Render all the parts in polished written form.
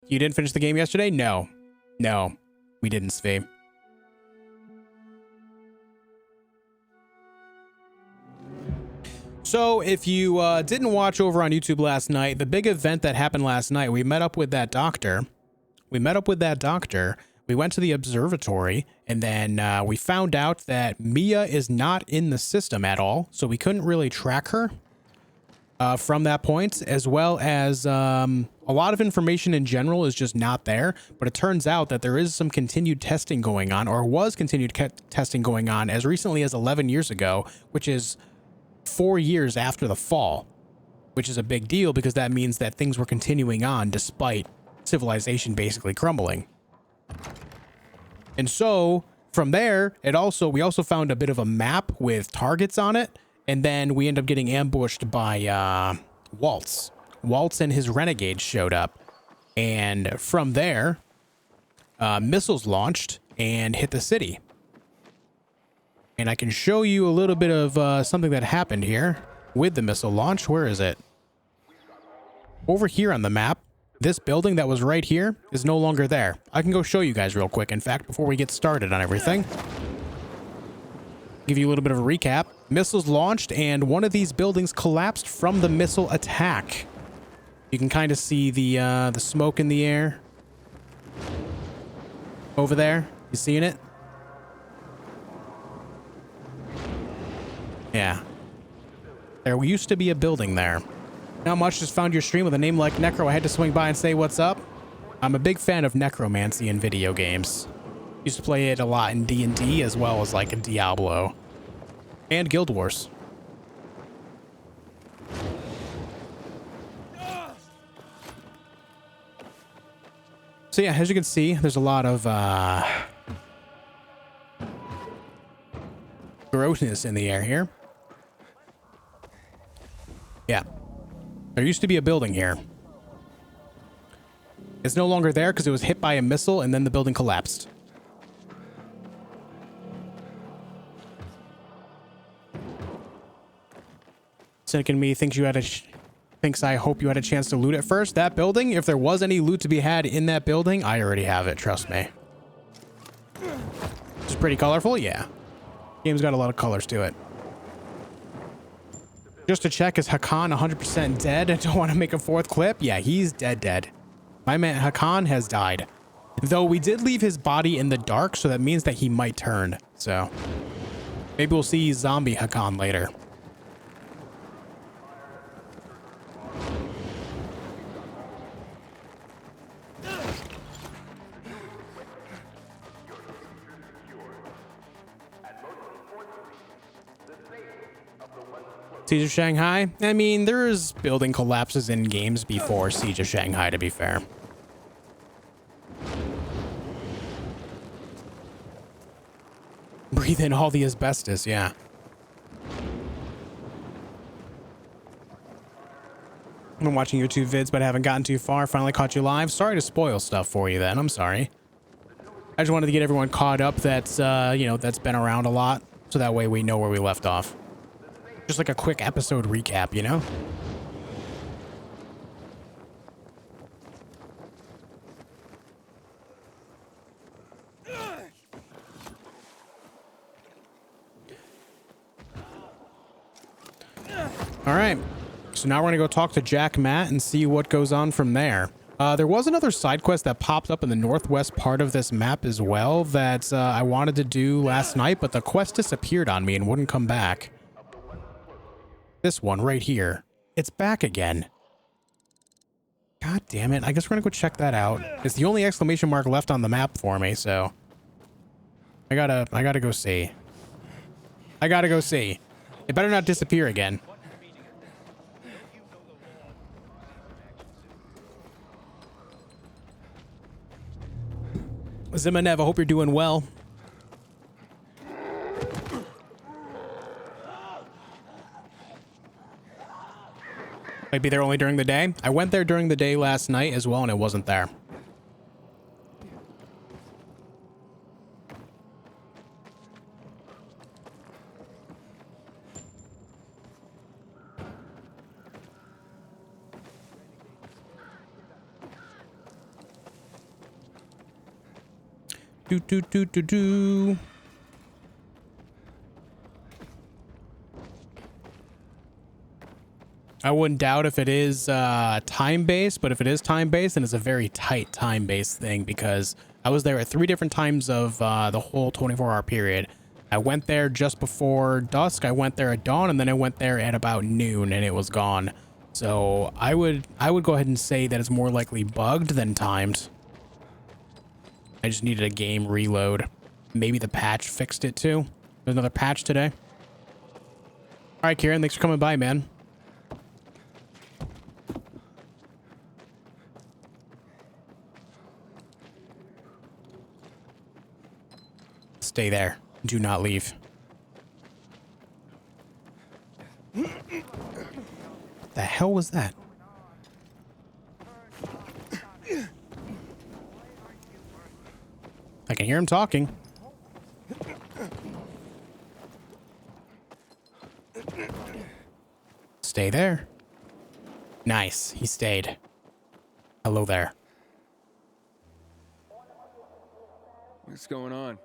You didn't finish the game yesterday? No. No, we didn't, Svi. So if you didn't watch over on YouTube last night, the big event that happened last night, we met up with that doctor. We went to the observatory, and then we found out that Mia is not in the system at all, so we couldn't really track her from that point, as well as a lot of information in general is just not there. But it turns out that there is some continued testing going on, or was continued testing going on as recently as 11 years ago, which is 4 years after the fall, which is a big deal because that means that things were continuing on despite civilization basically crumbling. And so from there, we also found a bit of a map with targets on it, and then we end up getting ambushed by Waltz. Waltz and his renegades showed up, and from there, missiles launched and hit the city. And I can show you a little bit of something that happened here with the missile launch. Where is it? Over here on the map, this building that was right here is no longer there. I can go show you guys real quick, in fact, before we get started on everything. Give you a little bit of a recap. Missiles launched, and one of these buildings collapsed from the missile attack. You can kind of see the smoke in the air. Over there. You seeing it? Yeah. There used to be a building there. Not much, just found your stream with a name like Necro. I had to swing by and say what's up. I'm a big fan of necromancy in video games. Used to play it a lot in D&D as well as like in Diablo. And Guild Wars. So yeah, as you can see, there's a lot of grossness in the air here. Yeah. There used to be a building here. It's no longer there because it was hit by a missile and then the building collapsed. Cynic in me thinks I hope you had a chance to loot it first. That building, if there was any loot to be had in that building, I already have it, trust me. It's pretty colorful, yeah. Game's got a lot of colors to it. Just to check, is Hakan 100% dead? I don't want to make a fourth clip. Yeah, he's dead. My man Hakan has died. Though we did leave his body in the dark, so that means that he might turn. So maybe we'll see zombie Hakan later. Siege of Shanghai? I mean, there's building collapses in games before Siege of Shanghai, to be fair. Breathe in all the asbestos, yeah. I've been watching YouTube vids, but I haven't gotten too far. Finally caught you live. Sorry to spoil stuff for you then. I'm sorry. I just wanted to get everyone caught up that's, you know, that's been around a lot. So that way we know where we left off. Just like a quick episode recap, you know? All right. So now we're going to go talk to Jack Matt and see what goes on from there. There was another side quest that popped up in the northwest part of this map as well that I wanted to do last night, but the quest disappeared on me and wouldn't come back. This one right here. It's back again. God damn it. I guess we're gonna go check that out. It's the only exclamation mark left on the map for me, so I gotta go see. I gotta go see. It better not disappear again. Zimanev, I hope you're doing well. Might be there only during the day. I went there during the day last night as well, and it wasn't there. Do do do do do. I wouldn't doubt if it is time-based, but if it is time-based, then it's a very tight time-based thing because I was there at 3 different times of the whole 24-hour period. I went there just before dusk, I went there at dawn, and then I went there at about noon, and it was gone. So I would go ahead and say that it's more likely bugged than timed. I just needed a game reload. Maybe the patch fixed it too. There's another patch today. All right, Kieran, thanks for coming by, man. Stay there. Do not leave. What the hell was that? I can hear him talking. Stay there. Nice. He stayed. Hello there. What's going on?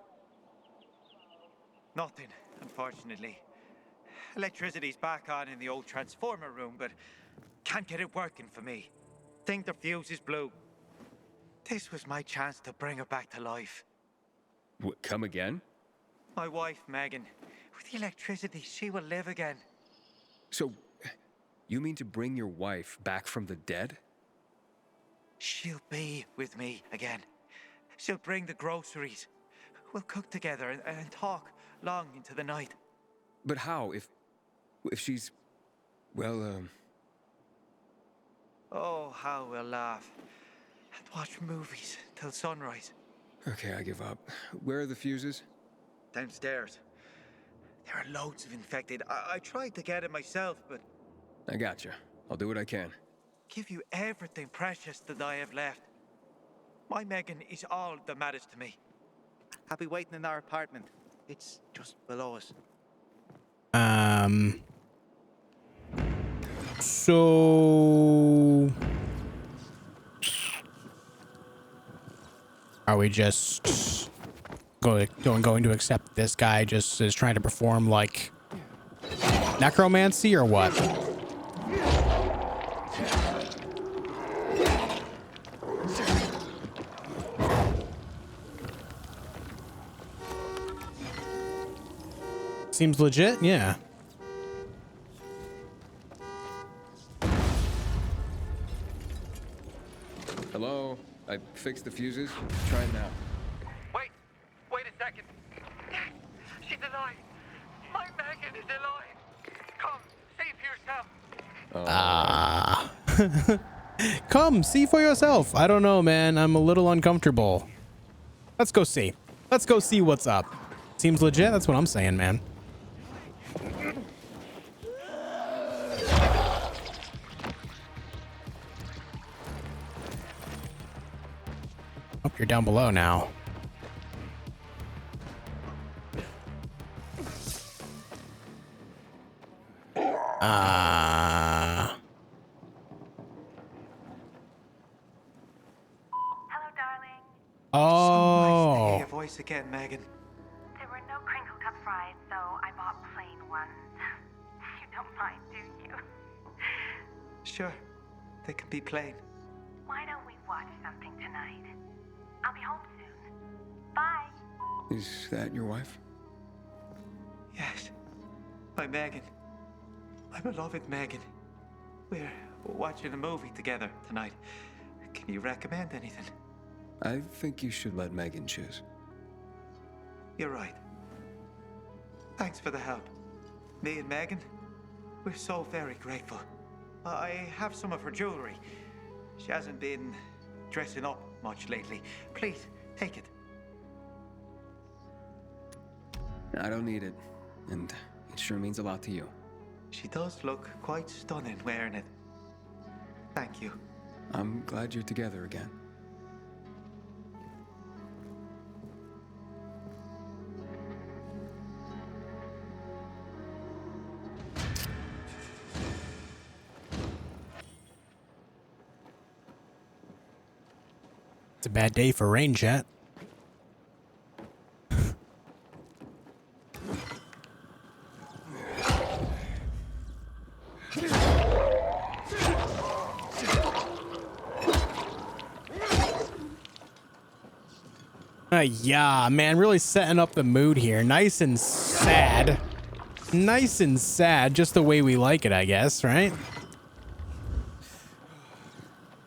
Nothing, unfortunately. Electricity's back on in the old transformer room, but can't get it working for me. Think the fuse is blue. This was my chance to bring her back to life. What, come again? My wife, Megan. With the electricity, she will live again. So, you mean to bring your wife back from the dead? She'll be with me again. She'll bring the groceries. We'll cook together and talk long into the night. But how, if she's... well, Oh, how we'll laugh. And watch movies till sunrise. Okay, I give up. Where are the fuses? Downstairs. There are loads of infected. I tried to get it myself, but... I gotcha. I'll do what I can. Give you everything precious that I have left. My Megan is all that matters to me. I'll be waiting in our apartment. It's just below us. So... Are we just going to accept this guy just is trying to perform like necromancy or what? Seems legit, yeah. Hello? I fixed the fuses. Try it now. Wait a second. She's alive. My Megan is alive. Come, see for yourself. Come, see for yourself. I don't know, man. I'm a little uncomfortable. Let's go see. Let's go see what's up. Seems legit. That's what I'm saying, man. Hope you're down below now. Hello, darling. Oh. So nice to hear your voice again, Megan. There were no crinkle cut fries, so I bought plain ones. You don't mind, do you? Sure, they can be plain. Why don't we watch something tonight? I'll be home soon. Bye. Is that your wife? Yes, my Megan. My beloved Megan. We're watching a movie together tonight. Can you recommend anything? I think you should let Megan choose. You're right. Thanks for the help. Me and Megan, we're so very grateful. I have some of her jewelry. She hasn't been dressing up much lately. Please, take it. I don't need it, and it sure means a lot to you. She does look quite stunning wearing it. Thank you. I'm glad you're together again. It's a bad day for rain, chat. Yeah, man, really setting up the mood here. Nice and sad. Nice and sad, just the way we like it, I guess, right?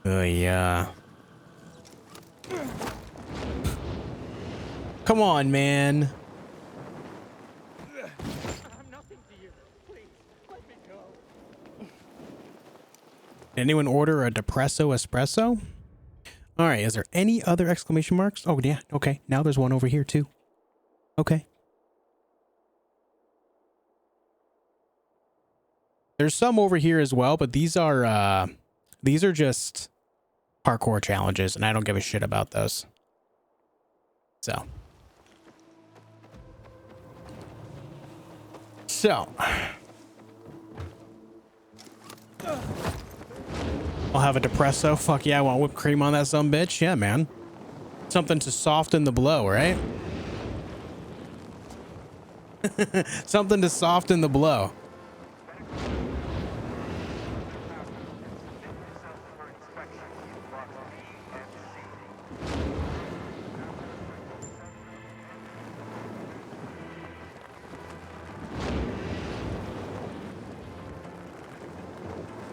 Yeah. Come on, man. Did anyone order a depresso espresso? All right, is there any other exclamation marks? Oh, yeah, okay. Now there's one over here, too. Okay. There's some over here as well, but these are just parkour challenges, and I don't give a shit about those. So. I'll have a depresso. Fuck yeah, I want whipped cream on that sumbitch. Yeah, man. Something to soften the blow, right? Something to soften the blow.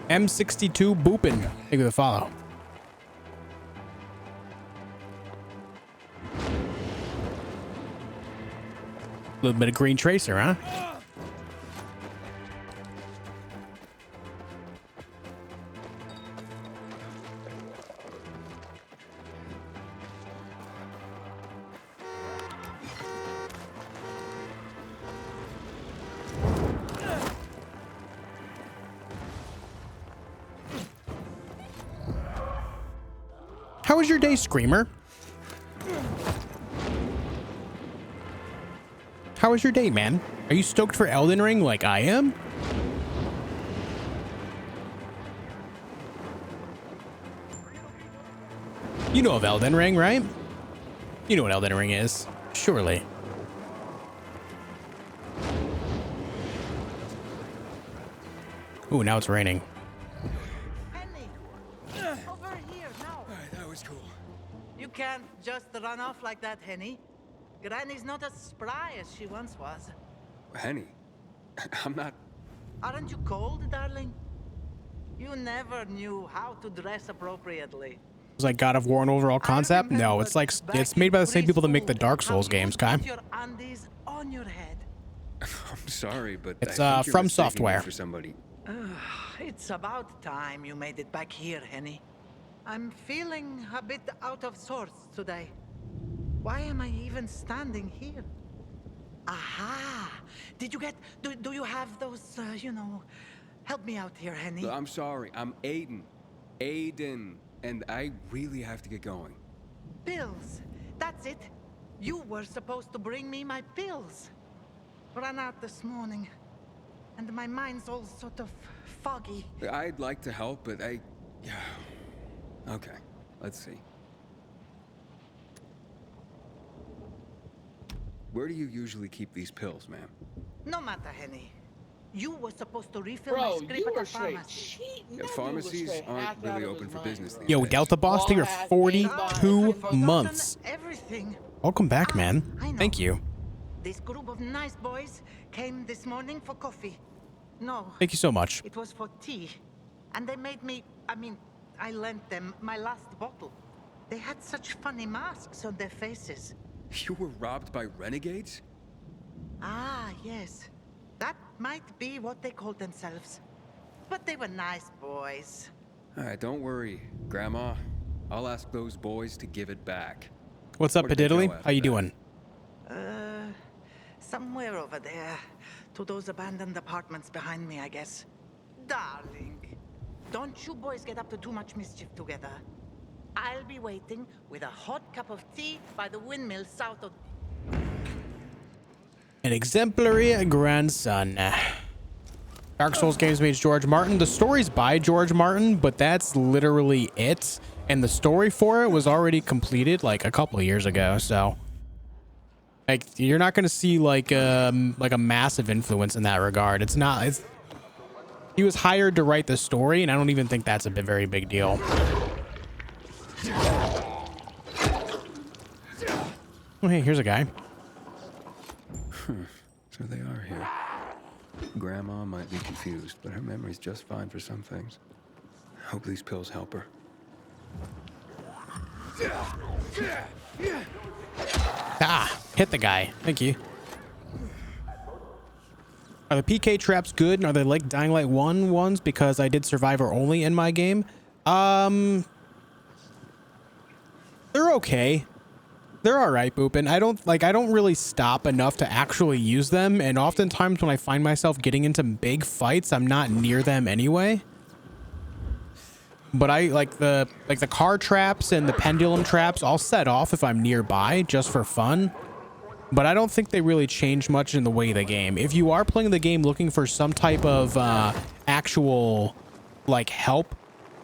M62 boopin'. Thank you for the follow. A little bit of green tracer, huh? How was your day, Screamer? How was your day, man? Are you stoked for Elden Ring like I am? You know of Elden Ring, right? You know what Elden Ring is, surely. Ooh, now it's raining. Can't just run off like that, Henny. Granny's not as spry as she once was. Henny, I'm not... Aren't you cold, darling? You never knew how to dress appropriately. It's like God of War and overall concept? No, it's like, it's made by the same people that make the Dark Souls games, Kai. Your undies on your head. I'm sorry, but it's I think you're From mistaking me Software. for somebody. It's about time you made it back here, Henny. I'm feeling a bit out of sorts today. Why am I even standing here? Aha! Did you get... Do you have those, you know... Help me out here, Henny. I'm sorry. I'm Aiden. Aiden. And I really have to get going. Pills. That's it. You were supposed to bring me my pills. Ran out this morning. And my mind's all sort of foggy. I'd like to help, but I... Yeah. Okay, let's see. Where do you usually keep these pills, ma'am? No matter, Henny. You were supposed to refill my script at the pharmacy. Pharmacies aren't really open for business these Yo, days. Delta Boss, you're 42 months. Everything. Welcome back, man. Thank you. This group of nice boys came this morning for coffee. No. Thank you so much. It was for tea. And they made me, I lent them my last bottle. They had such funny masks on their faces. You were robbed by renegades? Ah, yes. That might be what they called themselves. But they were nice boys. All right, don't worry, Grandma. I'll ask those boys to give it back. What's up, Where did they Padiddly? go after How you that? doing? Somewhere over there. To those abandoned apartments behind me, I guess. Darling. Don't you boys get up to too much mischief together. I'll be waiting with a hot cup of tea by the windmill south of... An exemplary grandson. Dark Souls games made George Martin. The story's by George Martin, but that's literally it. And the story for it was already completed like a couple of years ago, so... Like, you're not going to see like a massive influence in that regard. It's not... He was hired to write the story, and I don't even think that's a very big deal. Oh, hey, here's a guy. So they are here. Grandma might be confused, but her memory's just fine for some things. Hope these pills help her. Ah, hit the guy. Thank you. Are the PK traps good? And are they like Dying Light 1 ones? Because I did Survivor only in my game. They're okay. They're all right, Boopin. I don't really stop enough to actually use them. And oftentimes when I find myself getting into big fights, I'm not near them anyway. But I like the car traps and the pendulum traps. I'll set off if I'm nearby just for fun. But I don't think they really change much in the way of the game. If you are playing the game looking for some type of actual like help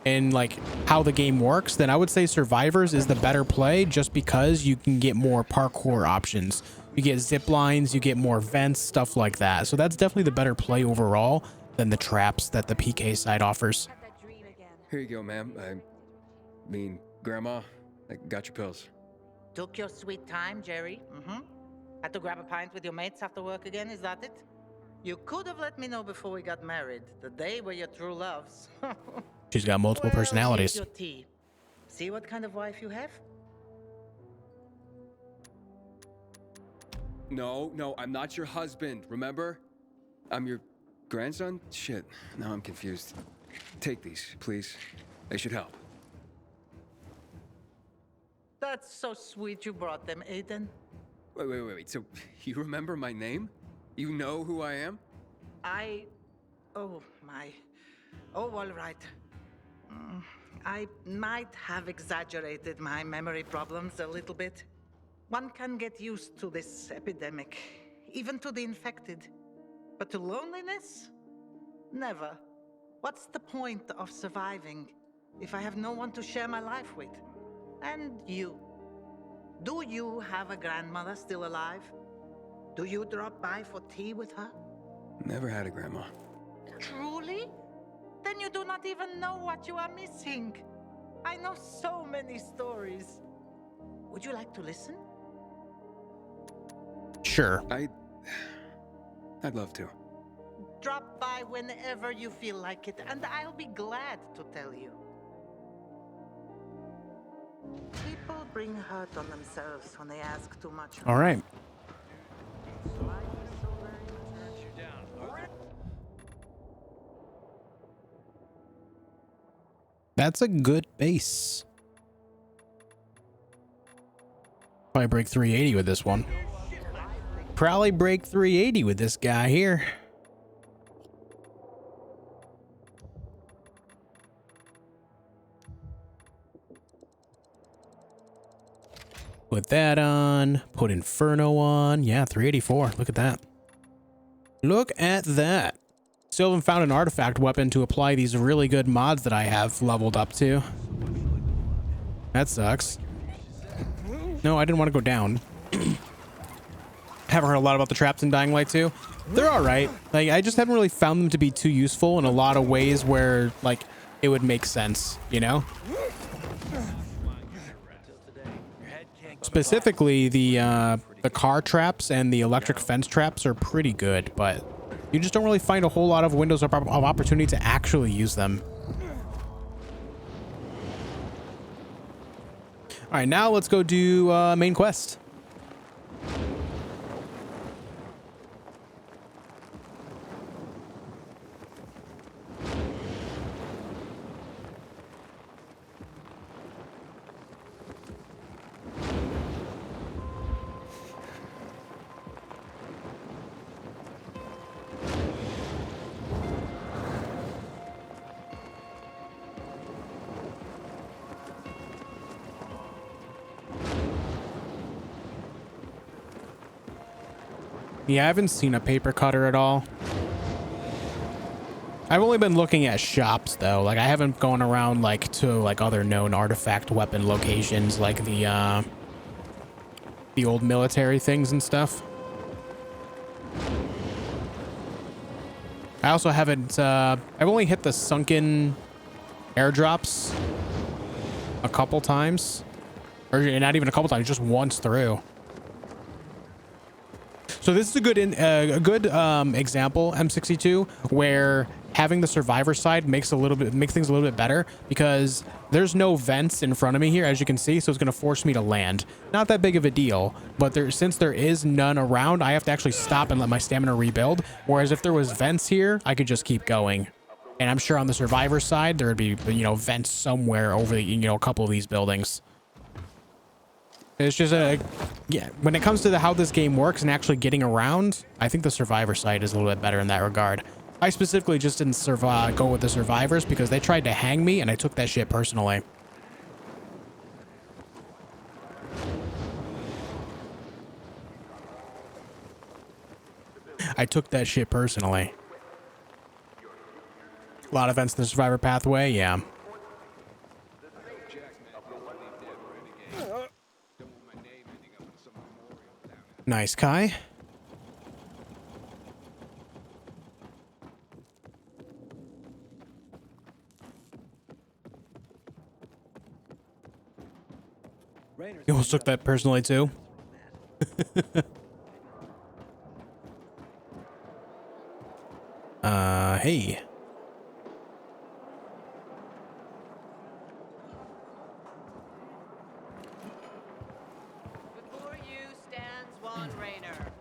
in like how the game works, then I would say Survivors is the better play just because you can get more parkour options. You get zip lines, you get more vents, stuff like that. So that's definitely the better play overall than the traps that the PK side offers. Here you go, ma'am. I mean, Grandma, I got your pills. Took your sweet time, Jerry. Had to grab a pint with your mates after work again, is that it? You could have let me know before we got married. The day were your true loves. She's got multiple personalities. Here's your tea. See what kind of wife you have? No, I'm not your husband, remember? I'm your grandson? Shit, now I'm confused. Take these, please. They should help. That's so sweet you brought them, Aiden. Wait. So, you remember my name? You know who I am? Oh, my. Oh, all right. I might have exaggerated my memory problems a little bit. One can get used to this epidemic, even to the infected. But to loneliness? Never. What's the point of surviving if I have no one to share my life with? And you. Do you have a grandmother still alive? Do you drop by for tea with her? Never had a grandma. Truly? Then you do not even know what you are missing. I know so many stories. Would you like to listen? Sure. I'd love to. Drop by whenever you feel like it, and I'll be glad to tell you. People bring hurt on themselves when they ask too much. All right. That's a good base. Probably break 380 with this one. Probably break 380 with this guy here. Put that on. Put Inferno on. Yeah, 384. Look at that. Look at that. Still haven't found an artifact weapon to apply these really good mods that I have leveled up to. That sucks. No, I didn't want to go down. Haven't heard a lot about the traps in Dying Light 2. They're all right. Like, I just haven't really found them to be too useful in a lot of ways where, like, it would make sense, you know? Specifically, the car traps and the electric fence traps are pretty good, but you just don't really find a whole lot of windows of opportunity to actually use them. All right, now let's go do main quest. Yeah, I haven't seen a paper cutter at all. I've only been looking at shops though. Like I haven't gone around like to like other known artifact weapon locations like the old military things and stuff. I also haven't I've only hit the sunken airdrops a couple times. Or not even a couple times, just once through. So this is a good example, M62, where having the survivor side makes things a little bit better, because there's no vents in front of me here, as you can see, so it's going to force me to land. Not that big of a deal, but since there is none around, I have to actually stop and let my stamina rebuild. Whereas if there was vents here, I could just keep going. And I'm sure on the survivor side, there would be, you know, vents somewhere over the, you know, a couple of these buildings. It's just yeah, when it comes to how this game works and actually getting around, I think the survivor side is a little bit better in that regard. I specifically just didn't go with the survivors because they tried to hang me and I took that shit personally. I took that shit personally. A lot of events in the survivor pathway, yeah. Nice, Kai. You almost took that personally too. Hey. Before you stands Juan Raynor,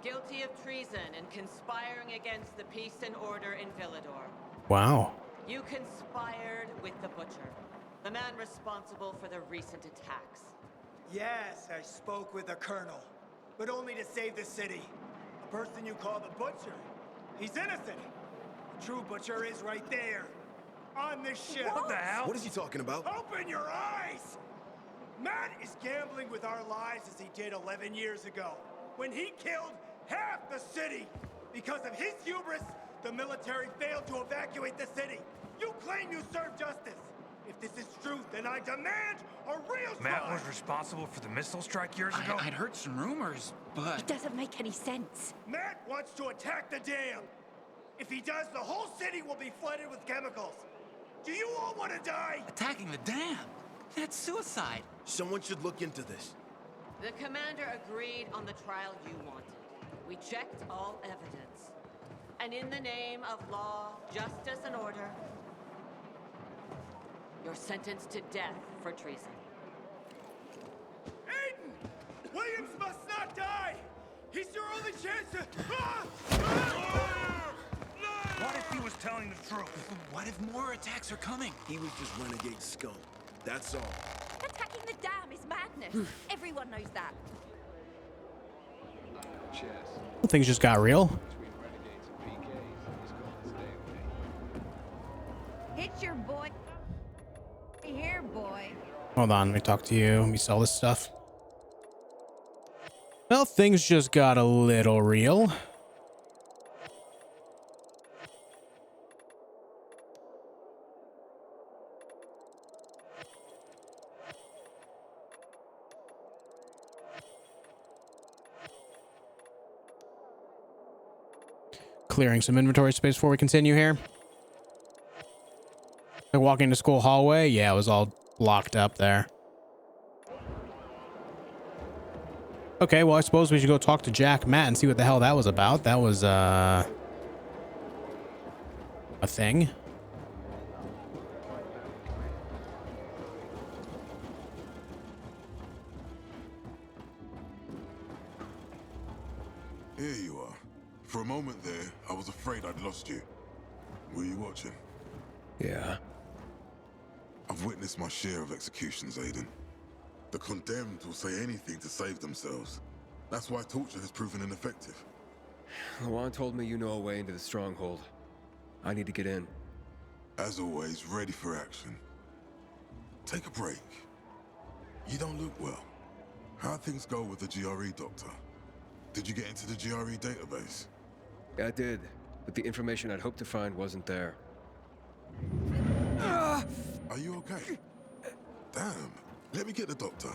guilty of treason and conspiring against the peace and order in Villador. Wow. You conspired with the Butcher, the man responsible for the recent attacks. Yes, I spoke with the Colonel, but only to save the city. The person you call the Butcher, he's innocent. The true Butcher is right there, on this ship. What the hell? What is he talking about? Open your eyes! Matt is gambling with our lives as he did 11 years ago, when he killed half the city. Because of his hubris, the military failed to evacuate the city. You claim you serve justice. If this is true, then I demand a real trial. Matt was responsible for the missile strike years ago? I'd heard some rumors, but... It doesn't make any sense. Matt wants to attack the dam. If he does, the whole city will be flooded with chemicals. Do you all want to die? Attacking the dam? That's suicide. Someone should look into this. The commander agreed on the trial you wanted. We checked all evidence. And in the name of law, justice, and order, you're sentenced to death for treason. Aiden! Williams must not die! He's your only chance to... What if he was telling the truth? What if more attacks are coming? He was just renegade scum. That's all. Attacking the dam is madness. Everyone knows that. Things just got real. Hit your boy. Here, boy. Hold on, let me talk to you. Let me sell this stuff. Well, things just got a little real. Clearing some inventory space before we continue here. Like walking to school hallway, yeah, it was all locked up there. Okay, well, I suppose we should go talk to Jack Matt and see what the hell that was about. That was, a thing. Here you are. For a moment there, I was afraid I'd lost you. Were you watching? Yeah. I've witnessed my share of executions, Aiden. The condemned will say anything to save themselves. That's why torture has proven ineffective. Lawan told me you know a way into the stronghold. I need to get in. As always, ready for action. Take a break. You don't look well. How'd things go with the GRE doctor? Did you get into the GRE database? I did, but the information I'd hoped to find wasn't there. Are you okay? Damn. Let me get the doctor.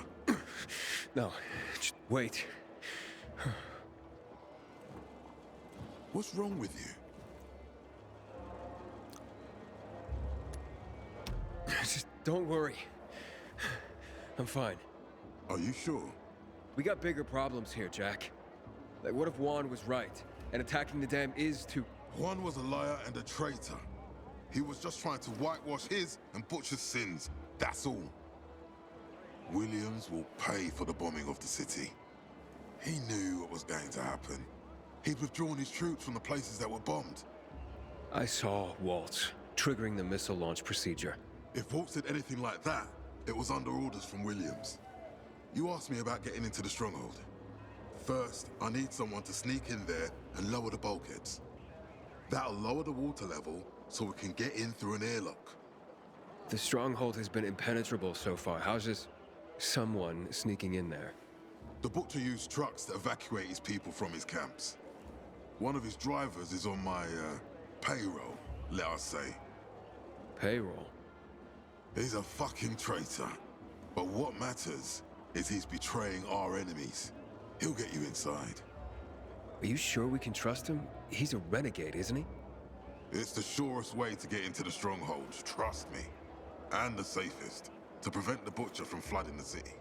No, just wait. What's wrong with you? Just don't worry. I'm fine. Are you sure? We got bigger problems here, Jack. Like, what if Juan was right, and attacking the dam is too... Juan was a liar and a traitor. He was just trying to whitewash his and Butcher's sins. That's all. Williams will pay for the bombing of the city. He knew what was going to happen. He'd withdrawn his troops from the places that were bombed. I saw Waltz triggering the missile launch procedure. If Waltz did anything like that, it was under orders from Williams. You asked me about getting into the stronghold. First, I need someone to sneak in there and lower the bulkheads. That'll lower the water level so we can get in through an airlock. The stronghold has been impenetrable so far. How's this someone sneaking in there? The Butcher used trucks to evacuate his people from his camps. One of his drivers is on my payroll, let us say. Payroll? He's a fucking traitor. But what matters is he's betraying our enemies. He'll get you inside. Are you sure we can trust him? He's a renegade, isn't he? It's the surest way to get into the strongholds, trust me. And the safest, to prevent the Butcher from flooding the city.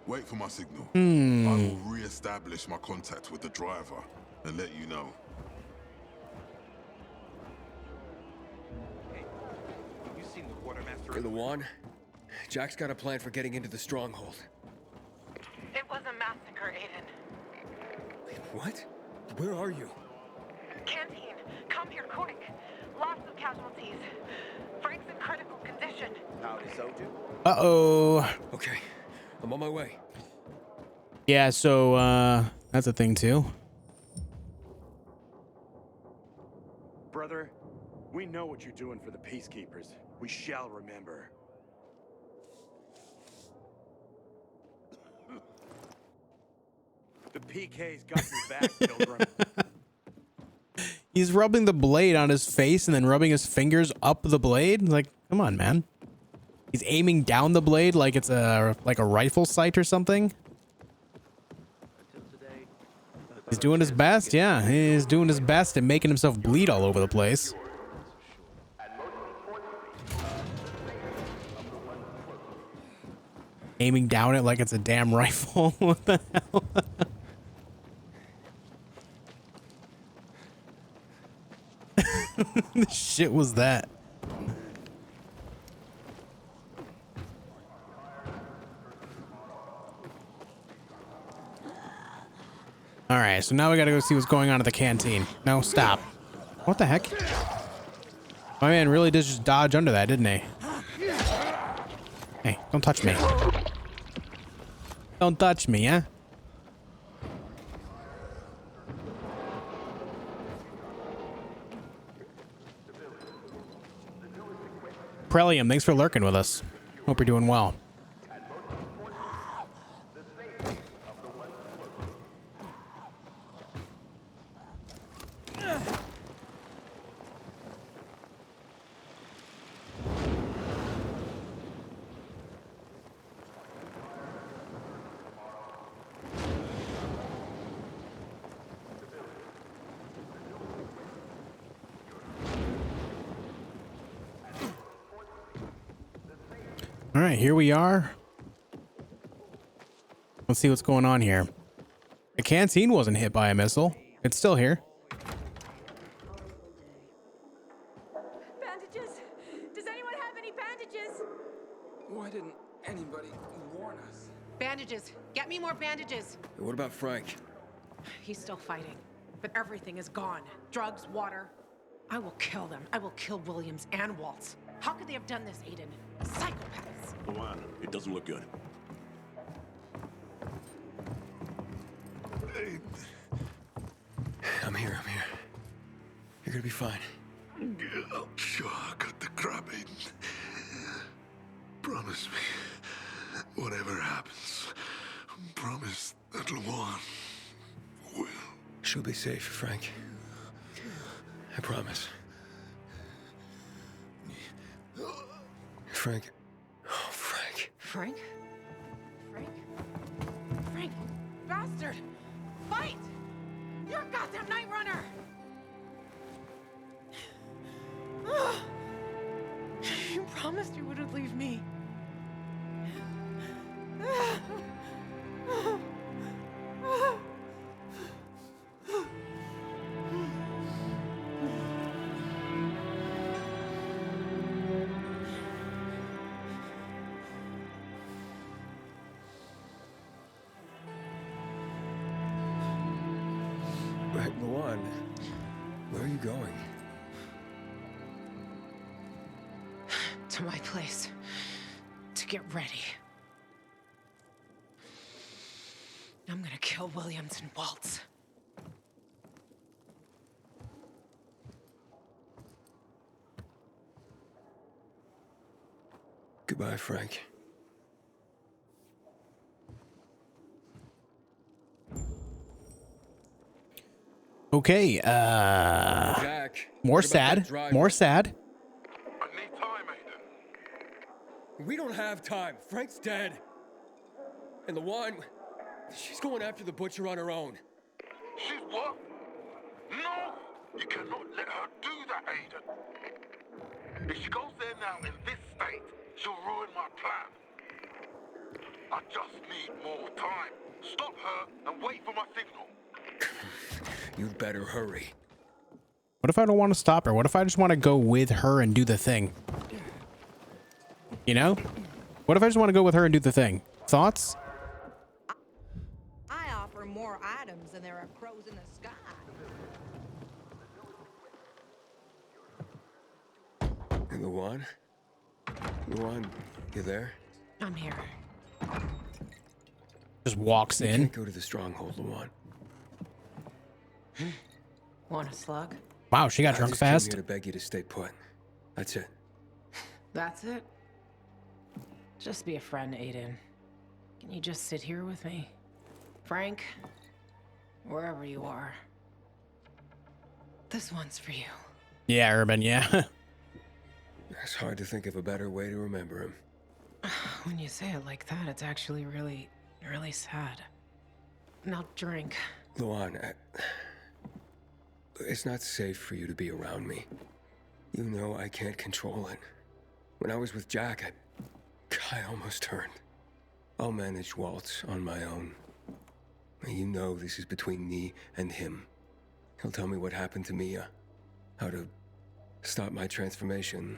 Wait for my signal. I will re-establish my contact with the driver and let you know. Hey, you seen the quartermaster? Hey, Luan, Jack's got a plan for getting into the stronghold. It was a massacre, Aiden. Wait, what? Where are you? Canteen, come here quick. Lots of casualties. Frank's in critical condition. Howdy, soldier. Uh-oh. Okay, I'm on my way. Yeah, so, that's a thing, too. Brother, we know what you're doing for the peacekeepers. We shall remember. The PK's got your back, Pilgrim. He's rubbing the blade on his face and then rubbing his fingers up the blade. Like, come on, man. He's aiming down the blade like it's a rifle sight or something. He's doing his best. Yeah, he's doing his best and making himself bleed all over the place. Aiming down it like it's a damn rifle. What the hell? The shit was that? All right, so now we gotta go see what's going on at the canteen. No, stop. What the heck? My man really did just dodge under that, didn't he? Hey, don't touch me. Don't touch me, huh? Prelium, thanks for lurking with us. Hope you're doing well. All right, here we are. Let's see what's going on here. The canteen wasn't hit by a missile. It's still here. Bandages! Does anyone have any bandages? Why didn't anybody warn us? Bandages. Get me more bandages. What about Frank? He's still fighting, but everything is gone. Drugs, water. I will kill them. I will kill Williams and Waltz. How could they have done this, Aiden? Psychopaths. Luan, it doesn't look good. I'm here. You're gonna be fine. I'm sure I got the crap in. Promise me, whatever happens, promise that Luan will. She'll be safe, Frank. I promise. Frank. Oh, Frank. Frank? Frank? Frank! Bastard! Fight! You're a goddamn night runner! You promised you wouldn't leave me. Luan, where are you going? To my place. To get ready. I'm gonna kill Williams and Waltz. Goodbye, Frank. Okay, Jack, more what about that sad, driver? more sad. We don't have time. Frank's dead. And Luan, she's going after the butcher on her own. She's what? No! You cannot let her do that, Aiden. If she goes there now in this state, she'll ruin my plan. I just need more time. Stop her and wait for my signal. You'd better hurry. What if I don't want to stop her? What if I just want to go with her and do the thing? You know? What if I just want to go with her and do the thing? Thoughts? I offer more items than there are crows in the sky. And Luan? Luan, you there? I'm here. Just walks You in. can't go to the stronghold, Luan. Want a slug? Wow, she got I drunk just came fast. here to beg you to stay put. That's it. That's it? Just be a friend, Aiden. Can you just sit here with me? Frank, wherever you are. This one's for you. Yeah, Urban, yeah. It's hard to think of a better way to remember him. When you say it like that, it's actually really sad. Now drink. Luan, it's not safe for you to be around me. You know I can't control it. When I was with Jack, I almost turned. I'll manage Waltz on my own. You know this is between me and him. He'll tell me what happened to Mia, how to stop my transformation.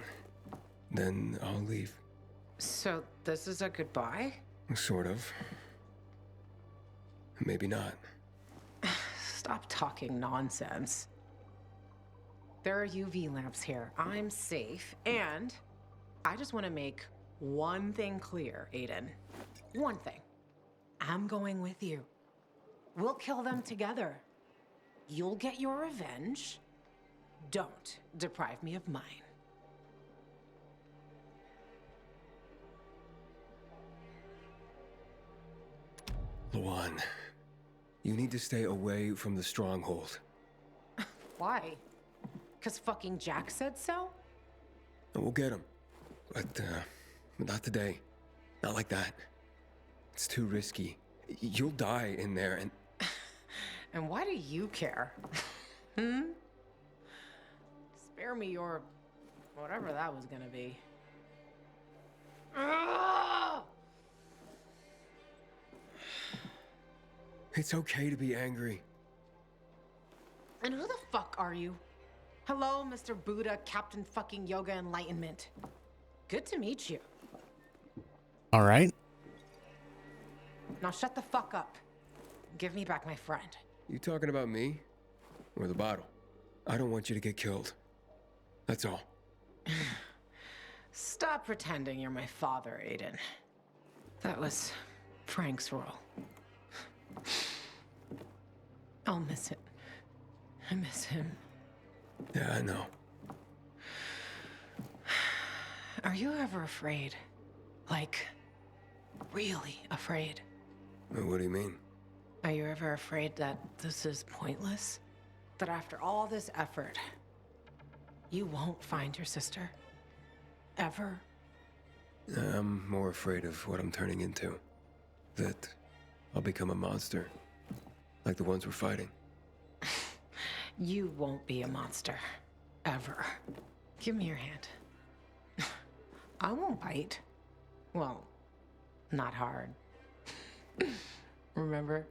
Then I'll leave. So this is a goodbye? Sort of. Maybe not. Stop talking nonsense. There are UV lamps here. I'm safe, and I just want to make one thing clear, Aiden. One thing. I'm going with you. We'll kill them together. You'll get your revenge. Don't deprive me of mine. Luan, you need to stay away from the stronghold. Why? 'Cause fucking Jack said so? And we'll get him. But not today. Not like that. It's too risky. You'll die in there and... And why do you care? Spare me your... whatever that was gonna be. Ugh! It's okay to be angry. And who the fuck are you? Hello, Mr. Buddha, Captain fucking Yoga Enlightenment. Good to meet you. All right. Now shut the fuck up. Give me back my friend. You talking about me? Or the bottle? I don't want you to get killed. That's all. Stop pretending you're my father, Aiden. That was Frank's role. I'll miss it. I miss him. Yeah, I know. Are you ever afraid? Like, really afraid? What do you mean? Are you ever afraid that this is pointless? That after all this effort, you won't find your sister? Ever? I'm more afraid of what I'm turning into. That I'll become a monster. Like the ones we're fighting. You won't be a monster. Ever. Give me your hand. I won't bite. Well, not hard. Remember?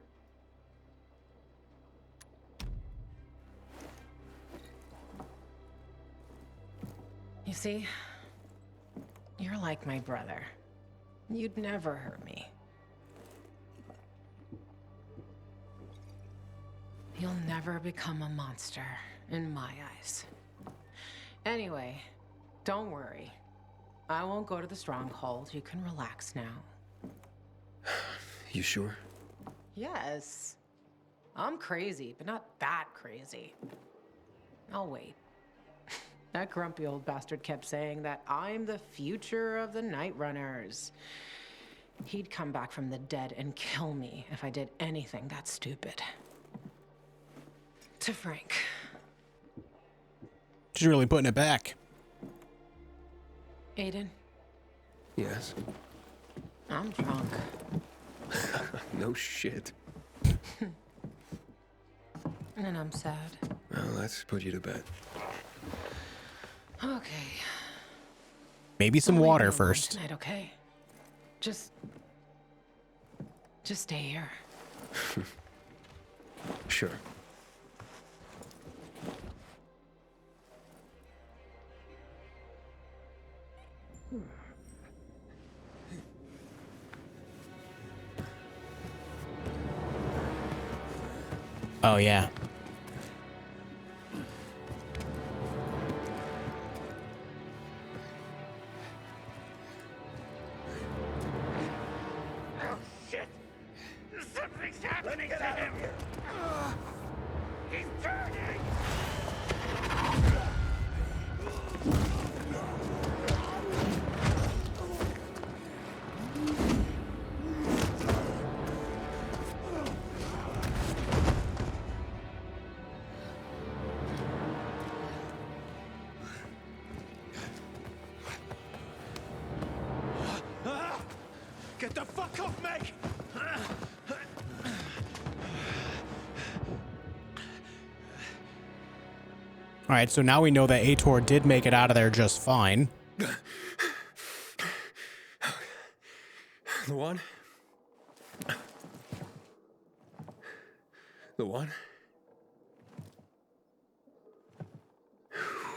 You see, you're like my brother. You'd never hurt me. You'll never become a monster, in my eyes. Anyway, don't worry. I won't go to the stronghold. You can relax now. You sure? Yes. I'm crazy, but not that crazy. I'll wait. That grumpy old bastard kept saying that I'm the future of the Night Runners. He'd come back from the dead and kill me if I did anything that stupid. To Frank. She's really putting it back. Aiden? Yes. I'm drunk. No shit. And I'm sad. Well, let's put you to bed. Okay. Maybe some I'll leave water you alone first. Tonight, okay? Just stay here. Sure. Oh, yeah. Oh, shit! Something's happening to him! He's turning! Get the fuck off me! All right, so now we know that Aitor did make it out of there just fine. The one? The one?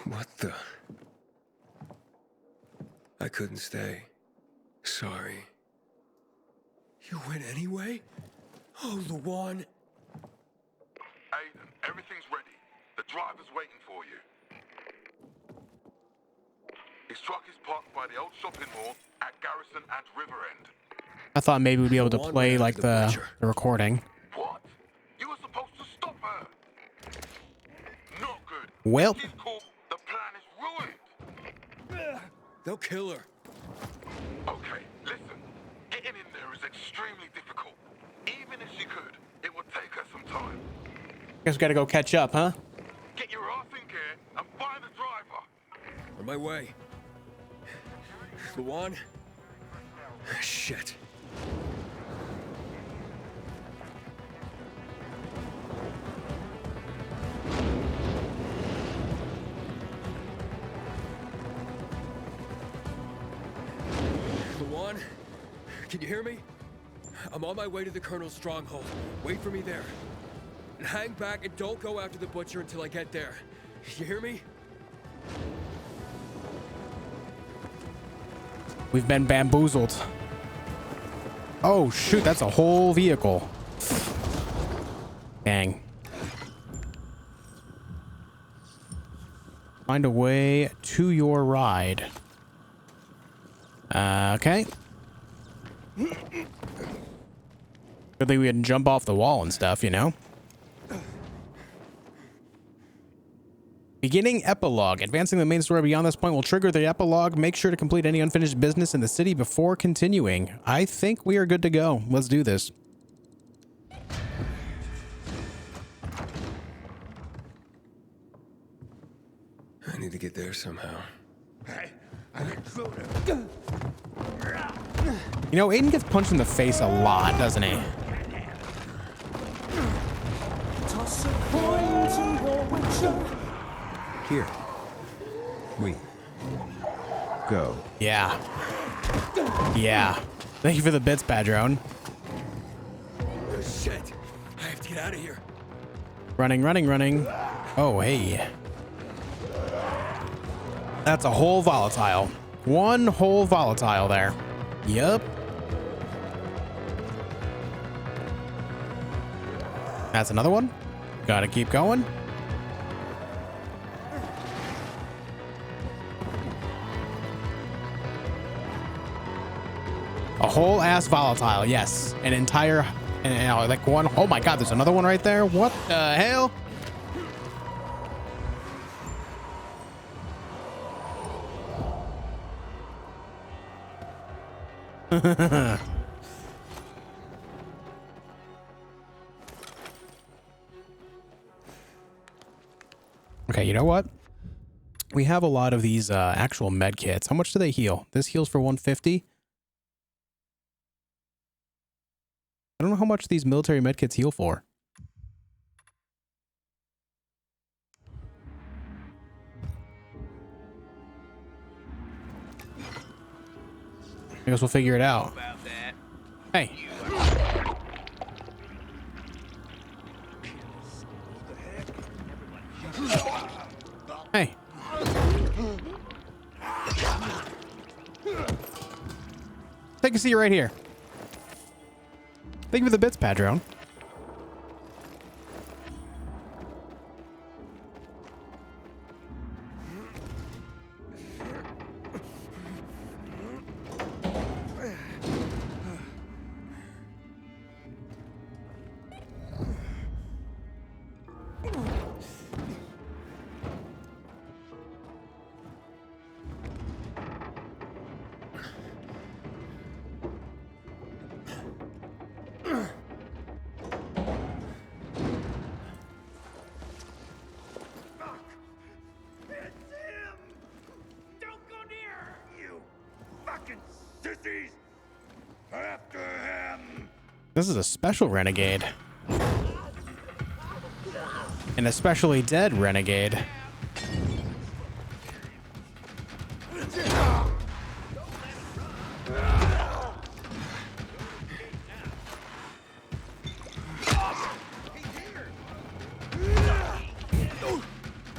What the? I couldn't stay. Sorry. You went anyway? Oh, Luan. Aiden, everything's ready. The driver's waiting for you. His truck is parked by the old shopping mall at Garrison and River End. I thought maybe we'd be able to play like the recording. What? You were supposed to stop her. Not good. Well. She's caught. The plan is ruined. They'll kill her. Okay, listen. Getting in there is extremely difficult. Even if she could, it would take her some time. Guess we gotta go catch up, huh? Get your ass in gear and find the driver. On my way. Luan? Shit. Luan? Can you hear me? I'm on my way to the Colonel's stronghold. Wait for me there. And hang back and don't go after the butcher until I get there. You hear me? We've been bamboozled. Oh, shoot, that's a whole vehicle. Dang. Find a way to your ride. Okay. Good thing we didn't jump off the wall and stuff, you know? Beginning epilogue. Advancing the main story beyond this point will trigger the epilogue. Make sure to complete any unfinished business in the city before continuing. I think we are good to go. Let's do this. I need to get there somehow. Hey, an intruder. You know, Aiden gets punched in the face a lot, doesn't he? Toss a coin to your witcher. Here. We. Go. Yeah. Yeah. Thank you for the bits, Padron. Oh, shit. I have to get out of here. Running, running, running. Oh, hey. That's a whole volatile. One whole volatile there. Yup. That's another one. Gotta keep going. A whole ass volatile, yes. An entire, and like one. Oh my god, there's another one right there. What the hell? Okay, you know what? We have a lot of these actual med kits. How much do they heal? This heals for 150. I don't know how much these military med kits heal for. I guess we'll figure it out. Hey. Hey. Take a seat right here. Thank you for the bits, Padron. This is a special renegade. An especially dead renegade.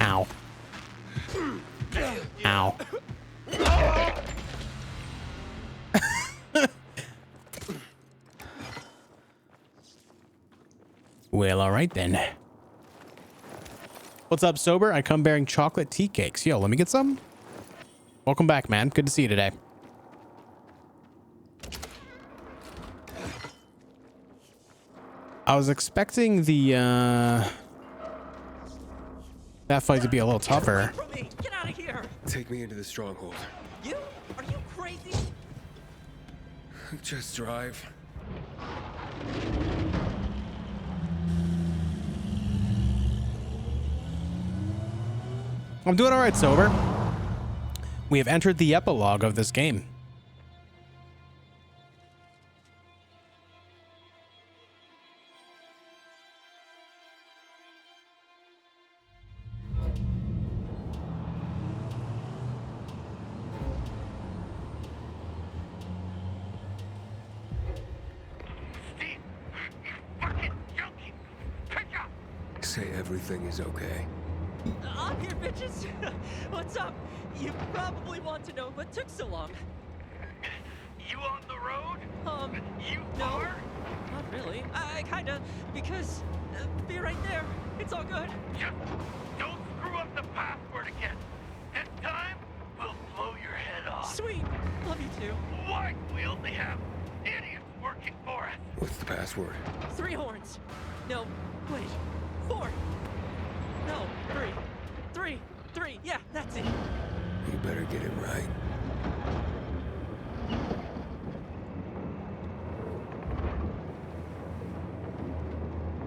Ow. Ow. Well, all right then. What's up, Sober? I come bearing chocolate tea cakes. Yo, let me get some. Welcome back, man. Good to see you today. I was expecting the that fight to be a little tougher. Get out of here! Take me into the stronghold. You? Are you crazy? Just drive. I'm doing all right, Sober. We have entered the epilogue of this game. Say everything is okay. I'm here, bitches. What's up? You probably want to know what took so long. You on the road? You No, are? not really. I kinda, because be right there. It's all good. Just don't screw up the password again. This time, we'll blow your head off. Sweet. Love you too. Why we only have idiots working for us? What's the password? 3 horns. No, wait. 4. No, 3. 3. 3. Yeah, that's it. You better get it right.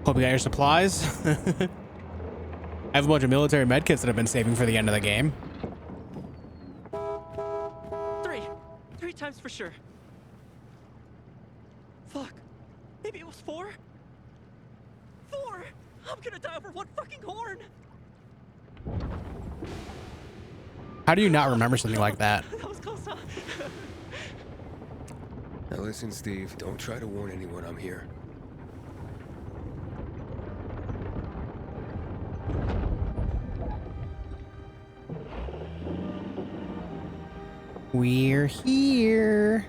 Hope you got your supplies. I have a bunch of military medkits that I've been saving for the end of the game. 3. 3 times for sure. Fuck. Maybe it was 4? 4? I'm gonna die over 1 fucking horn. How do you not remember something like that? That was close, huh? Now listen, Steve. Don't try to warn anyone I'm here. We're here.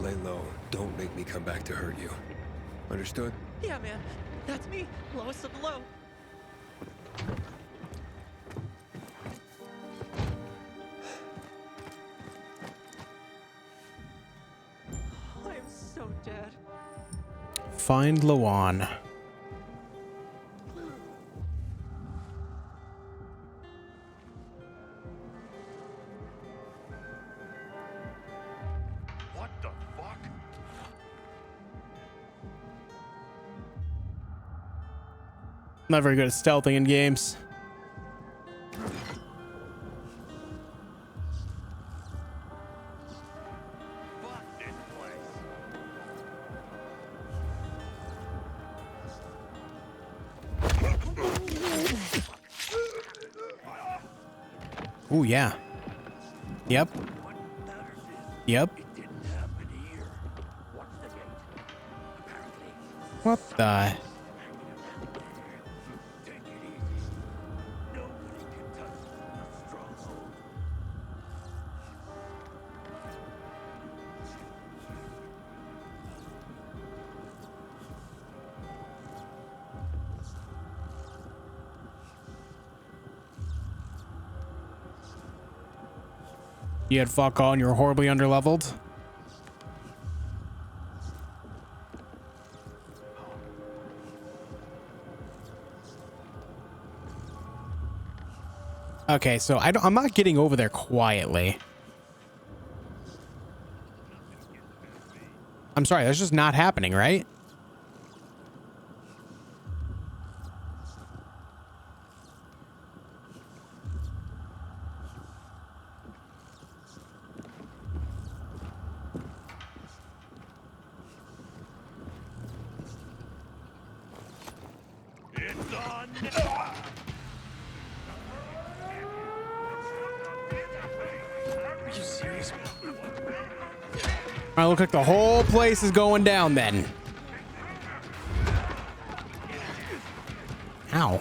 lay low. Don't make me come back to hurt you. Understood? Yeah, man. That's me. Lowest of the low. I am so dead. Find Lawan. What the fuck? Not very good at stealthing in games. Ooh, yeah. Yep. Yep. What the? You had fuck all and you were horribly underleveled. Okay, so I'm not getting over there quietly. I'm sorry, that's just not happening, right? It's on. Are you serious? All right, look like the whole place is going down then. Ow.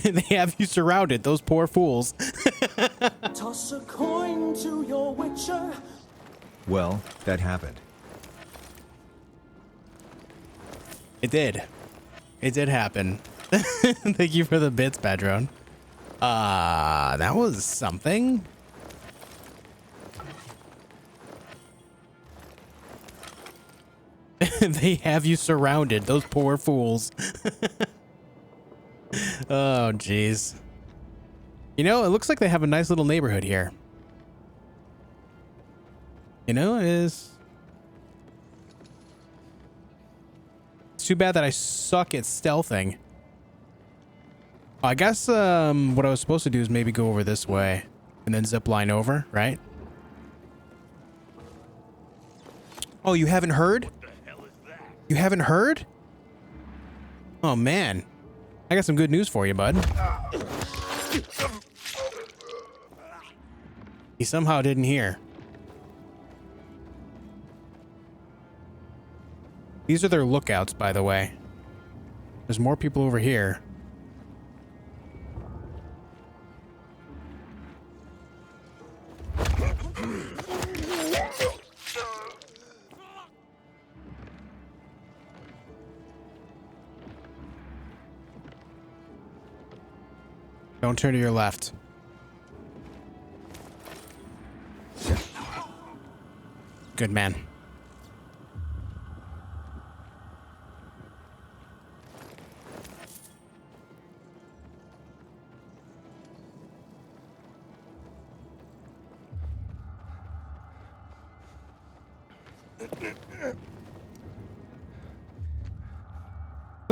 They have you surrounded, those poor fools. Toss a coin to your witcher. Well, that happened. It did. It did happen. Thank you for the bits, Padron. That was something. They have you surrounded, those poor fools. Oh, jeez. You know, it looks like they have a nice little neighborhood here. You know, it's too bad that I suck at stealthing. I guess what I was supposed to do is maybe go over this way and then zip line over, right? Oh, you haven't heard? You haven't heard? Oh, man. I got some good news for you, bud. He somehow didn't hear. These are their lookouts, by the way. There's more people over here. Don't turn to your left. Good man.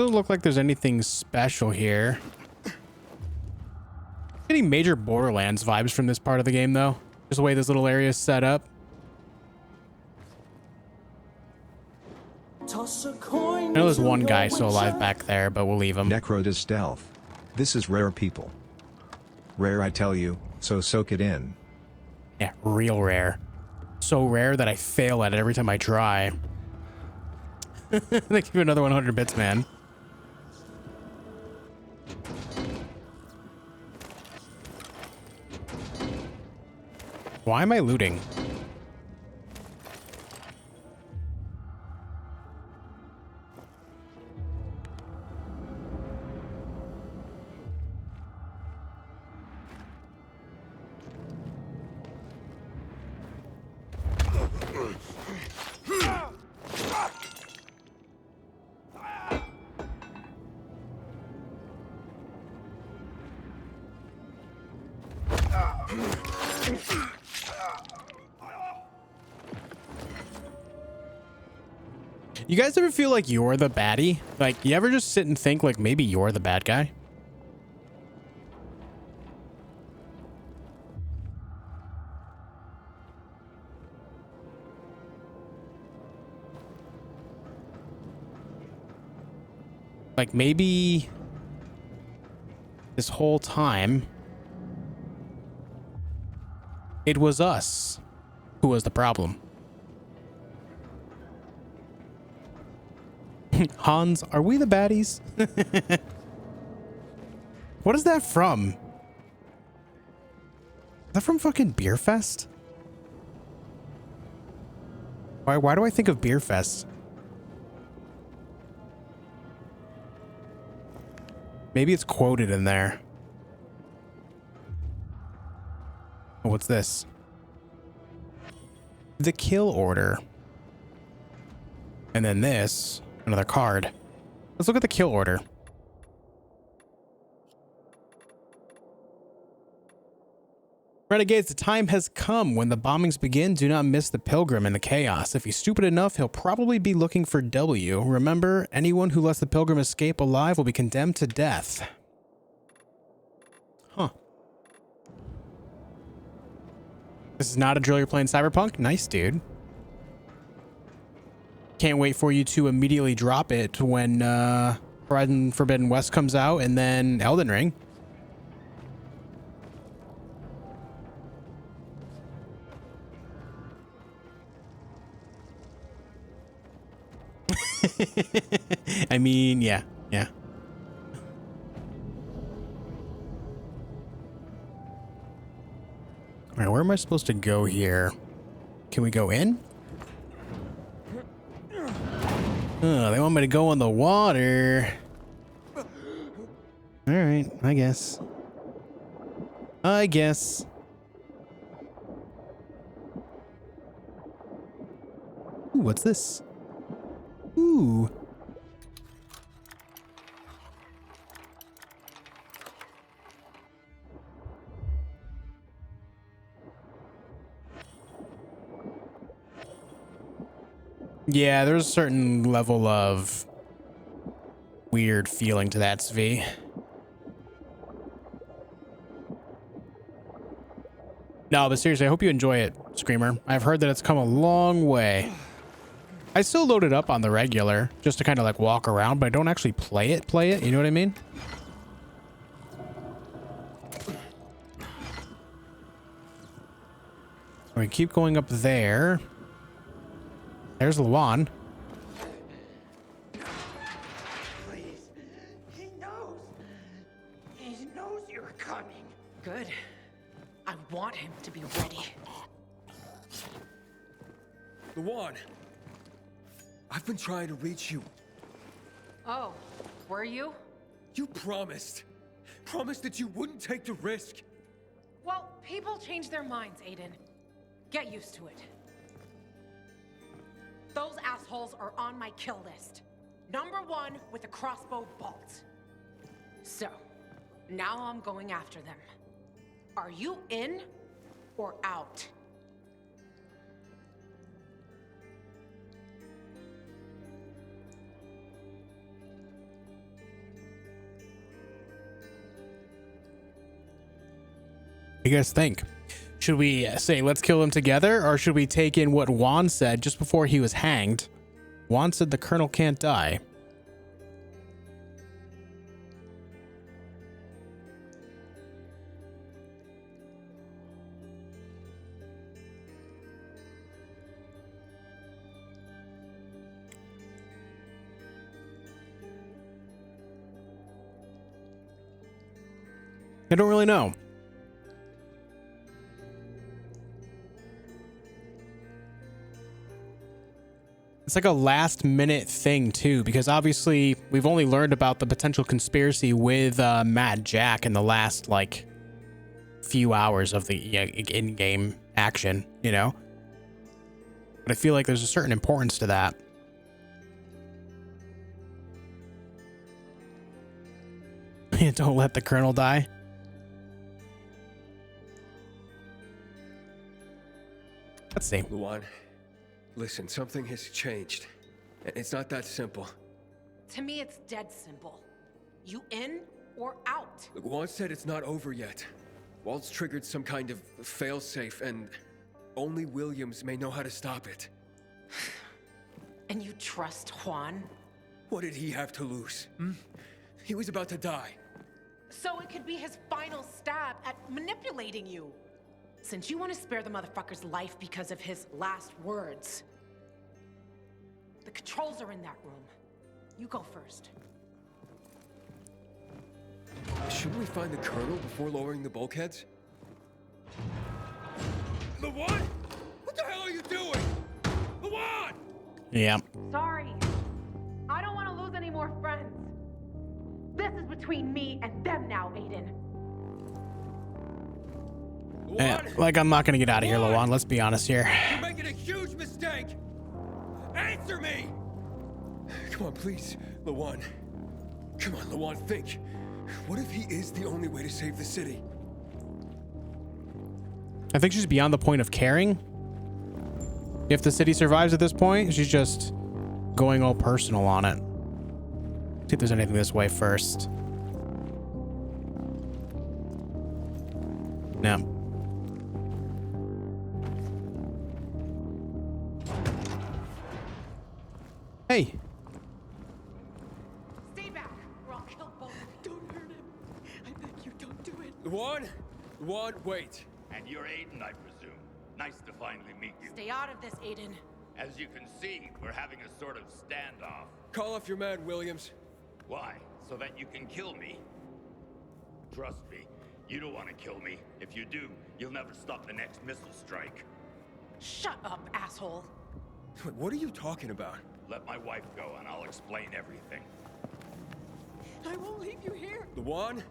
Doesn't look like there's anything special here. Getting major Borderlands vibes from this part of the game, though. Just the way this little area is set up. Toss a coin. I know there's one guy still alive back there, but we'll leave him. Necro does stealth. This is rare, people. Rare, I tell you, so soak it in. Yeah, real rare. So rare that I fail at it every time I try. They give you another 100 bits, man. Why am I looting? You guys ever feel like you're the baddie? Like, you ever just sit and think like maybe you're the bad guy? Like maybe this whole time it was us who was the problem. Hans, are we the baddies? What is that from? Is that from fucking Beer Fest? Why do I think of Beer Fest? Maybe it's quoted in there. Oh, what's this? The kill order. And then this, another card. Let's look at the kill order. Renegades, the time has come. When the bombings begin, do not miss the pilgrim in the chaos. If he's stupid enough, he'll probably be looking for W. Remember, anyone who lets the pilgrim escape alive will be condemned to death. Huh. This is not a drill you're playing Cyberpunk? Nice, dude. Can't wait for you to immediately drop it when Horizon Forbidden West comes out and then Elden Ring. I mean, yeah. All right, where am I supposed to go here? Can we go in? Oh, they want me to go in the water. All right, I guess. Ooh, what's this? Ooh. Yeah, there's a certain level of weird feeling to that, Svi. No, but seriously, I hope you enjoy it, Screamer. I've heard that it's come a long way. I still load it up on the regular just to kind of like walk around, but I don't actually play it, you know what I mean? We keep going up there. There's Luan. Please. He knows. He knows you're coming. Good. I want him to be ready. Luan, I've been trying to reach you. Oh, were you? You promised. Promised that you wouldn't take the risk. Well, people change their minds, Aiden. Get used to it. Those assholes are on my kill list. Number 1 with a crossbow bolt. So, now I'm going after them. Are you in or out? What do you guys think? Should we say let's kill him together, or should we take in what Juan said just before he was hanged? Juan said the colonel can't die. I don't really know. It's like a last minute thing too, because obviously we've only learned about the potential conspiracy with Matt Jack in the last like few hours of the in-game action, you know? But I feel like there's a certain importance to that. Don't let the colonel die. Let's see. Luan, listen, something has changed. It's not that simple. To me, it's dead simple. You in or out? Look, Juan said it's not over yet. Walt's triggered some kind of failsafe, and only Williams may know how to stop it. And you trust Juan? What did he have to lose? He was about to die. So it could be his final stab at manipulating you. Since you want to spare the motherfucker's life because of his last words, the controls are in that room. You go first. Shouldn't we find the colonel before lowering the bulkheads? Luan? What the hell are you doing? Luan! Yeah. Sorry. I don't want to lose any more friends. This is between me and them now, Aiden. Like, I'm not gonna get out of here, Luan. Let's be honest here. You're making a huge mistake! Answer me! Come on, please, Luan. Come on, Luan, think. What if he is the only way to save the city? I think she's beyond the point of caring. If the city survives at this point, she's just going all personal on it. See if there's anything this way first. No. Hey. Stay back, or I'll kill both. Don't hurt him. I beg you, don't do it. Luan, wait. And you're Aiden, I presume. Nice to finally meet you. Stay out of this, Aiden. As you can see, we're having a sort of standoff. Call off your man, Williams. Why? So that you can kill me? Trust me, you don't want to kill me. If you do, you'll never stop the next missile strike. Shut up, asshole. Wait, what are you talking about? Let my wife go and I'll explain everything. I won't leave you here. Luan?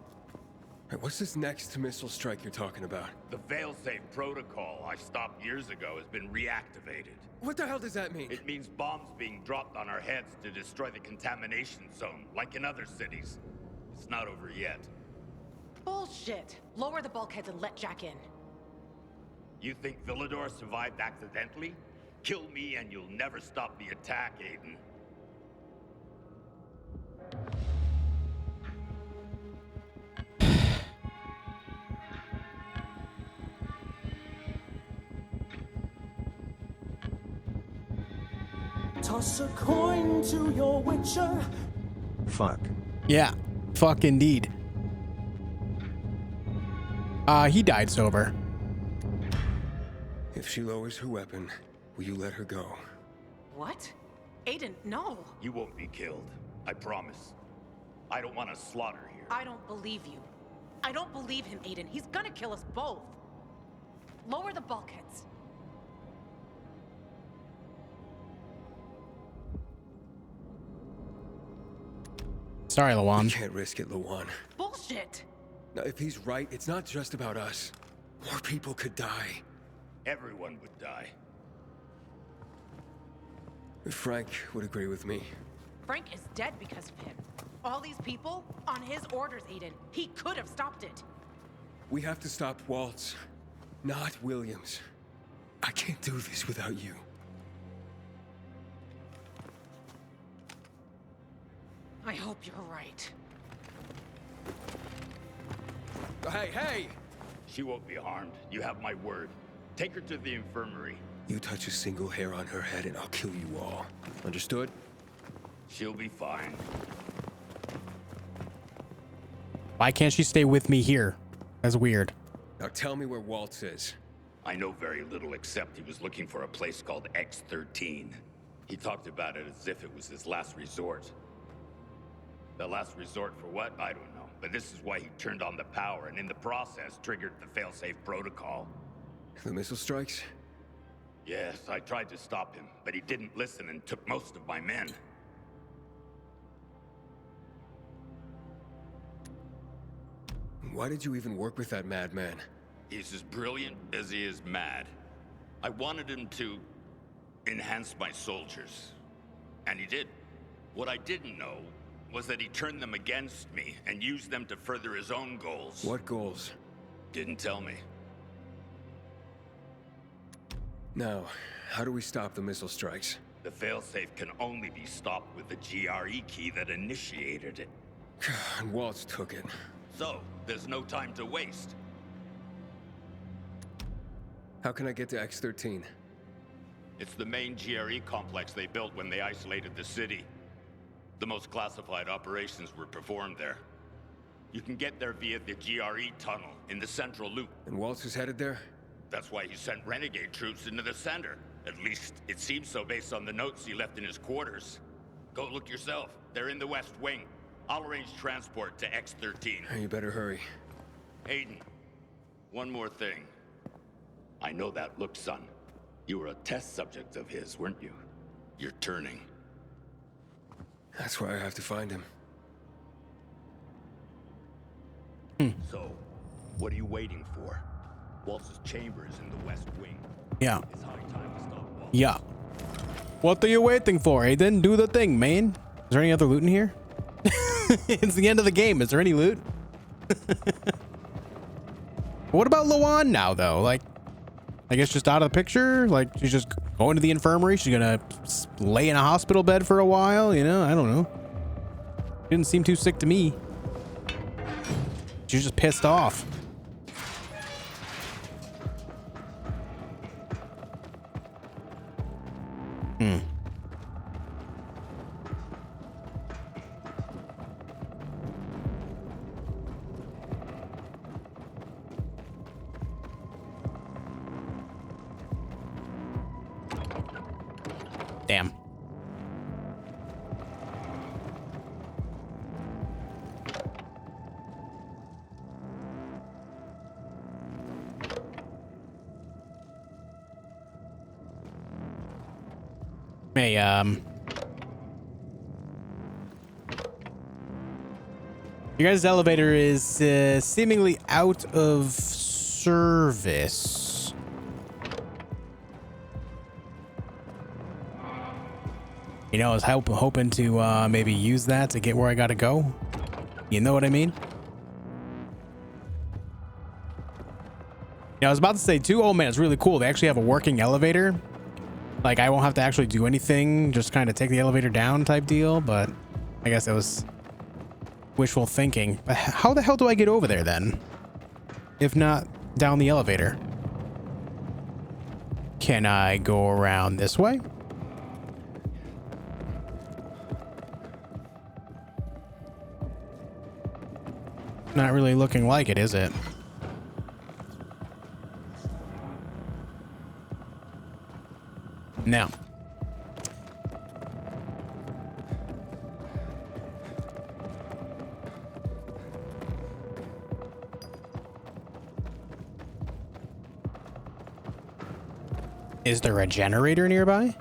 Wait, what's this next missile strike you're talking about? The failsafe protocol I stopped years ago has been reactivated. What the hell does that mean? It means bombs being dropped on our heads to destroy the contamination zone, like in other cities. It's not over yet. Bullshit. Lower the bulkheads and let Jack in. You think Villador survived accidentally? Kill me and you'll never stop the attack, Aiden. Toss a coin to your witcher. Fuck. Yeah. Fuck indeed. He died sober. If she lowers her weapon, will you let her go? What? Aiden, no. You won't be killed. I promise. I don't want to slaughter here. I don't believe you. I don't believe him, Aiden. He's gonna kill us both. Lower the bulkheads. Sorry, Luan. We can't risk it, Luan. Bullshit. Now, if he's right, it's not just about us. More people could die. Everyone would die. Frank would agree with me. Frank is dead because of him. All these people on his orders, Aiden. He could have stopped it. We have to stop Waltz, not Williams. I can't do this without you. I hope you're right. Hey! She won't be harmed. You have my word. Take her to the infirmary. You touch a single hair on her head and I'll kill you all. Understood? She'll be fine. Why can't she stay with me here? That's weird. Now tell me where Waltz is. I know very little except he was looking for a place called X13. He talked about it as if it was his last resort. The last resort for what? I don't know. But this is why he turned on the power and in the process triggered the failsafe protocol. The missile strikes? Yes, I tried to stop him, but he didn't listen and took most of my men. Why did you even work with that madman? He's as brilliant as he is mad. I wanted him to enhance my soldiers, and he did. What I didn't know was that he turned them against me and used them to further his own goals. What goals? Didn't tell me. Now, how do we stop the missile strikes? The failsafe can only be stopped with the GRE key that initiated it. And Waltz took it. So, there's no time to waste. How can I get to X13? It's the main GRE complex they built when they isolated the city. The most classified operations were performed there. You can get there via the GRE tunnel in the central loop. And Waltz is headed there? That's why he sent renegade troops into the center. At least, it seems so based on the notes he left in his quarters. Go look yourself. They're in the West Wing. I'll arrange transport to X13. You better hurry. Hayden, one more thing. I know that look, son. You were a test subject of his, weren't you? You're turning. That's why I have to find him. So, what are you waiting for? Waltz's chamber is in the West Wing. Yeah. It's high time to stop Waltz. Yeah. What are you waiting for, Aiden? Do the thing, man. Is there any other loot in here? It's the end of the game. Is there any loot? What about Luan now, though? Like, I guess just out of the picture? Like, she's just going to the infirmary? She's gonna lay in a hospital bed for a while? You know, I don't know. Didn't seem too sick to me. She's just pissed off. Damn. Hey, your guys' elevator is seemingly out of service. You know, I was hoping to maybe use that to get where I gotta go. You know what I mean? Yeah, I was about to say too, oh man, it's really cool. They actually have a working elevator. Like, I won't have to actually do anything, just kind of take the elevator down type deal, but I guess it was wishful thinking. But how the hell do I get over there then? If not down the elevator? Can I go around this way? Not really looking like it, is it? No. Is there a generator nearby?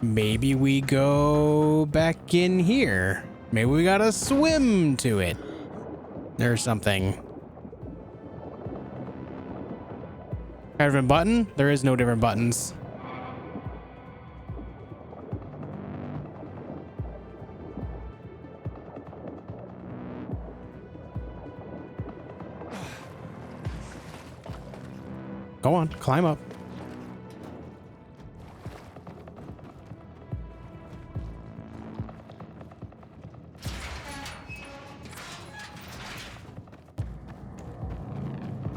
Maybe we go back in here. Maybe we gotta swim to it. There's something. Different button? There is no different buttons. Go on, climb up.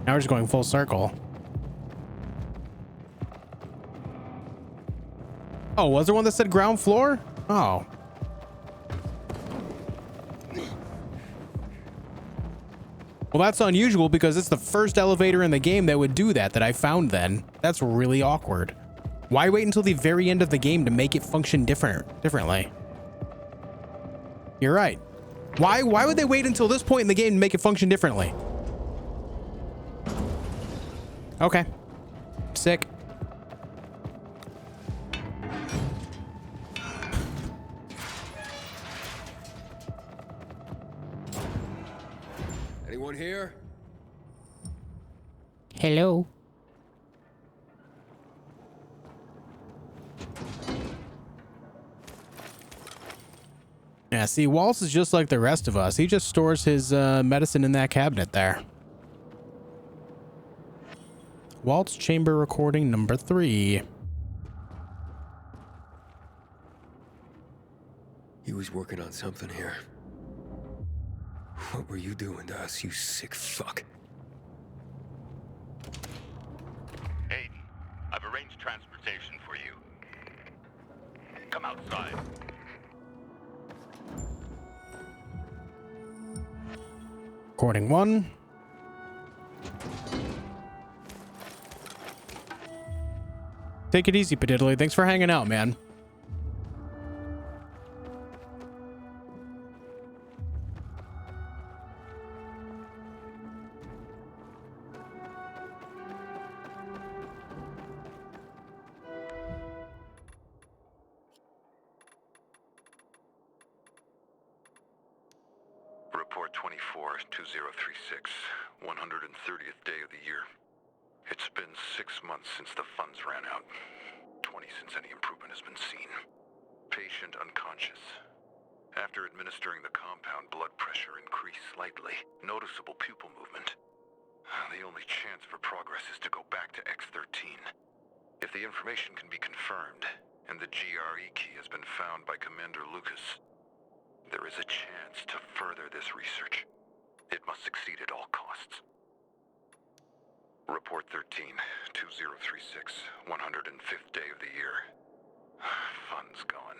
Now we're just going full circle. Oh, was there one that said ground floor? Oh. Well, that's unusual because it's the first elevator in the game that would do that I found then. That's really awkward. Why wait until the very end of the game to make it function differently? You're right. Why would they wait until this point in the game to make it function differently? Okay. Sick. Anyone here? Hello. Yeah, see, Waltz is just like the rest of us. He just stores his medicine in that cabinet there. Waltz chamber recording number 3. He was working on something here. What were you doing to us, you sick fuck? Aiden, I've arranged transportation for you. Come outside. Recording 1. Take it easy, Padiddly. Thanks for hanging out, man. Report 24-2036, 130th day of the year. It's been 6 months since the funds ran out. 20 since any improvement has been seen. Patient unconscious. After administering the compound, blood pressure increased slightly. Noticeable pupil movement. The only chance for progress is to go back to X13. If the information can be confirmed, and the GRE key has been found by Commander Lucas, there is a chance to further this research. It must succeed at all costs. Report 13-2036, 105th day of the year. Funds gone.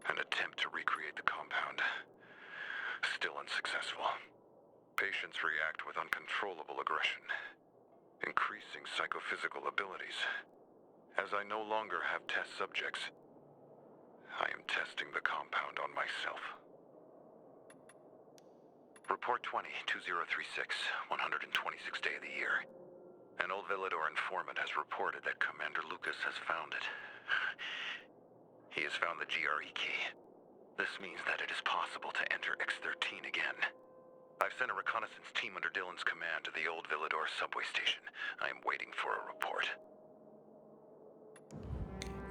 An attempt to recreate the compound. Still unsuccessful. Patients react with uncontrollable aggression. Increasing psychophysical abilities. As I no longer have test subjects, I am testing the compound on myself. Report 20-2036, 126th day of the year. An old Villador informant has reported that Commander Lucas has found it. He has found the GRE key. This means that it is possible to enter X13 again. I've sent a reconnaissance team under Dylan's command to the old Villador subway station. I am waiting for a report.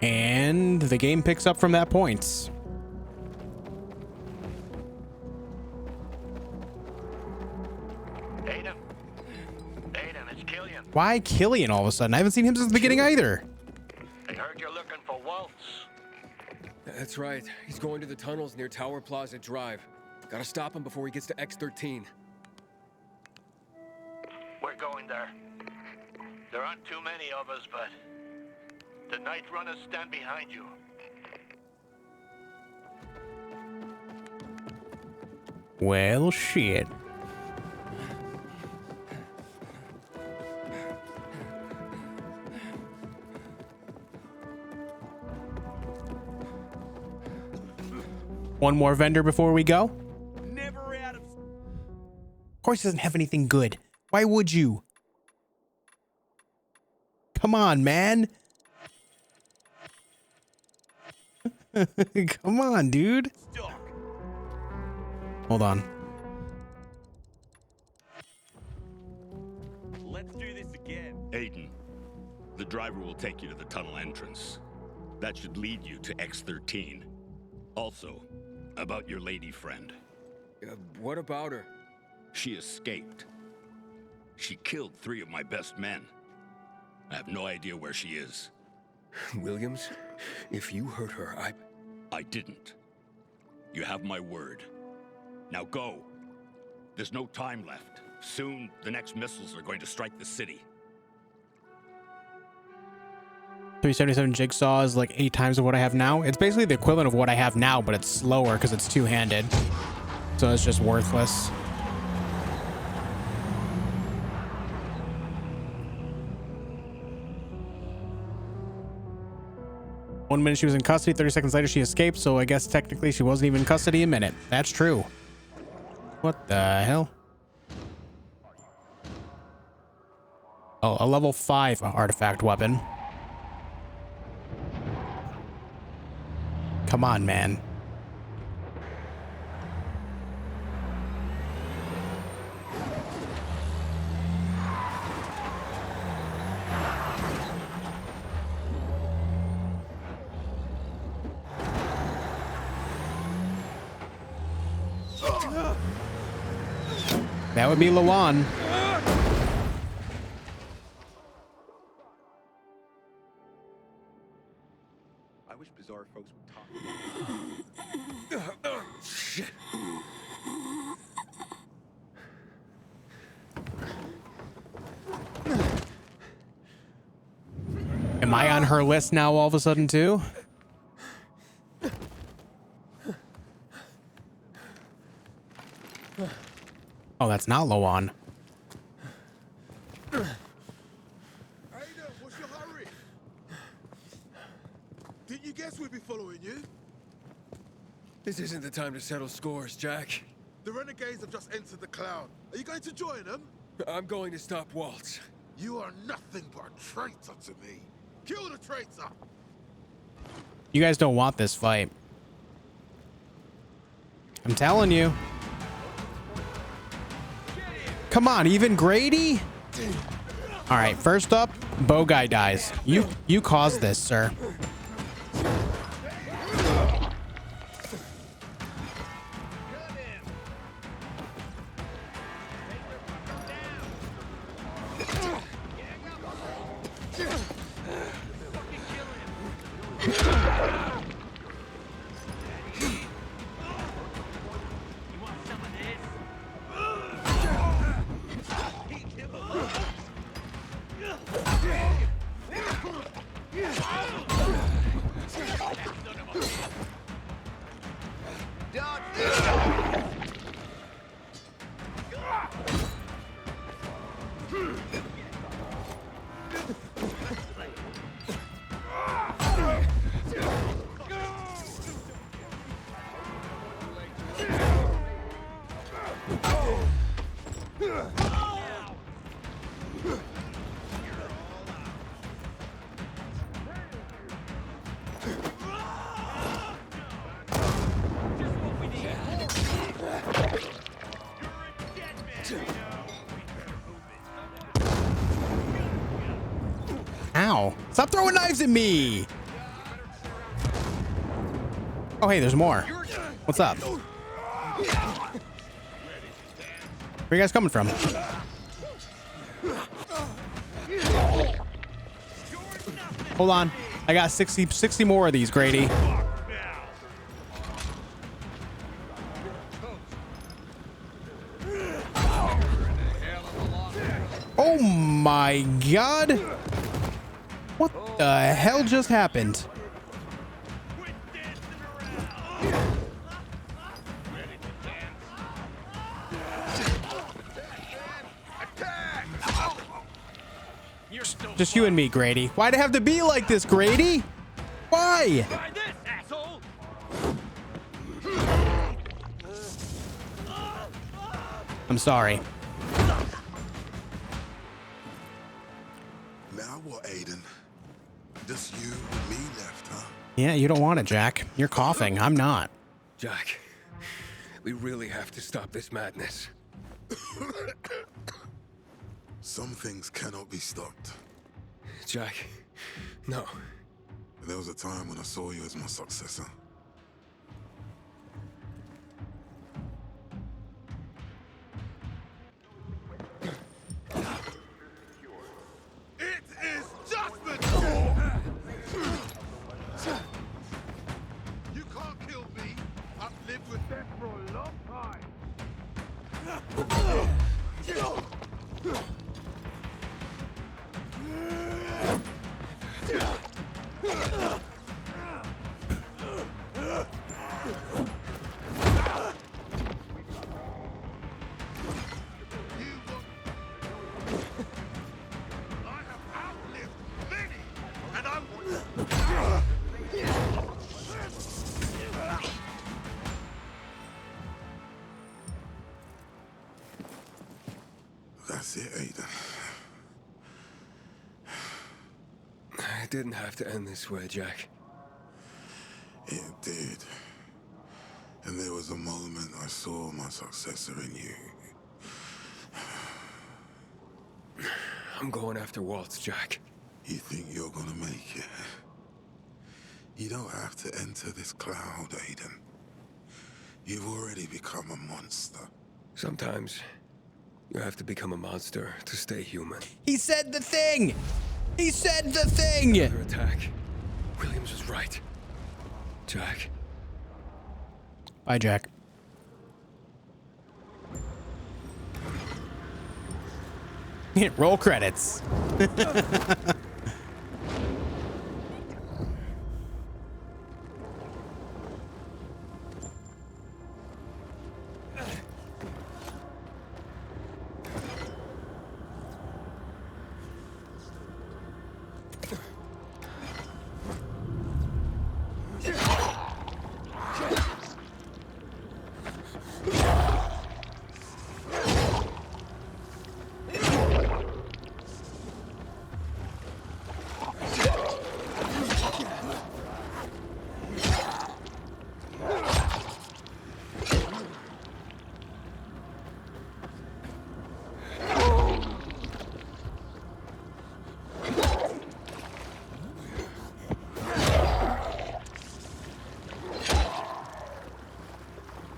And the game picks up from that point. Aiden, it's Killian. Why Killian all of a sudden? I haven't seen him since the beginning either. I heard you're looking for Waltz. That's right. He's going to the tunnels near Tower Plaza Drive. Gotta stop him before he gets to X13. We're going there. There aren't too many of us, but the night runners stand behind you. Well, shit. One more vendor before we go. Never out of... Of course, he doesn't have anything good. Why would you? Come on, man. Come on, dude. Hold on. Aiden, the driver will take you to the tunnel entrance. That should lead you to X13. Also, about your lady friend. What about her? She escaped. She killed 3 of my best men. I have no idea where she is. Williams, if you hurt her, I didn't. You have my word. Now go. There's no time left. Soon, the next missiles are going to strike the city. 377 Jigsaw is like 8 times of what I have now. It's basically the equivalent of what I have now, but it's slower because it's two-handed. So it's just worthless. One minute she was in custody, 30 seconds later she escaped, so I guess technically she wasn't even in custody a minute. That's true. What the hell? Oh, a level 5 artifact weapon. Come on, man. That would be Lawan. I wish bizarre folks would talk. Shit. Am I on her list now all of a sudden too? Oh, that's not Lawan. Ada, what's your hurry? Didn't you guess we'd be following you? This isn't the time to settle scores, Jack. The renegades have just entered the cloud. Are you going to join them? I'm going to stop Waltz. You are nothing but a traitor to me. Kill the traitor! You guys don't want this fight. I'm telling you. Come on, even Grady? All right, first up, Bow Guy dies. You caused this, sir. Ow. Stop throwing knives at me. Oh, hey, there's more. What's up? Where are you guys coming from? Hold on. I got 60 more of these, Grady. Oh my God. What the hell just happened? Just you and me, Grady. Why'd it have to be like this, Grady? Why? I'm sorry. Now what, Aiden? Just you and me left, huh? Yeah, you don't want it, Jack. You're coughing. I'm not. Jack, we really have to stop this madness. Some things cannot be stopped. Jack, no. There was a time when I saw you as my successor. It is judgment! You can't kill me. I've lived with death for a long time. That's it, Aiden. It didn't have to end this way, Jack. It did. And there was a moment I saw my successor in you. I'm going after Waltz, Jack. You think you're gonna make it? You don't have to enter this cloud, Aiden. You've already become a monster. Sometimes you have to become a monster to stay human. He said the thing! He said the thing! Another attack. Williams was right. Jack. Bye, Jack. Roll credits.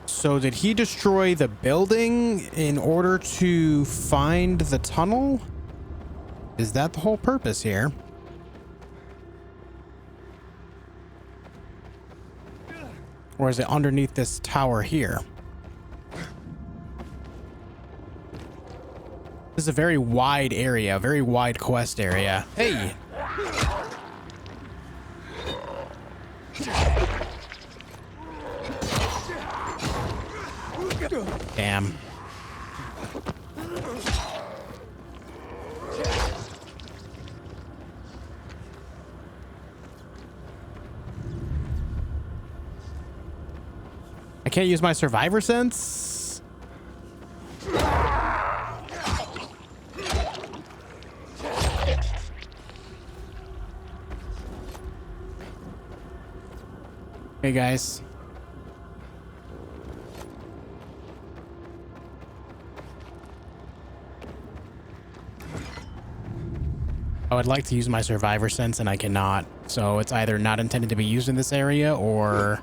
So did he destroy the building in order to find the tunnel? Is that the whole purpose here? Or is it underneath this tower here? This is a very wide area, very wide quest area. Hey! Damn. I can't use my survivor sense? Hey guys. I would like to use my survivor sense and I cannot. So it's either not intended to be used in this area or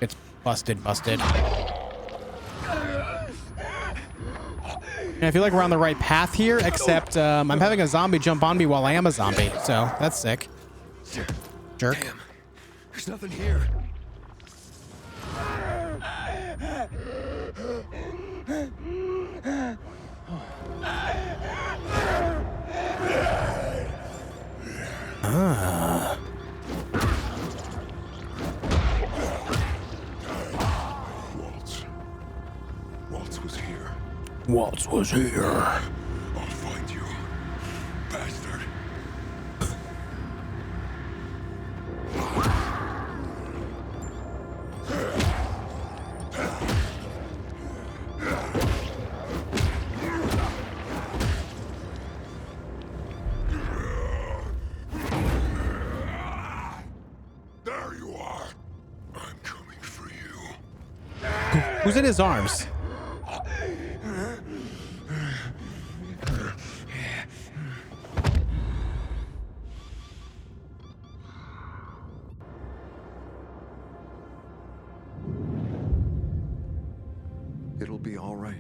it's busted. And I feel like we're on the right path here, except I'm having a zombie jump on me while I am a zombie. So that's sick. Jerk. Damn. There's nothing here. Ah. Waltz was here. Waltz was here. I'll find you, bastard. There you are. I'm coming for you. Who's in his arms? be all right.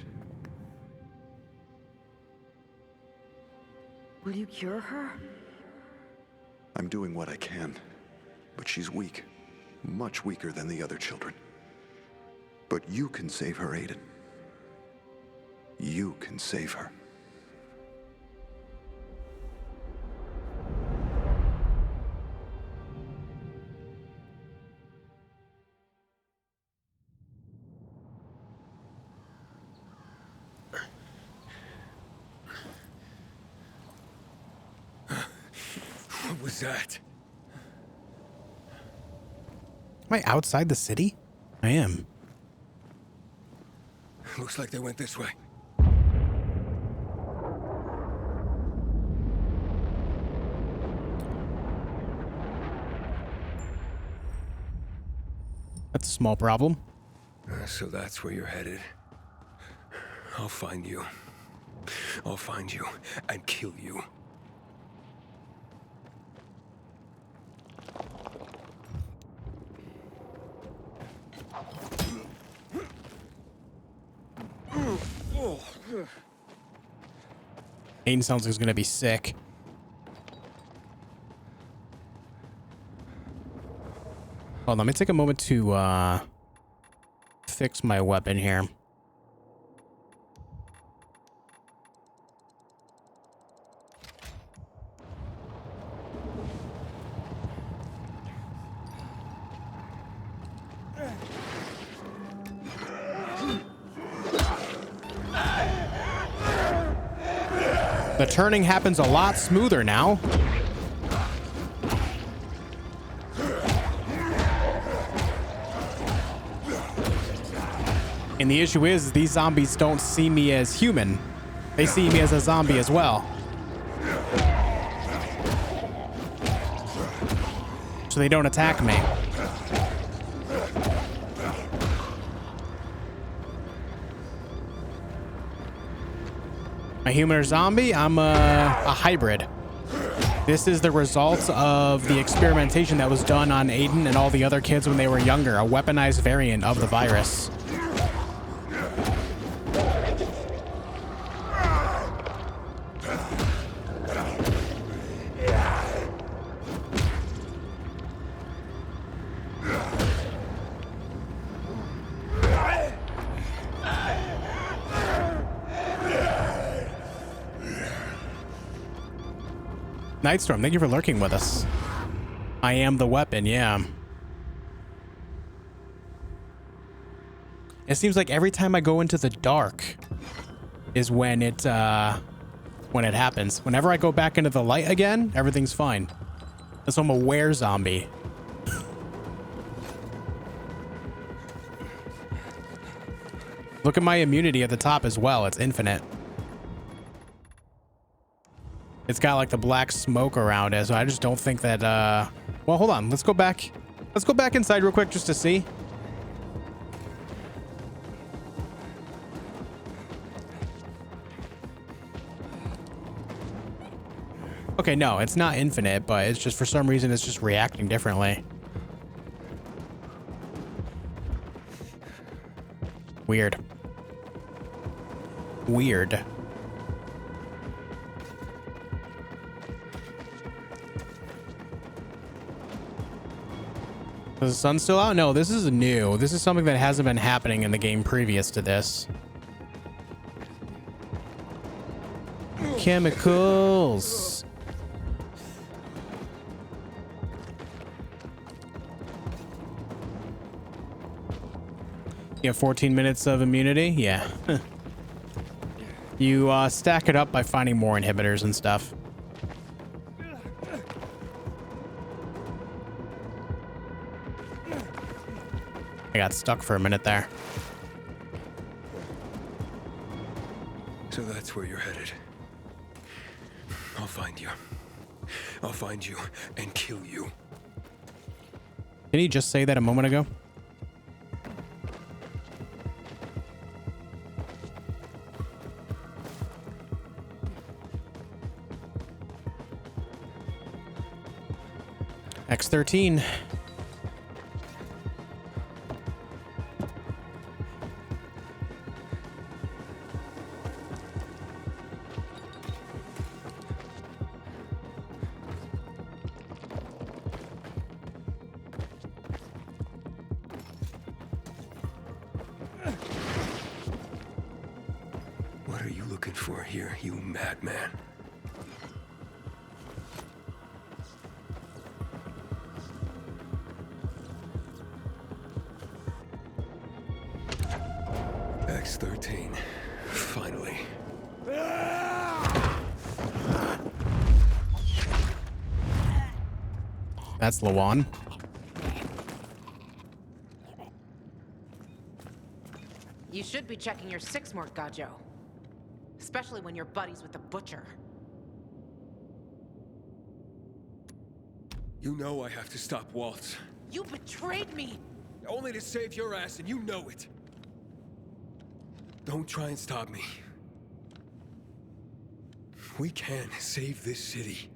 Will you cure her? I'm doing what I can, but she's weak. Much weaker than the other children. But you can save her, Aiden. You can save her. What was that? Am I outside the city? I am. Looks like they went this way. That's a small problem. So that's where you're headed. I'll find you. I'll find you and kill you. Aiden sounds like he's gonna be sick. Hold on, let me take a moment to fix my weapon here. The turning happens a lot smoother now. And the issue is these zombies don't see me as human. They see me as a zombie as well. So they don't attack me. A human or zombie? I'm a hybrid. This is the result of the experimentation that was done on Aiden and all the other kids when they were younger. A weaponized variant of the virus. Nightstorm, thank you for lurking with us. I am the weapon, yeah. It seems like every time I go into the dark is when it happens. Whenever I go back into the light again, everything's fine. That's why I'm a were zombie. Look at my immunity at the top as well. It's infinite. It's got like the black smoke around it, so I just don't think that, well, hold on. Let's go back. Let's go back inside real quick just to see. Okay, no, it's not infinite, but it's just for some reason it's just reacting differently. Weird. Weird. Is the sun still out? No, this is new. This is something that hasn't been happening in the game previous to this. Chemicals. You have 14 minutes of immunity? Yeah. You stack it up by finding more inhibitors and stuff. I got stuck for a minute there. So that's where you're headed. I'll find you. I'll find you and kill you. Didn't he just say that a moment ago? X13. looking for here, you madman? X-13. Finally. That's Lawan. You should be checking your six more, Gajo. Especially when you're buddies with the butcher. You know I have to stop Waltz. You betrayed me! Only to save your ass, and you know it. Don't try and stop me. We can save this city.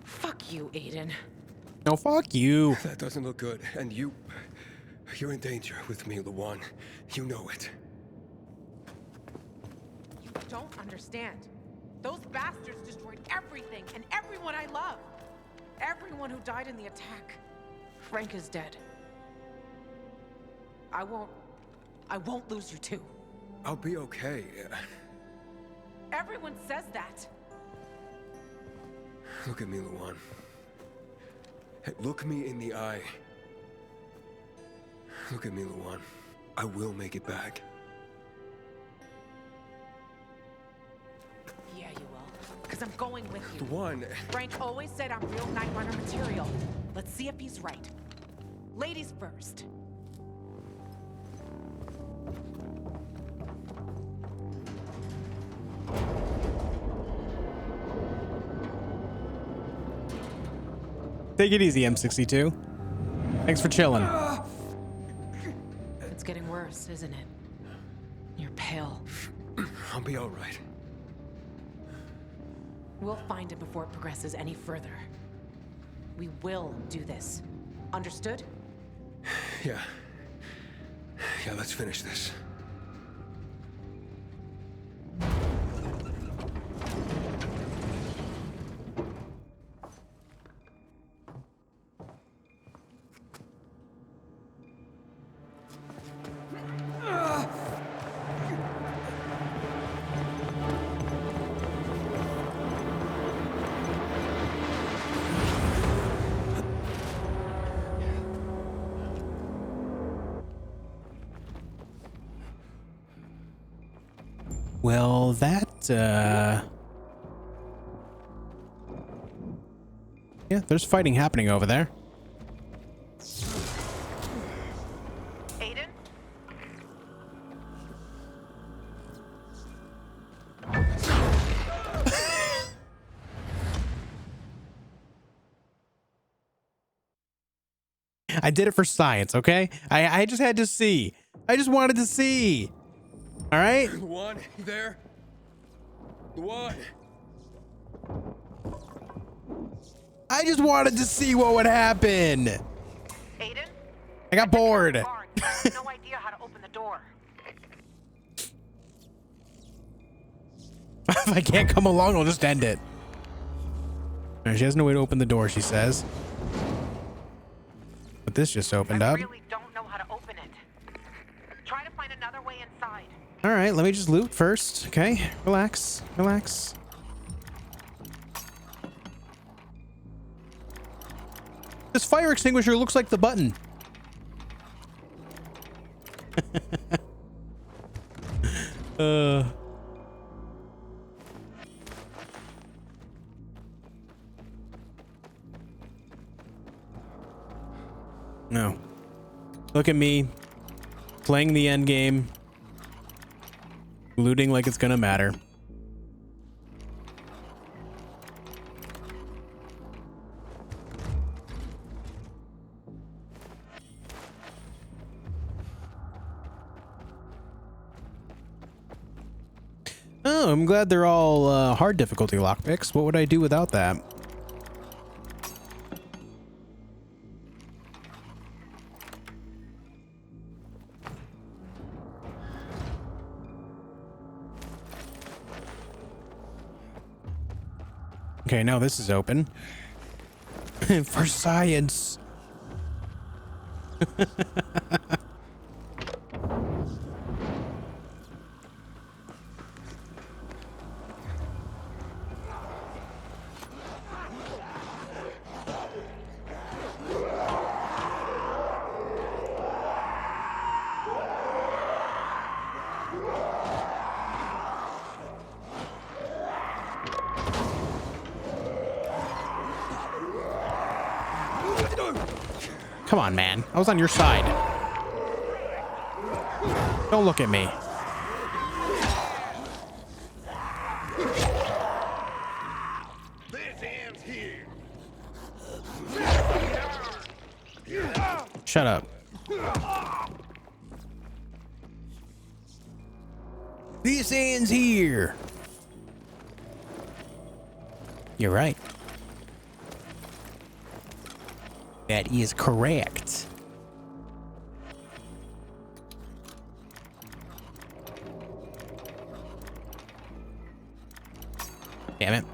Fuck you, Aiden. No, fuck you. That doesn't look good. And you're in danger with me, Lawan. You know it. You don't understand. Those bastards destroyed everything and everyone I love. Everyone who died in the attack. Frank is dead. I won't lose you too. I'll be okay. Everyone says that. Look at me, Lawan. Hey, look me in the eye. Look at me, Lawan. I will make it back. Yeah, you will. Because I'm going with you. Lawan. Frank always said I'm real Night Runner material. Let's see if he's right. Ladies first. Take it easy, M62. Thanks for chilling. It's getting worse, isn't it? You're pale. I'll be all right. We'll find him before it progresses any further. We will do this. Understood? Yeah. Yeah, let's finish this. Well, that, yeah, there's fighting happening over there. Aiden? I did it for science, okay? I just had to see. I just wanted to see. All right? Lawan, you there? Lawan. I just wanted to see what would happen. Aiden? I got bored. I have no idea how to open the door. If I can't come along, I'll just end it. She has no way to open the door, she says. But this just opened up. I really don't know how to open it. Try to find another way inside. All right, let me just loot first. Okay, relax, relax. This fire extinguisher looks like the button. No. Look at me playing the end game. Looting like it's gonna matter. Oh, I'm glad they're all hard difficulty lockpicks. What would I do without that? Okay, now this is open. For science. Come on, man. I was on your side. Don't look at me. Shut up. This ends here. You're right. That is correct. Damn it.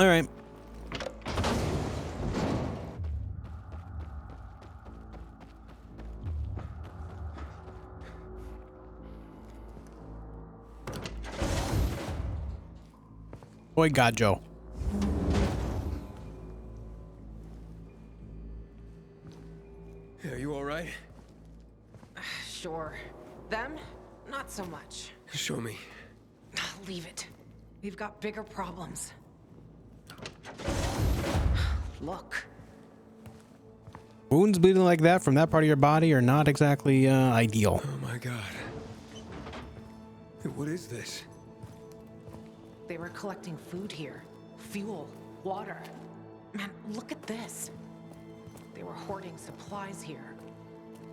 All right. Boy, God, Joe. Are you all right? Sure. Them? Not so much. Show me. Leave it. We've got bigger problems. Look. Wounds bleeding like that from that part of your body are not exactly ideal. Oh my God. Hey, what is this? They were collecting food here. Fuel, water. Man, look at this. They were hoarding supplies here.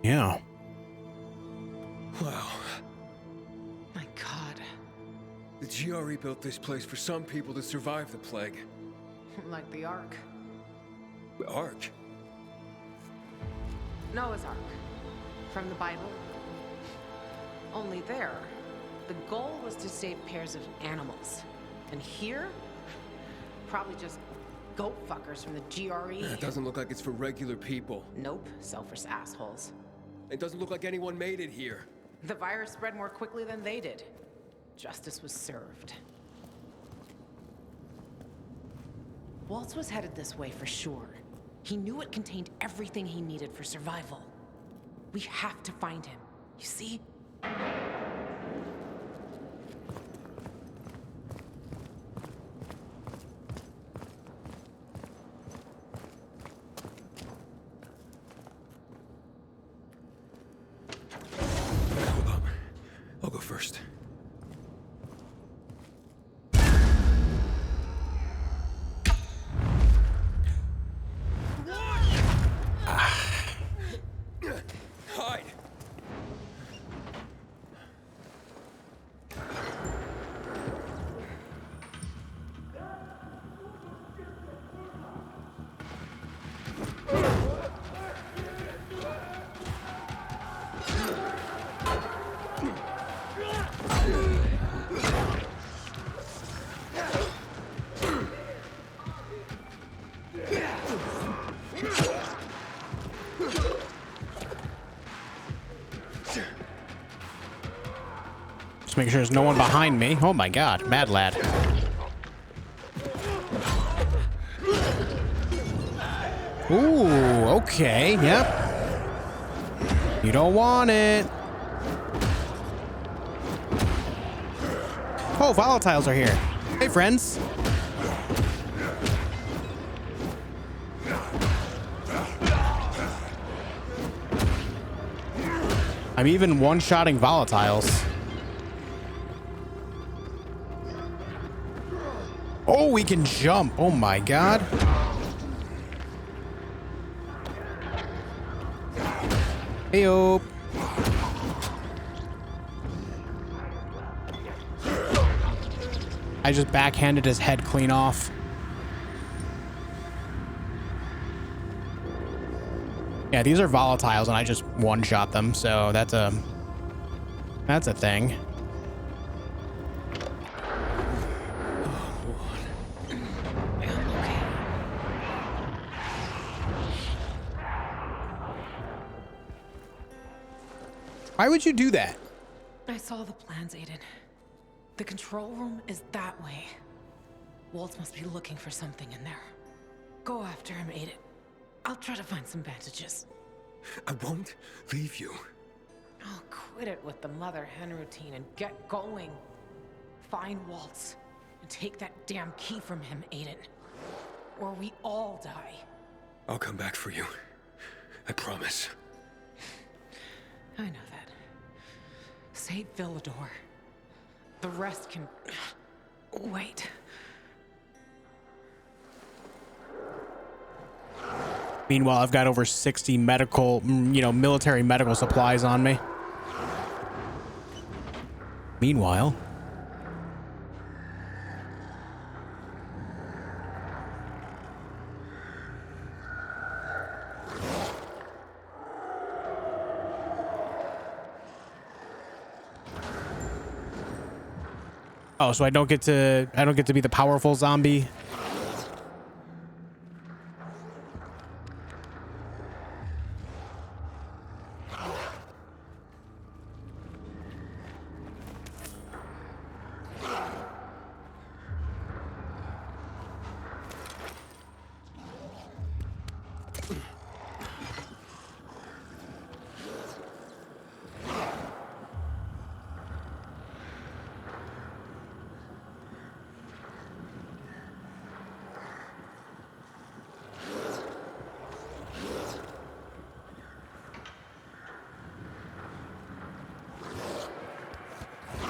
Yeah. Wow. My God. The GRE built this place for some people to survive the plague. Like the Ark. The Ark? Noah's Ark. From the Bible. Only there, the goal was to save pairs of animals. And here, probably just goat fuckers from the GRE. It doesn't look like it's for regular people. Nope, selfish assholes. It doesn't look like anyone made it here. The virus spread more quickly than they did. Justice was served. Waltz was headed this way for sure. He knew it contained everything he needed for survival. We have to find him. You see? Hold up. I'll go first. Hide! Just making sure there's no one behind me. Oh my God, mad lad. Ooh, okay, yep. You don't want it. Oh, volatiles are here. Hey, friends. I'm even one-shotting volatiles. Oh, we can jump. Oh my God. Heyo. I just backhanded his head clean off. Yeah, these are volatiles, and I just one-shot them, so that's a thing. Why would you do that? I saw the plans, Aiden. The control room is that way. Waltz must be looking for something in there. Go after him, Aiden. I'll try to find some bandages. I won't leave you. Oh, quit it with the mother hen routine and get going. Find Waltz and take that damn key from him, Aiden. Or we all die. I'll come back for you. I promise. I know that. Save Villador. The rest can wait. Meanwhile, I've got over 60 medical, military medical supplies on me. Meanwhile. Oh, so I don't get to be the powerful zombie.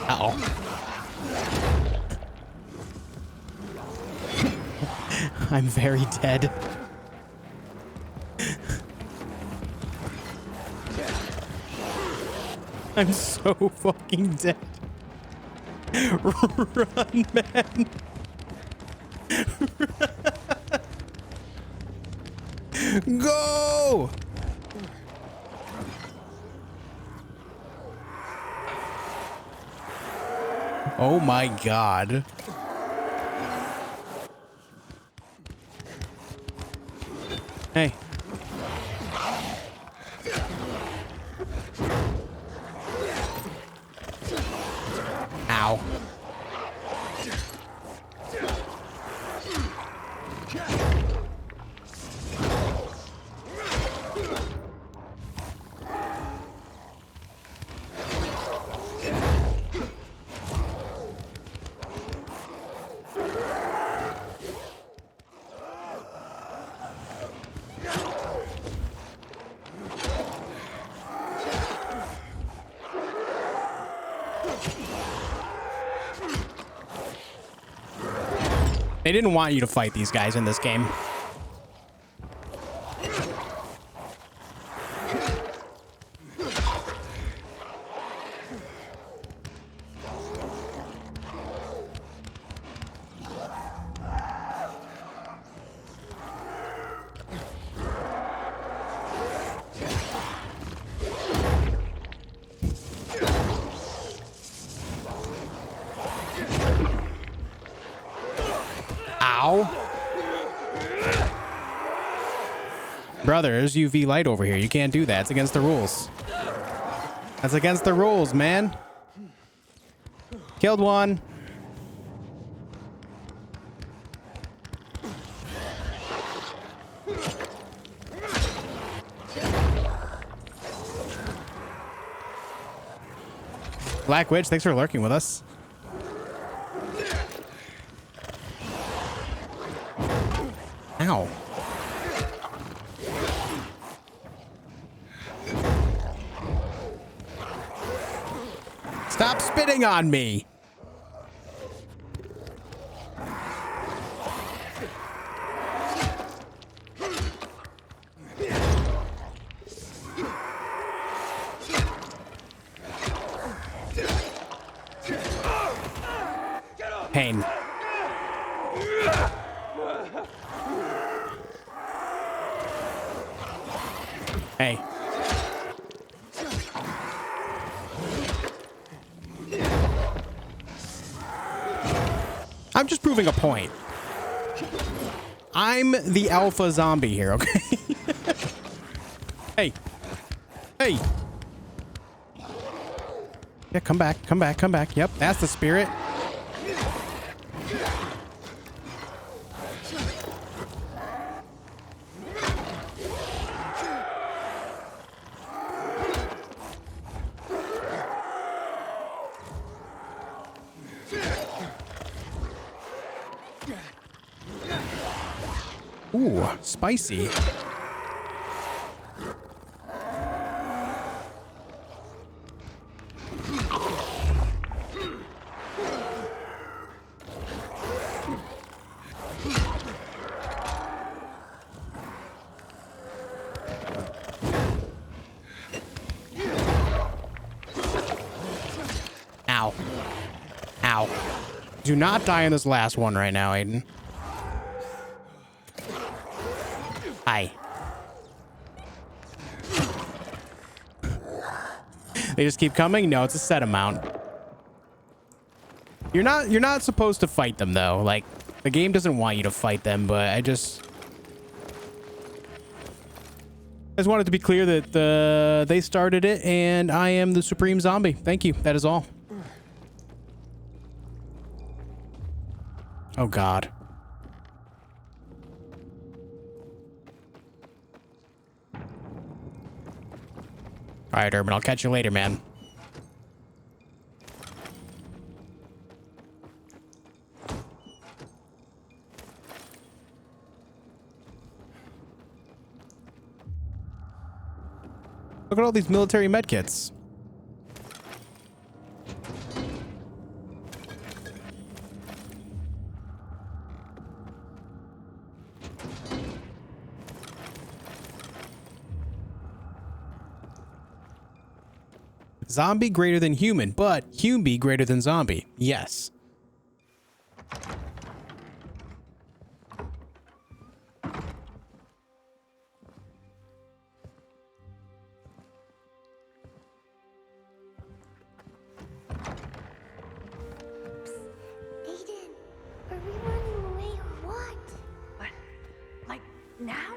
Uh-oh. I'm very dead. I'm so fucking dead. Run, man. Go! Oh my God. Hey. Ow. They didn't want you to fight these guys in this game. Brother, there's UV light over here. You can't do that. It's against the rules. That's against the rules, man. Killed one. Black Witch, thanks for lurking with us. Ow. Stop spitting on me. Pain. Hey. I'm just proving a point. I'm the alpha zombie here, okay? Hey. Hey. Yeah, come back, come back, come back. Yep, that's the spirit. Ooh, spicy. Ow. Ow. Do not die in this last one right now, Aiden. Hi. They just keep coming? No, it's a set amount. You're not supposed to fight them though. Like, the game doesn't want you to fight them, but I just wanted to be clear that they started it and I am the supreme zombie. Thank you. That is all. Oh God. All right, Urban, I'll catch you later, man. Look at all these military medkits. Zombie greater than human, but human greater than zombie. Yes. Aiden, are we running away or what? What? Like, now?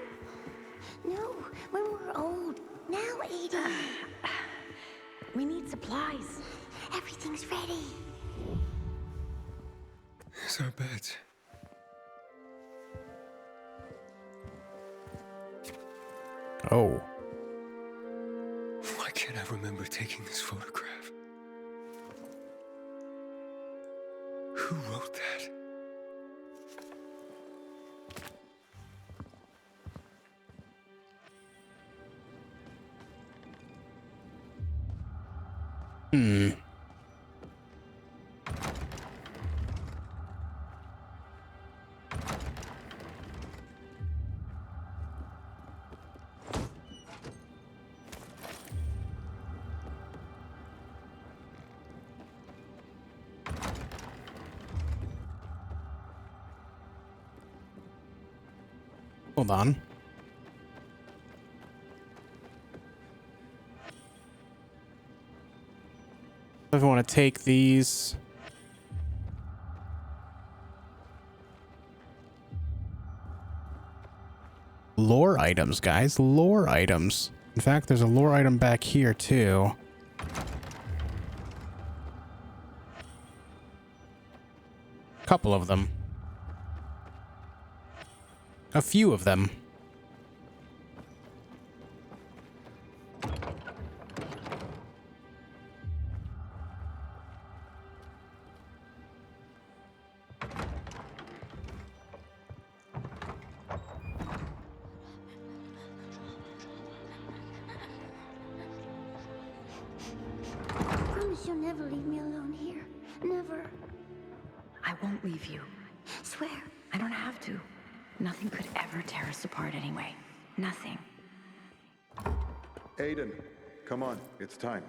No, when we're old. Now, Aiden. We need supplies. Everything's ready. Here's our beds. Oh. Why can't I remember taking this photograph? Who wrote that? Hmm. Hold on. If I want to take these. Lore items, guys. Lore items. In fact, there's a lore item back here, too. Couple of them. A few of them. Promise you'll never leave me alone here. Never. I won't leave you. Swear. I don't have to. Nothing could ever tear us apart anyway. Nothing. Aiden, come on, it's time.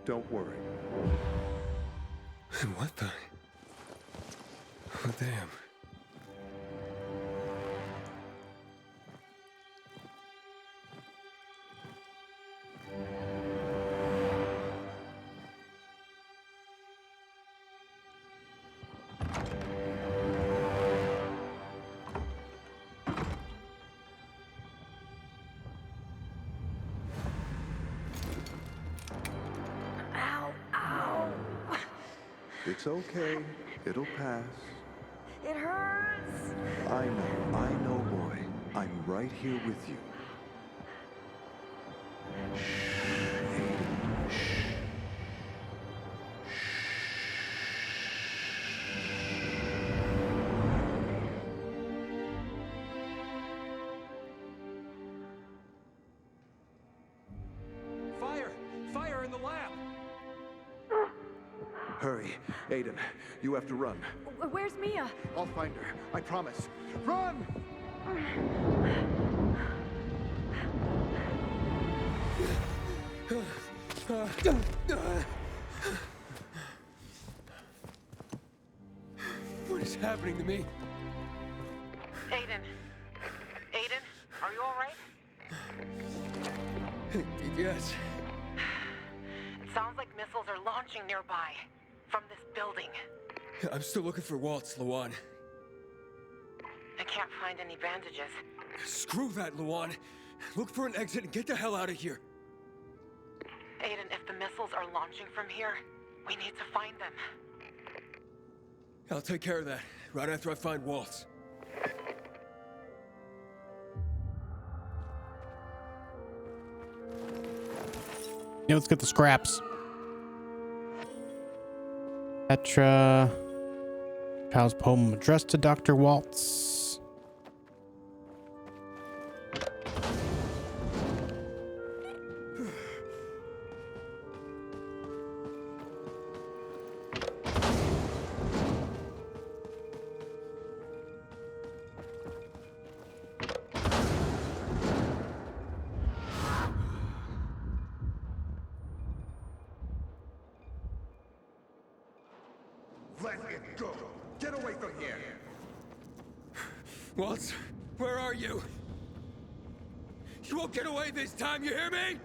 Don't worry. What the? Oh, damn. It's okay. It'll pass. It hurts. I know, boy. I'm right here with you. Fire! Fire in the lab! Hurry, Aiden. You have to run. Where's Mia? I'll find her. I promise. Run! What is happening to me? Aiden. Aiden, are you all right? Yes. It sounds like missiles are launching nearby. From this building. I'm still looking for Waltz, Luan. I can't find any bandages. Screw that, Luan. Look for an exit and get the hell out of here. Aiden, if the missiles are launching from here, we need to find them. I'll take care of that, right after I find Waltz. Yeah, let's get the scraps. Petra. Kyle's poem addressed to Dr. Waltz. Let it go! Get away from here! Waltz, where are you? You won't get away this time, you hear me?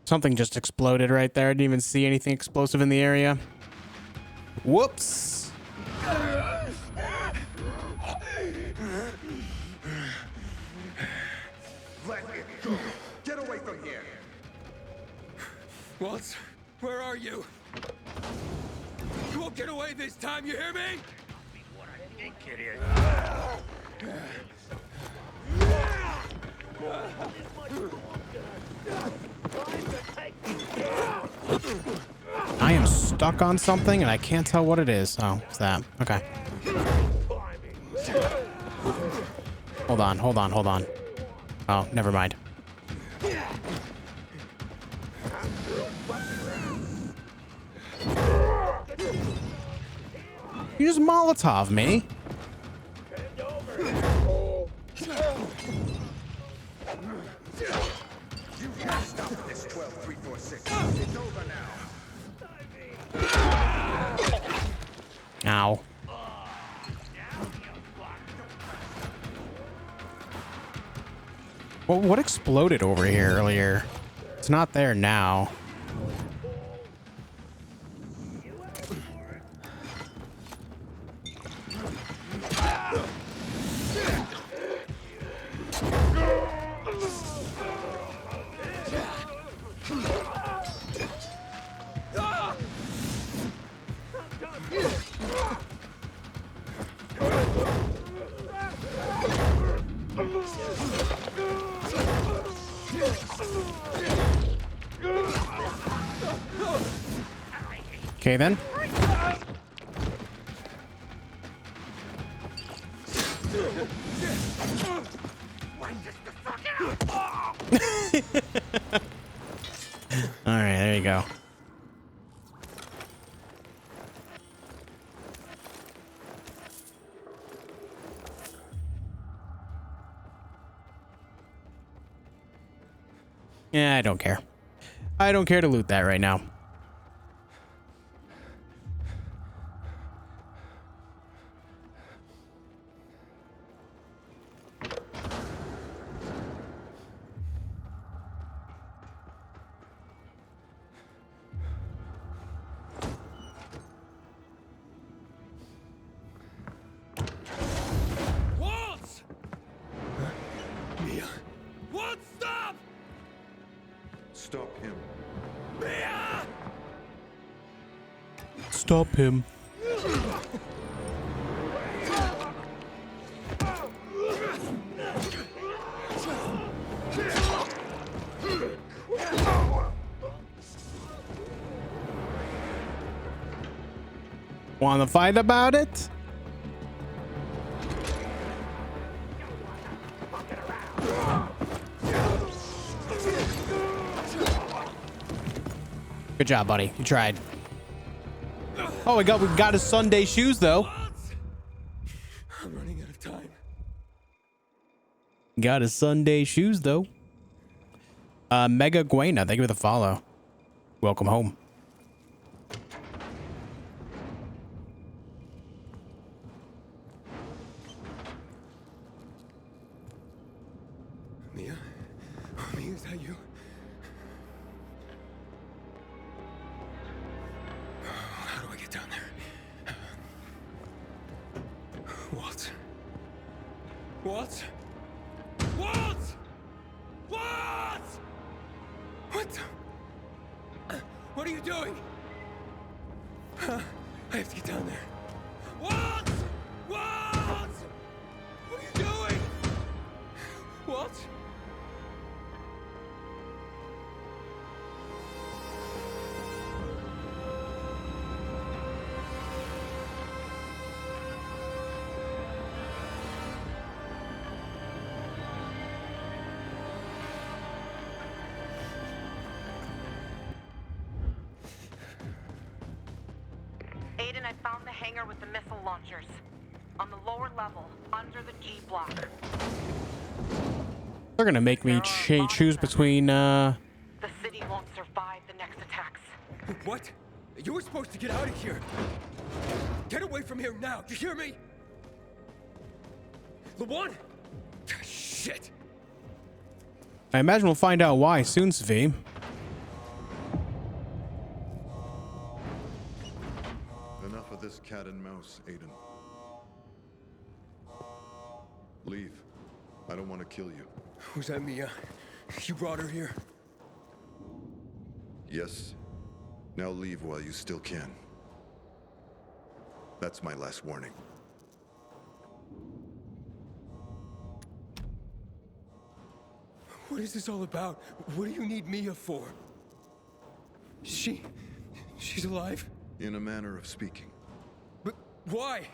Something just exploded right there. I didn't even see anything explosive in the area. Whoops. Let it go! Get away from here! Waltz, where are you? You won't get away this time, you hear me? I am stuck on something and I can't tell what it is. Oh, it's that. Okay. Hold on, hold on, hold on. Oh, never mind. You just Molotov me. You can't stop this 12346. It's over now. Ow. Well, what exploded over here earlier? It's not there now. Okay, then. All right, there you go. Yeah, I don't care. I don't care to loot that right now. stop him. Want to fight about it? Good job, buddy. You tried. Oh, we got his Sunday shoes though. I'm running out of time. Got his Sunday shoes though. Mega Guena, thank you for the follow. Welcome home. Mia? Mia, is that you? How do I get down there? Walt? Walt? Walt! Walt! What the? What are you doing? I have to get down there. Walt! Walt! What are you doing? Walt? Aiden, I found the hangar with the missile launchers. On the lower level, under the G block. They're gonna make me choose between The city won't survive the next attacks. What? You were supposed to get out of here. Get away from here now. Do you hear me? LeBron? Shit. I imagine we'll find out why soon, Svi. Enough of this cat and mouse, Aiden. Leave. I don't want to kill you. Was that Mia? You brought her here? Yes. Now leave while you still can. That's my last warning. What is this all about? What do you need Mia for? She's alive? In a manner of speaking. But why?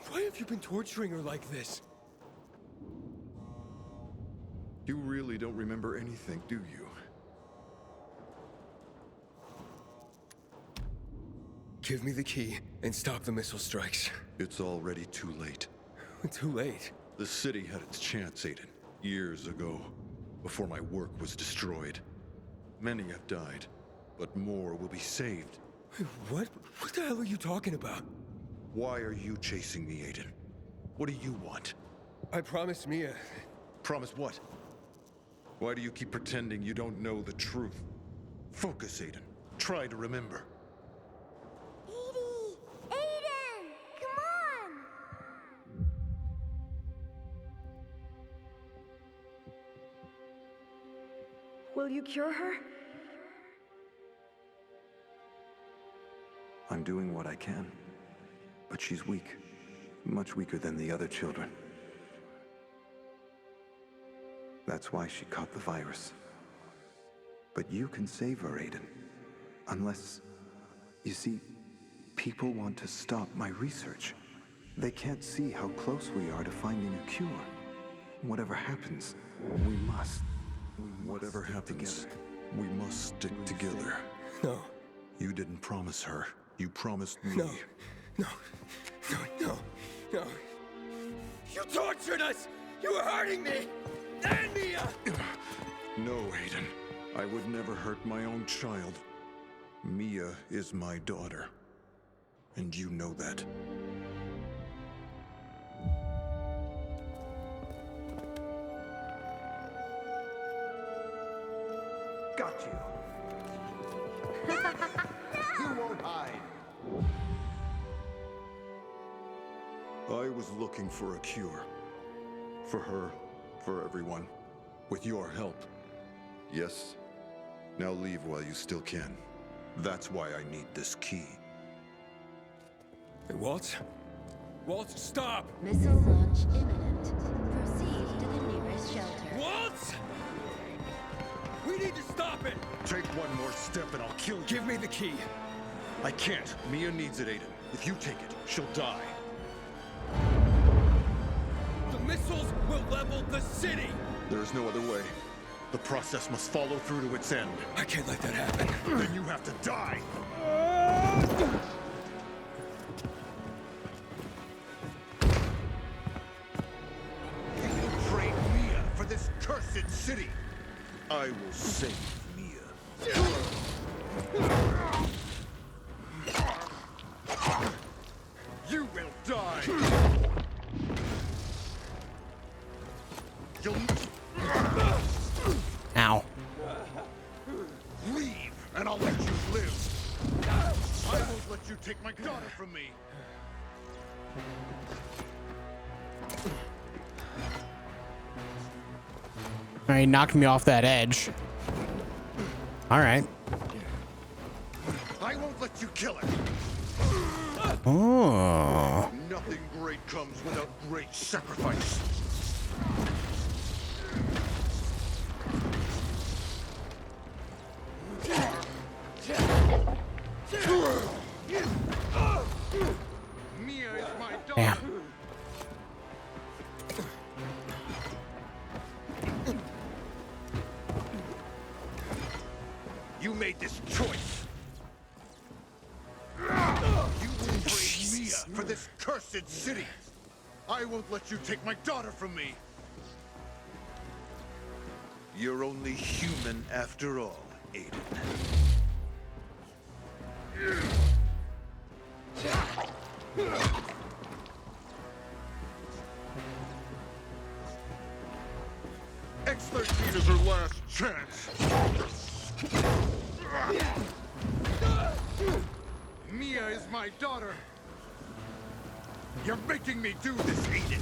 Why have you been torturing her like this? You really don't remember anything, do you? Give me the key and stop the missile strikes. It's already too late. Too late? The city had its chance, Aiden, years ago, before my work was destroyed. Many have died, but more will be saved. What? What the hell are you talking about? Why are you chasing me, Aiden? What do you want? I promised Mia. Promise what? Why do you keep pretending you don't know the truth? Focus, Aiden. Try to remember. Edie! Aiden! Come on! Will you cure her? I'm doing what I can. But she's weak. Much weaker than the other children. That's why she caught the virus. But you can save her, Aiden. Unless... You see, people want to stop my research. They can't see how close we are to finding a cure. Whatever happens, we must. Whatever happens, we must stick together. No. You didn't promise her. You promised me. No. No. You tortured us! You were hurting me! And Mia! No, Aiden. I would never hurt my own child. Mia is my daughter. And you know that. Got you. You won't hide. I was looking for a cure. For her, for everyone. With your help. Yes. Now leave while you still can. That's why I need this key. Hey, Waltz? Waltz, stop! Missile launch imminent. Proceed to the nearest shelter. Waltz! We need to stop it! Take one more step and I'll kill you. Give me the key. I can't. Mia needs it, Aiden. If you take it, she'll die. The missiles will level the city! There is no other way. The process must follow through to its end. I can't let that happen. Then you have to die! You betrayed Mia for this cursed city! I will save Mia. You will die! You'll... Ow. Leave, and I'll let you live. I won't let you take my daughter from me. He knocked me off that edge. All right. I won't let you kill her. Oh. Nothing great comes without great sacrifice. Mia is my daughter. Damn. You made this choice. You betrayed Mia for this cursed city. I won't let you take my daughter from me. You're only human after all, Aiden. X-13 is her last chance. Mia is my daughter. You're making me do this, Aiden.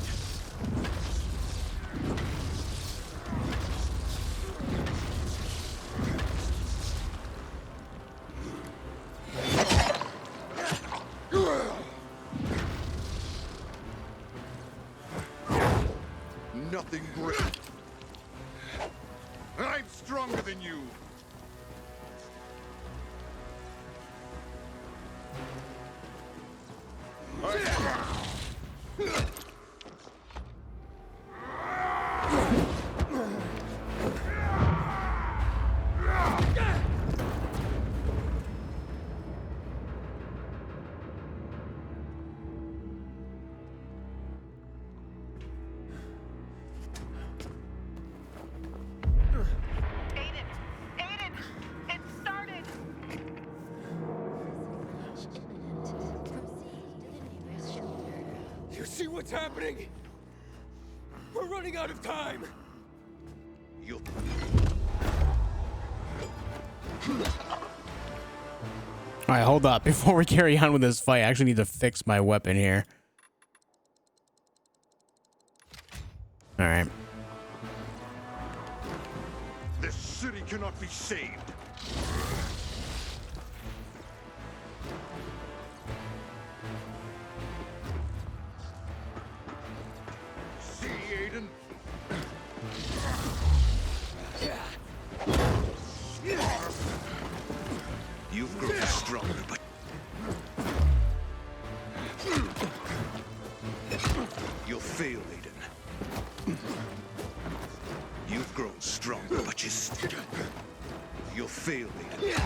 Nothing great. I'm stronger than you. See what's happening? We're running out of time. You. All right, hold up. Before we carry on with this fight, I actually need to fix my weapon here. All right. This city cannot be saved. See, Aiden? You've grown stronger, but... You'll fail, Aiden. You've grown stronger, but you'll fail, Aiden.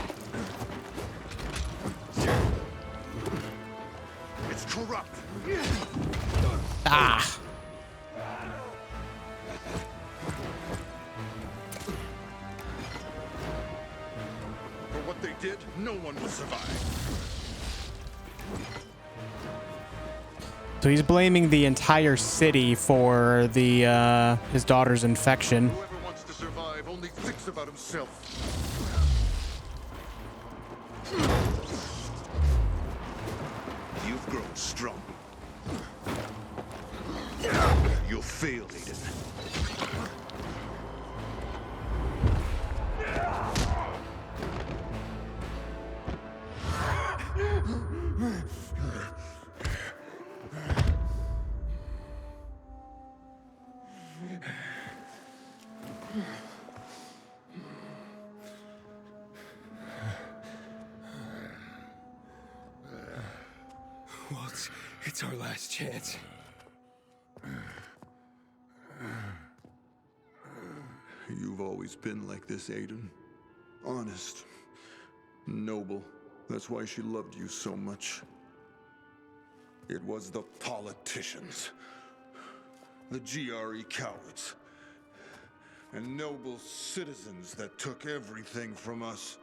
It's corrupt. Ah. For what they did, no one will survive. So he's blaming the entire city for the his daughter's infection. Whoever wants to survive only thinks about himself. You've grown strong. You'll fail, Aiden. It's our last chance. You've always been like this, Aiden. Honest. Noble. That's why she loved you so much. It was the politicians. The GRE cowards. And noble citizens that took everything from us.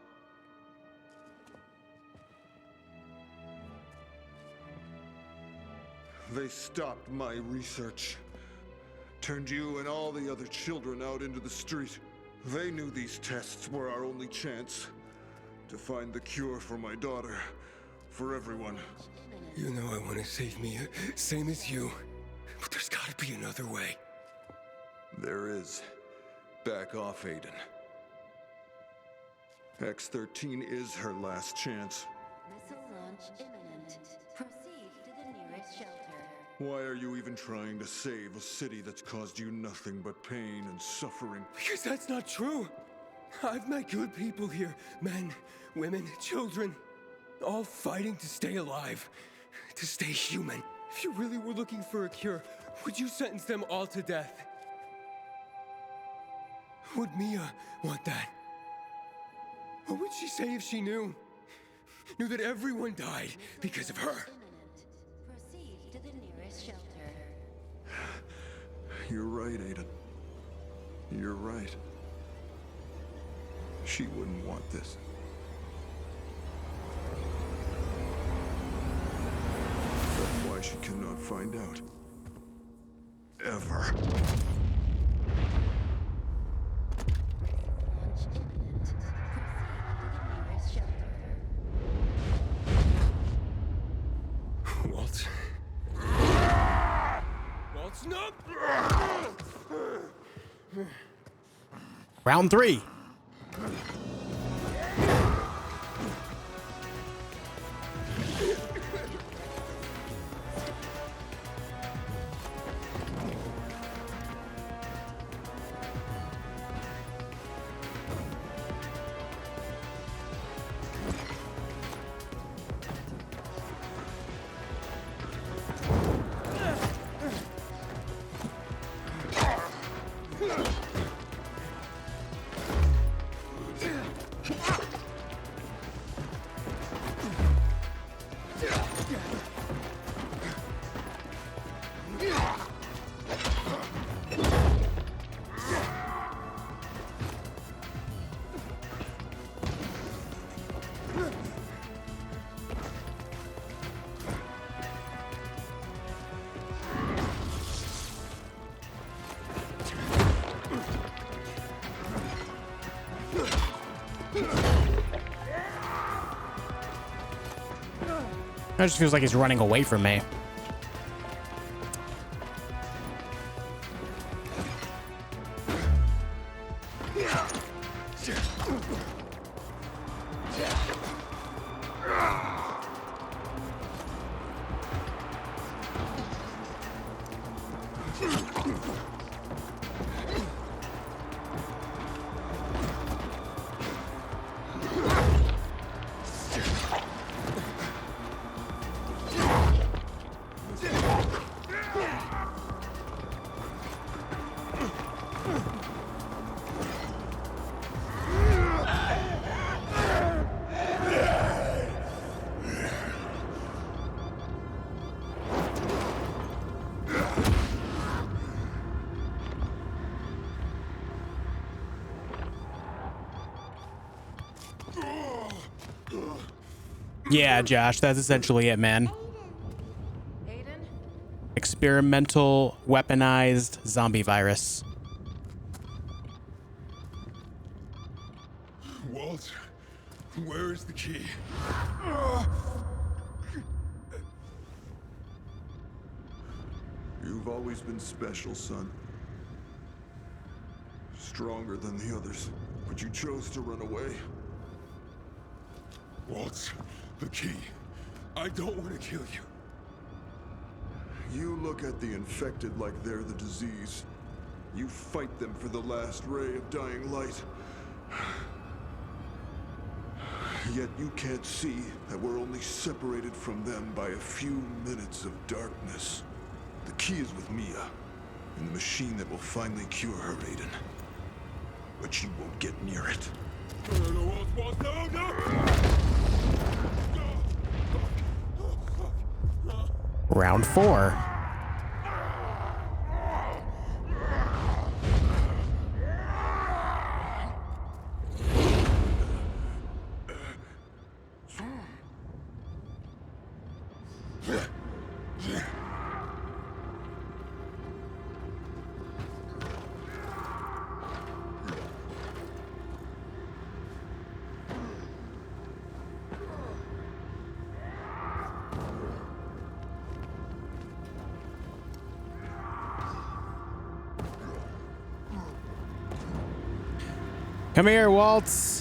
They stopped my research. Turned you and all the other children out into the street. They knew these tests were our only chance to find the cure for my daughter, for everyone. You know I want to save Mia, same as you. But there's gotta be another way. There is. Back off, Aiden. X-13 is her last chance. Missile launch imminent. Proceed to the nearest shelter. Why are you even trying to save a city that's caused you nothing but pain and suffering? Because that's not true. I've met good people here. Men, women, children. All fighting to stay alive. To stay human. If you really were looking for a cure, would you sentence them all to death? Would Mia want that? What would she say if she knew? Knew that everyone died because of her? Proceed to the nearest shelter. You're right, Aiden. You're right. She wouldn't want this. That's why she cannot find out. Ever. Waltz. Waltz, no! Round 3. It just feels like he's running away from me. Yeah, Josh, that's essentially it, man. Aiden? Experimental weaponized zombie virus. Walt, where is the key? You've always been special, son. Stronger than the others, but you chose to run away. Walt, the key. I don't want to kill you. You look at the infected like they're the disease. You fight them for the last ray of dying light. Yet you can't see that we're only separated from them by a few minutes of darkness. The key is with Mia, in the machine that will finally cure her, Aiden. But you won't get near it. Round 4. Come here, Waltz.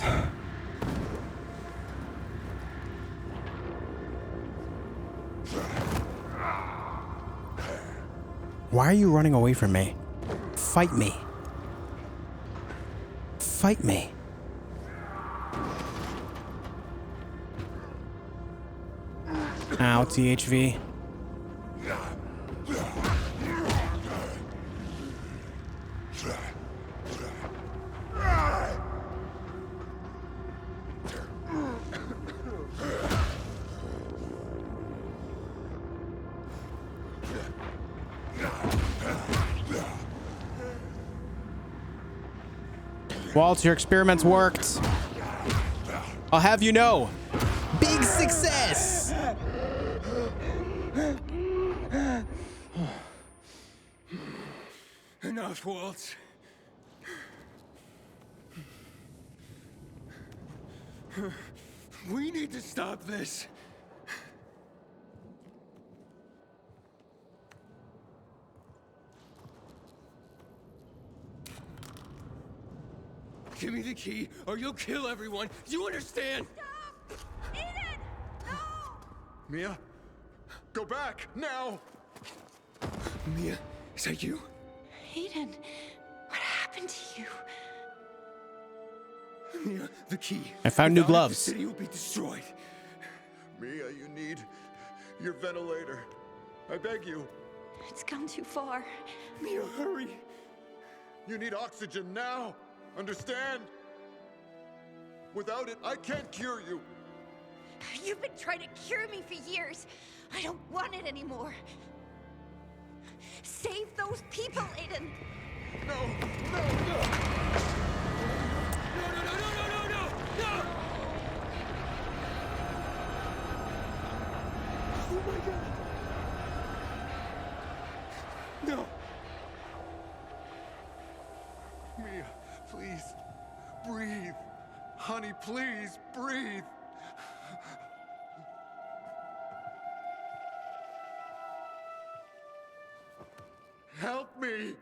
Why are you running away from me? Fight me. Fight me. Ow, THV. Waltz, your experiments worked. I'll have you know. Big success! Enough, Waltz. We need to stop this. Give me the key, or you'll kill everyone. Do you understand? Stop! Aiden! No! Mia, go back, now! Mia, is that you? Aiden, what happened to you? Mia, the key. I found new Without it, gloves. The city will be destroyed. Mia, you need your ventilator. I beg you. It's gone too far. Mia, hurry. You need oxygen now. Understand? Without it, I can't cure you. You've been trying to cure me for years. I don't want it anymore. Save those people, Aiden. No. Oh my God. No. Mia, please, breathe. Honey, please, breathe. Help me.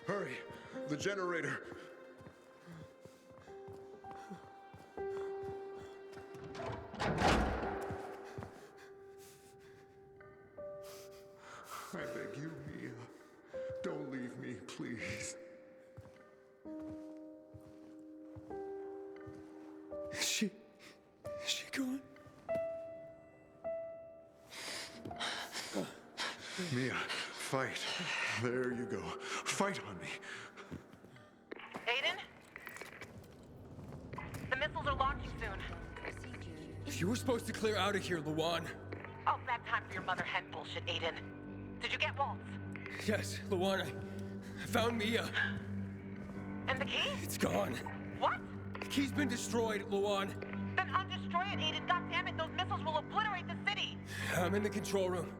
Hurry, the generator. I beg you, Mia, don't leave me, please. Is she gone? Mia, fight. There you go. Fight on me. Aiden? The missiles are launching soon. You were supposed to clear out of here, Luan. Oh, bad time for your mother hen bullshit, Aiden. Did you get Waltz? Yes, Luan, I found Mia. And the key? It's gone. What? The key's been destroyed, Luan. Then undestroy it, Aiden. God damn it, those missiles will obliterate the city. I'm in the control room.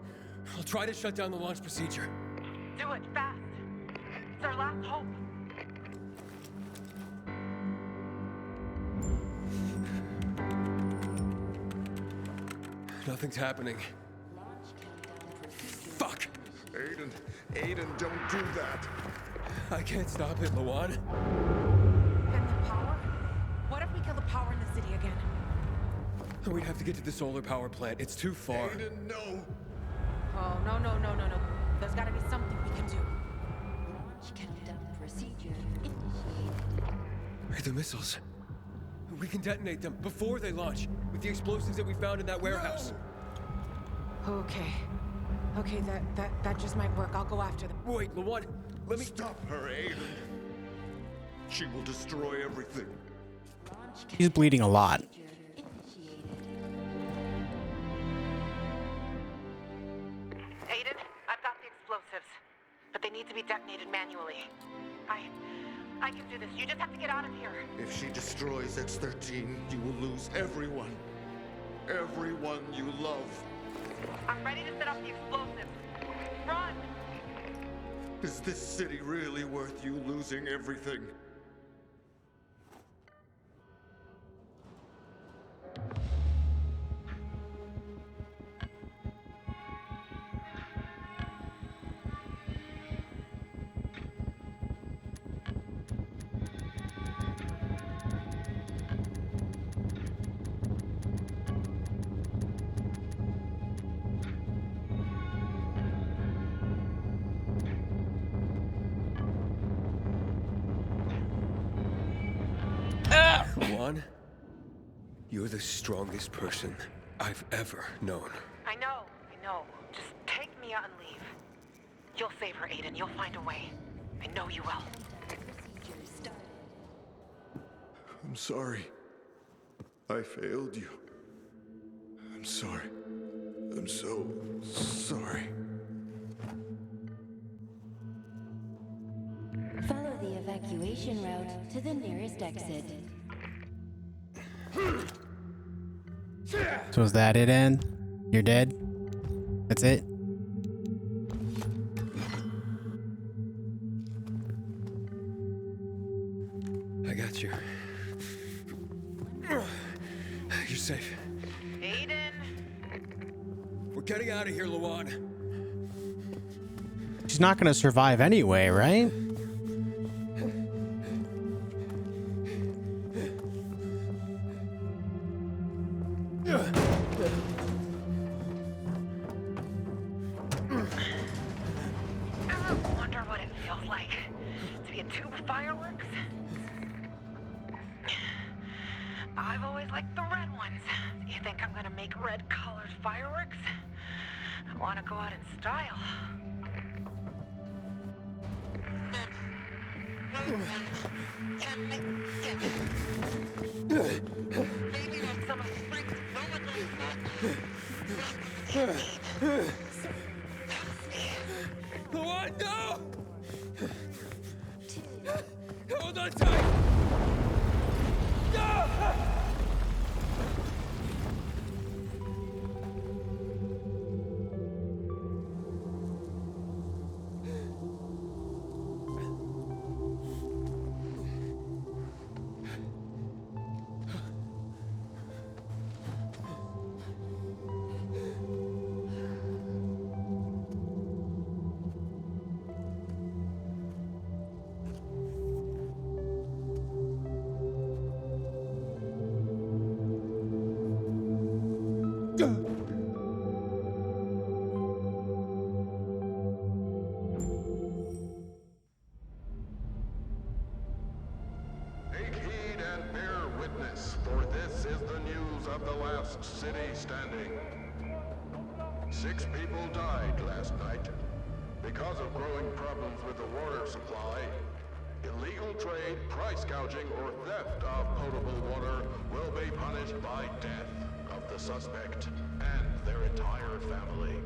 I'll try to shut down the launch procedure. Do it fast. It's our last hope. Nothing's happening. Fuck! Aiden, don't do that. I can't stop it, Lawan. And the power? What if we kill the power in the city again? We'd have to get to the solar power plant. It's too far. Aiden, no. Oh, no. There's gotta be something we can do. Launch countdown procedure initiated. The missiles. We can detonate them before they launch with the explosives that we found in that warehouse. Okay, that just might work. I'll go after them. Wait, Lawan, let me... Stop her, Aiden. She will destroy everything. He's bleeding a lot. Aiden, I've got the explosives, but they need to be detonated manually. I can do this. You just have to get out of here. If she destroys X-13, you will lose everyone. Everyone you love. I'm ready to set up the explosives. Run! Is this city really worth you losing everything? Lawan, you're the strongest person I've ever known. I know. Just take Mia and leave. You'll save her, Aiden. You'll find a way. I know you will. I'm sorry. I failed you. I'm sorry. I'm so sorry. Follow the evacuation route to the nearest exit. So is that it, Ann? You're dead? That's it? I got you. You're safe. Aiden! We're getting out of here, Lawan. She's not gonna survive anyway, right? I wonder what it feels like to be a tube of fireworks. I've always liked the red ones. You think I'm gonna make red-colored fireworks? I want to go out in style. Maybe that's some of Frank's Lawan, no! Hold on tight! No! Take heed and bear witness, for this is the news of the last city standing. 6 people died last night because of growing problems with the water supply. Illegal trade, price gouging, or theft of potable water will be punished by death of the suspect and their entire family.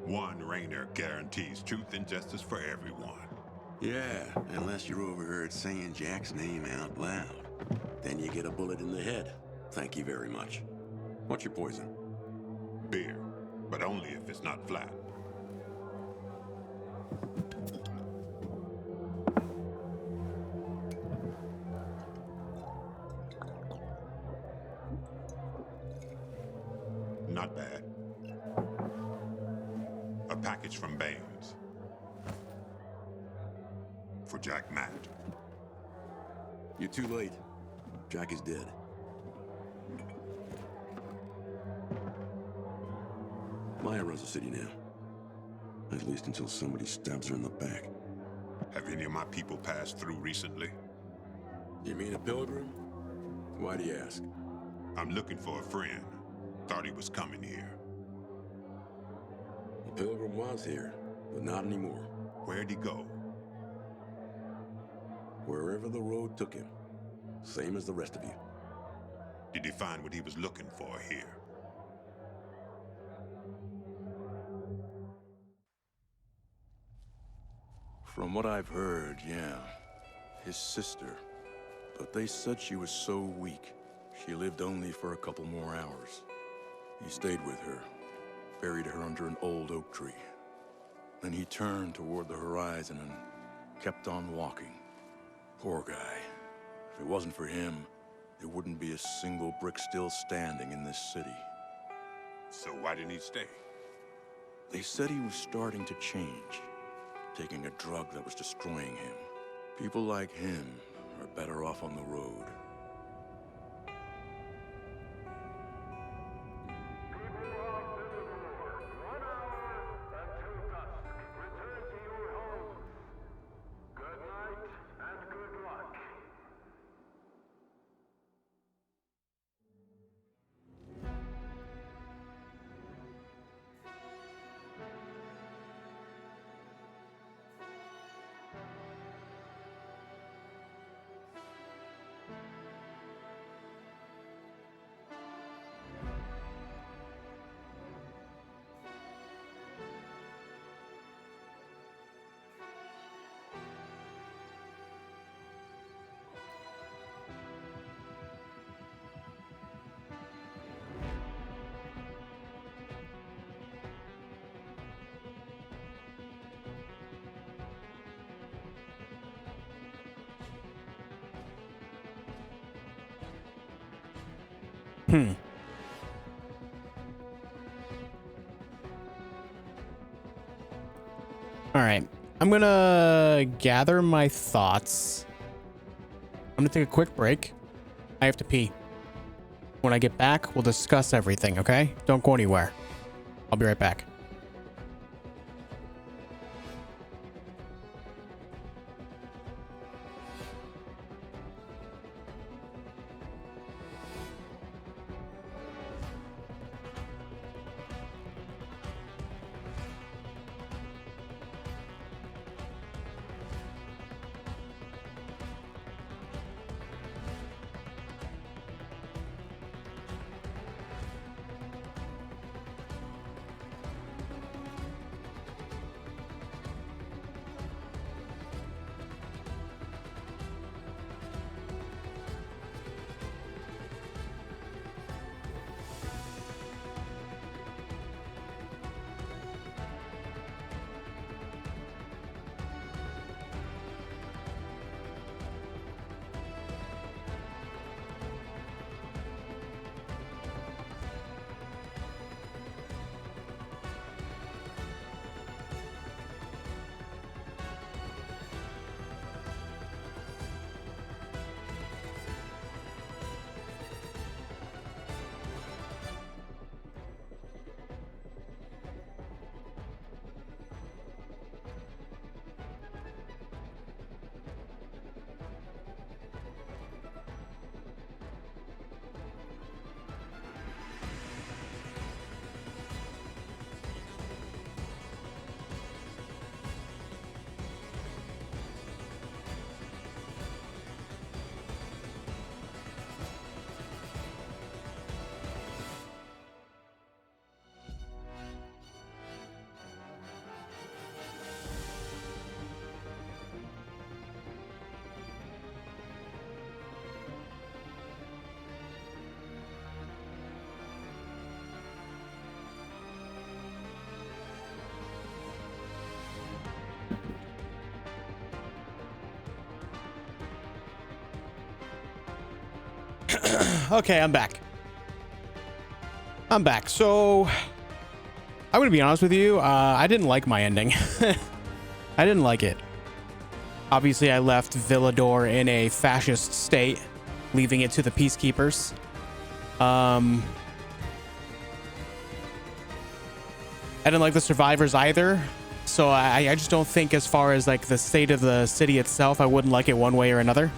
One Rainer guarantees truth and justice for everyone. Yeah, unless you're overheard saying Jack's name out loud. Then you get a bullet in the head. Thank you very much. What's your poison? Beer, but only if it's not flat. Not bad. A package from Baines. For Jack Matt. You're too late. Jack is dead. Maya runs the city now. At least until somebody stabs her in the back. Have any of my people passed through recently? You mean a pilgrim? Why do you ask? I'm looking for a friend. Thought he was coming here. A pilgrim was here, but not anymore. Where'd he go? Wherever the road took him. Same as the rest of you. Did he find what he was looking for here? From what I've heard, yeah. His sister. But they said she was so weak, she lived only for a couple more hours. He stayed with her, buried her under an old oak tree. Then he turned toward the horizon and kept on walking. Poor guy. If it wasn't for him, there wouldn't be a single brick still standing in this city. So why didn't he stay? They said he was starting to change, taking a drug that was destroying him. People like him are better off on the road. All right. I'm going to gather my thoughts. I'm going to take a quick break. I have to pee. When I get back, we'll discuss everything, okay? Don't go anywhere. I'll be right back. Okay, I'm back. So I'm gonna be honest with you. I didn't like my ending. I didn't like it. Obviously, I left Villador in a fascist state, leaving it to the peacekeepers. I didn't like the survivors either. So I just don't think, as far as like the state of the city itself, I wouldn't like it one way or another.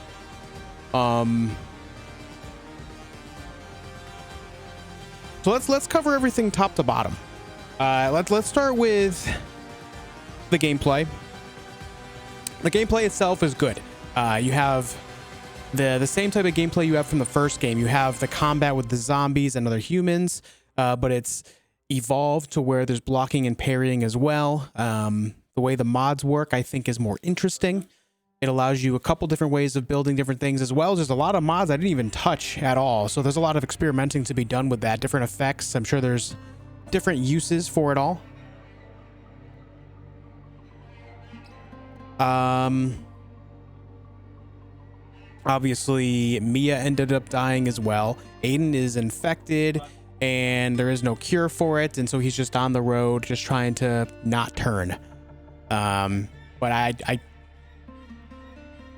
So let's cover everything top to bottom. Let's start with the gameplay. The gameplay itself is good. You have the same type of gameplay you have from the first game. You have the combat with the zombies and other humans, but it's evolved to where there's blocking and parrying as well. The way the mods work, I think, is more interesting. It allows you a couple different ways of building different things, as well as there's a lot of mods I didn't even touch at all. So there's a lot of experimenting to be done with that. Different effects. I'm sure there's different uses for it all. Obviously, Mia ended up dying as well. Aiden is infected, and there is no cure for it, and so he's just on the road, just trying to not turn. But I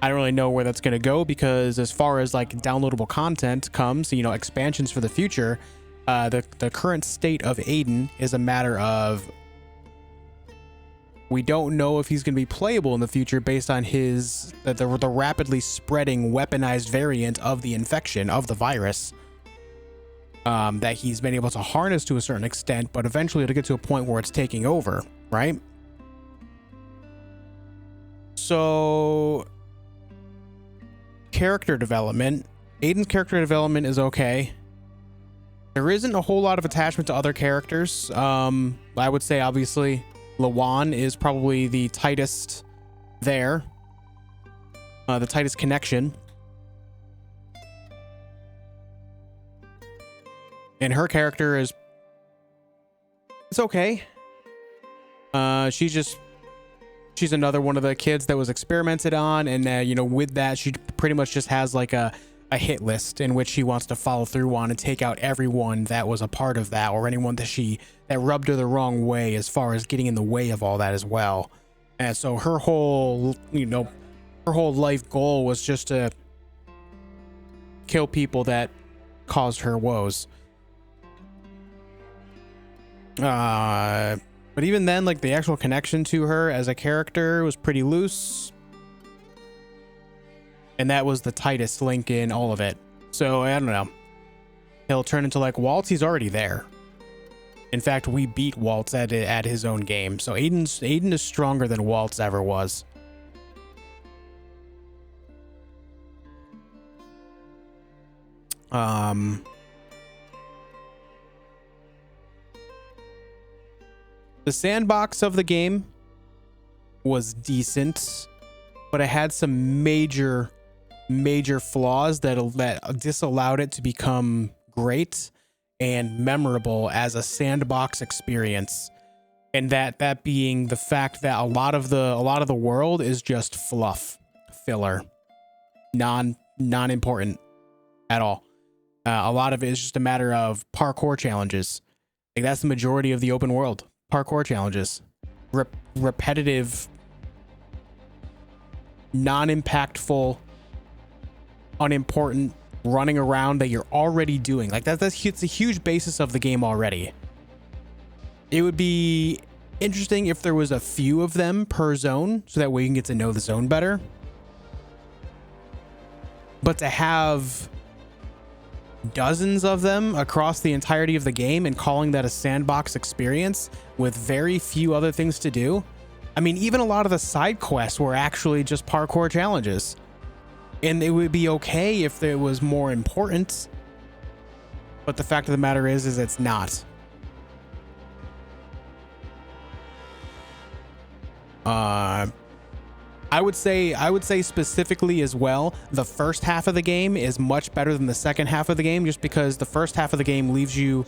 don't really know where that's going to go, because as far as like downloadable content comes, you know, expansions for the future, the current state of Aiden is a matter of, we don't know if he's going to be playable in the future based on his the rapidly spreading weaponized variant of the infection of the virus that he's been able to harness to a certain extent, but eventually it'll get to a point where it's taking over, right? So character development. Aiden's character development is okay. There isn't a whole lot of attachment to other characters. I would say obviously Lawan is probably the tightest there. The tightest connection. And her character is, it's okay. She's another one of the kids that was experimented on, and you know, with that, she pretty much just has like a hit list in which she wants to follow through on and take out everyone that was a part of that, or anyone that rubbed her the wrong way, as far as getting in the way of all that as well. And so her whole life goal was just to kill people that caused her woes. But even then, like, the actual connection to her as a character was pretty loose. And that was the tightest link in all of it. So, I don't know. He'll turn into, like, Waltz. He's already there. In fact, we beat Waltz at his own game. So, Aiden is stronger than Waltz ever was. The sandbox of the game was decent, but it had some major flaws that disallowed it to become great and memorable as a sandbox experience. And that being the fact that a lot of the world is just fluff, filler, non-important at all. A lot of it is just a matter of parkour challenges. Like, that's the majority of the open world. Parkour challenges, repetitive, non-impactful, unimportant running around that you're already doing. Like, it's a huge basis of the game already. It would be interesting if there was a few of them per zone, so that way you can get to know the zone better. But to have dozens of them across the entirety of the game and calling that a sandbox experience with very few other things to do. I mean, even a lot of the side quests were actually just parkour challenges, and it would be okay if it was more important, but the fact of the matter is it's not. I would say specifically as well, the first half of the game is much better than the second half of the game, just because the first half of the game leaves you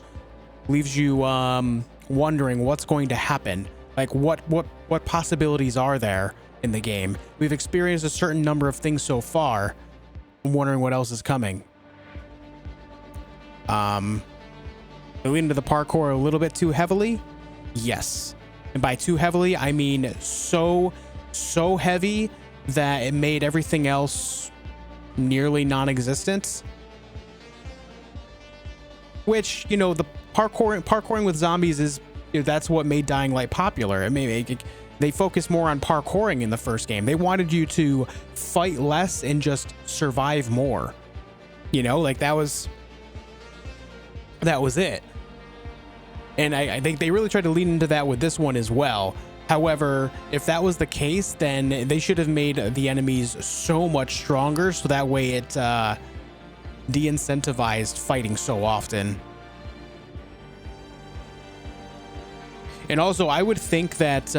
wondering what's going to happen. Like, what possibilities are there in the game? We've experienced a certain number of things so far. I'm wondering what else is coming. They lean into the parkour a little bit too heavily. Yes. And by too heavily, I mean so heavy that it made everything else nearly non-existent. Which, you know, the parkouring with zombies is, you know, that's what made Dying Light popular. I mean, they focused more on parkouring in the first game. They wanted you to fight less and just survive more. You know, like that was it. And I think they really tried to lean into that with this one as well. However, if that was the case, then they should have made the enemies so much stronger, so that way it de-incentivized fighting so often. And also, I would think that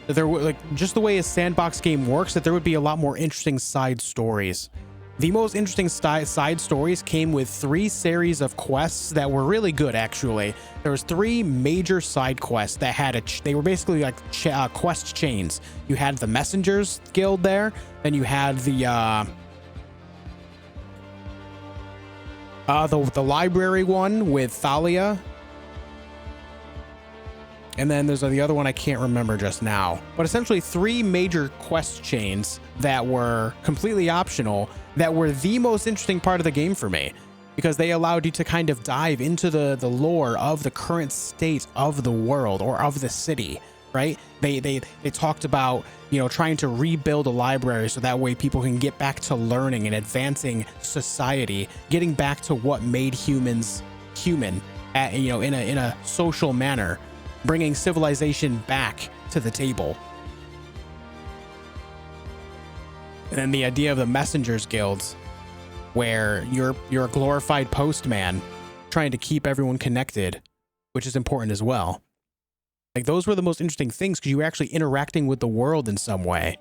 there would, like, just the way a sandbox game works, that there would be a lot more interesting side stories. The most interesting side stories came with 3 series of quests that were really good, actually. There was 3 major side quests that had they were basically like quest chains. You had the Messengers Guild there, then you had the library one with Thalia. And then there's the other one I can't remember just now. But essentially 3 major quest chains that were completely optional, that were the most interesting part of the game for me, because they allowed you to kind of dive into the lore of the current state of the world or of the city, right? They talked about, you know, trying to rebuild a library so that way people can get back to learning and advancing society, getting back to what made humans human, you know, in a social manner, bringing civilization back to the table. And then the idea of the Messengers Guilds, where you're a glorified postman trying to keep everyone connected, which is important as well. Like, those were the most interesting things, because you were actually interacting with the world in some way.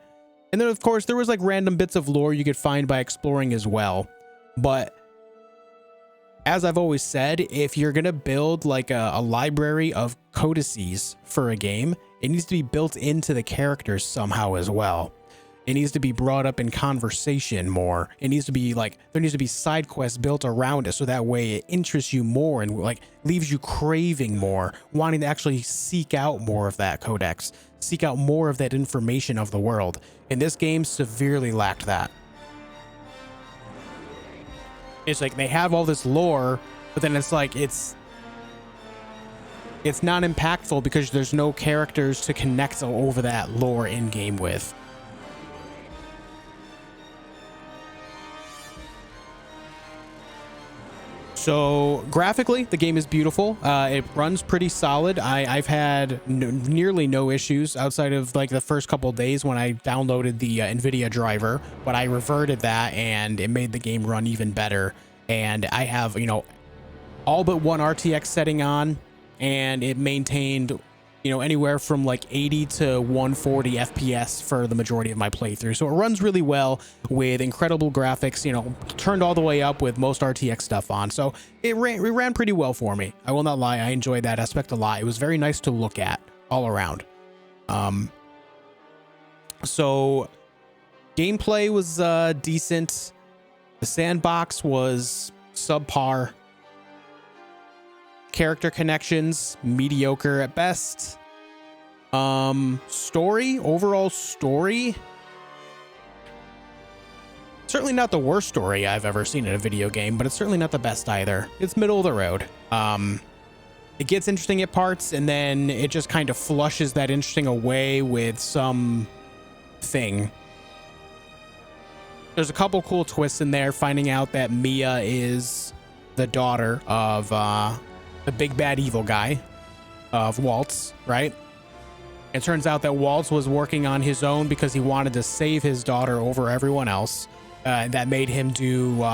And then, of course, there was like random bits of lore you could find by exploring as well. But as I've always said, if you're going to build like a library of codices for a game, it needs to be built into the characters somehow as well. It needs to be brought up in conversation more. It needs to be like, there needs to be side quests built around it, so that way it interests you more and like leaves you craving more, wanting to actually seek out more of that codex, seek out more of that information of the world. And this game severely lacked that. It's like they have all this lore, but then it's like it's not impactful because there's no characters to connect over that lore in game with. So graphically, the game is beautiful. It runs pretty solid. I've had nearly no issues outside of like the first couple of days when I downloaded the NVIDIA driver, but I reverted that and it made the game run even better. And I have, you know, all but one RTX setting on, and it maintained, you know, anywhere from like 80 to 140 FPS for the majority of my playthrough. So it runs really well with incredible graphics, you know, turned all the way up with most RTX stuff on. So it ran pretty well for me. I will not lie. I enjoyed that aspect a lot. It was very nice to look at all around. So gameplay was decent. The sandbox was subpar. Character connections, mediocre at best. Overall story, certainly not the worst story I've ever seen in a video game, but it's certainly not the best either. It's middle of the road. It gets interesting at parts, and then it just kind of flushes that interesting away with some thing. There's a couple cool twists in there, finding out that Mia is the daughter of the big bad evil guy of Waltz, right? It turns out that Waltz was working on his own because he wanted to save his daughter over everyone else. That made him do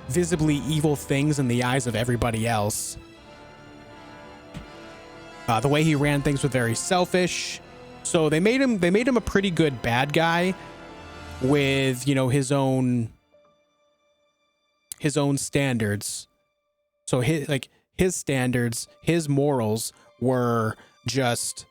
visibly evil things in the eyes of everybody else. The way he ran things was very selfish. So they made him a pretty good bad guy with, you know, his own standards. So his standards, his morals were just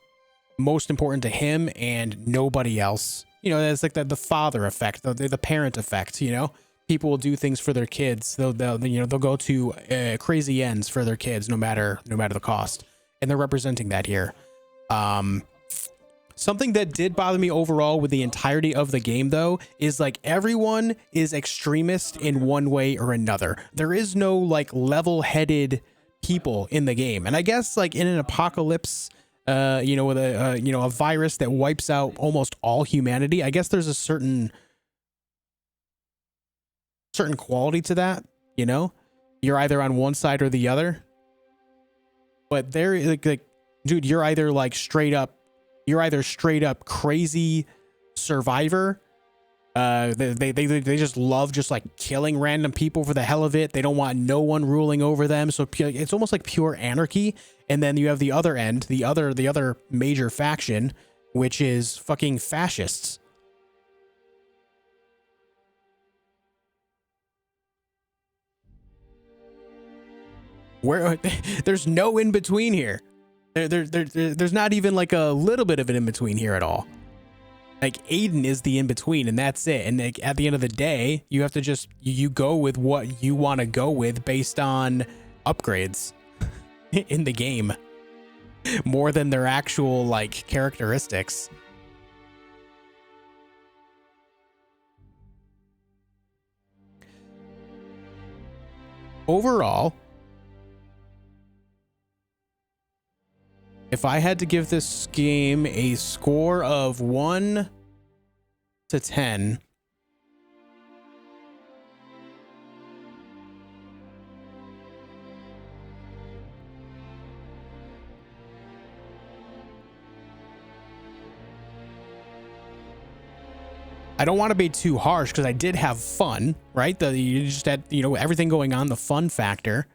most important to him and nobody else. You know, it's like the father effect, the parent effect, you know? People will do things for their kids. They'll go to crazy ends for their kids, no matter the cost. And they're representing that here. Something that did bother me overall with the entirety of the game, though, is like everyone is extremist in one way or another. There is no like level-headed people in the game. And I guess like in an apocalypse, with a virus that wipes out almost all humanity, I guess there's a certain quality to that, you know? You're either on one side or the other. But they're like dude, you're either straight up crazy survivor. They just love just like killing random people for the hell of it. They don't want no one ruling over them. So it's almost like pure anarchy. And then you have the other end, the other major faction, which is fucking fascists. Where there's no in between here. There's not even like a little bit of an in between here at all. Like Aiden is the in between, and that's it. And like, at the end of the day, you have to just you go with what you want to go with based on upgrades in the game, more than their actual like characteristics. Overall, if I had to give this game a score of 1 to 10, I don't want to be too harsh because I did have fun, right? You just had, everything going on, the fun factor.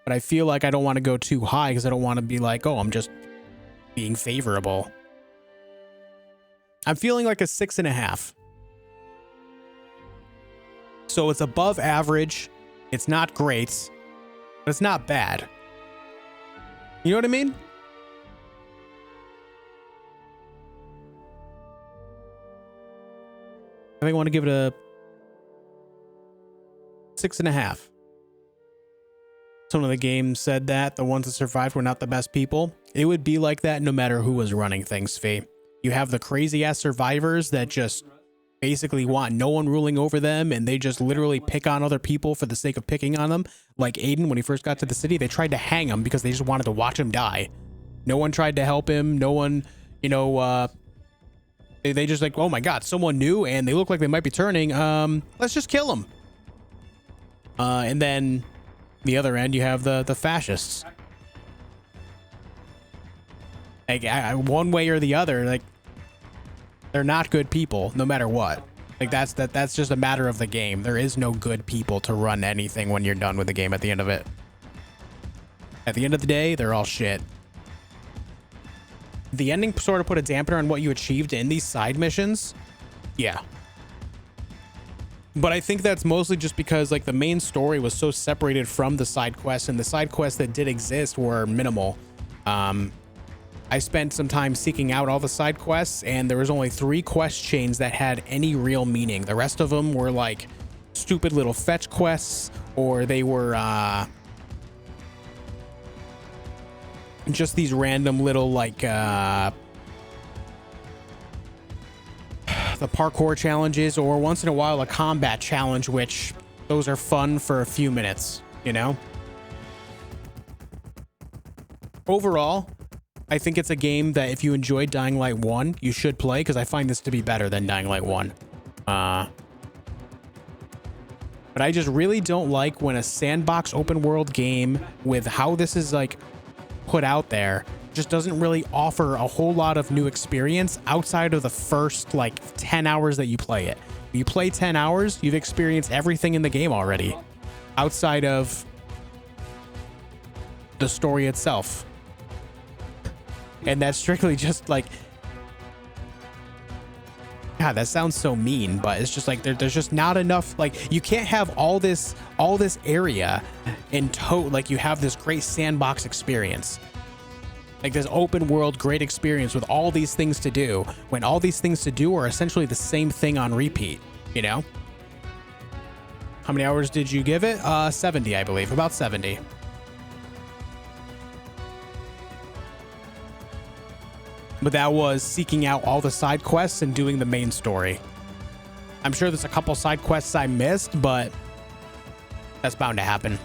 But I feel like I don't want to go too high because I don't want to be like, oh, I'm just being favorable. I'm feeling like a 6.5. So it's above average. It's not great, but it's not bad. You know what I mean? I think I want to give it a 6.5. Some of the games said that the ones that survived were not the best people. It would be like that no matter who was running things, Fee. You have the crazy ass survivors that just basically want no one ruling over them, and they just literally pick on other people for the sake of picking on them. Like Aiden, when he first got to the city, they tried to hang him because they just wanted to watch him die. No one tried to help him. No one, they just like, oh my God, someone new and they look like they might be turning. Let's just kill them. And then the other end, you have the fascists. Like one way or the other, like they're not good people, no matter what. Like that's just a matter of the game. There is no good people to run anything when you're done with the game at the end of it. At the end of the day, they're all shit. The ending sort of put a dampener on what you achieved in these side missions. Yeah. But I think that's mostly just because like the main story was so separated from the side quests, and the side quests that did exist were minimal. I spent some time seeking out all the side quests, and there was only 3 quest chains that had any real meaning. The rest of them were like stupid little fetch quests, or they were just these random little like the parkour challenges, or once in a while a combat challenge, which those are fun for a few minutes, Overall, I think it's a game that if you enjoyed Dying Light 1, you should play, because I find this to be better than Dying Light 1. But I just really don't like when a sandbox open world game with how this is like put out there just doesn't really offer a whole lot of new experience outside of the first like 10 hours that you play it. When you play 10 hours, you've experienced everything in the game already outside of the story itself. And that's strictly just like God, that sounds so mean, but it's just like there's just not enough. Like, you can't have all this area in tow. Like, you have this great sandbox experience, like this open world great experience with all these things to do, when all these things to do are essentially the same thing on repeat. You know? How many hours did you give it? 70, I believe. About 70. But that was seeking out all the side quests and doing the main story. I'm sure there's a couple side quests I missed, but that's bound to happen.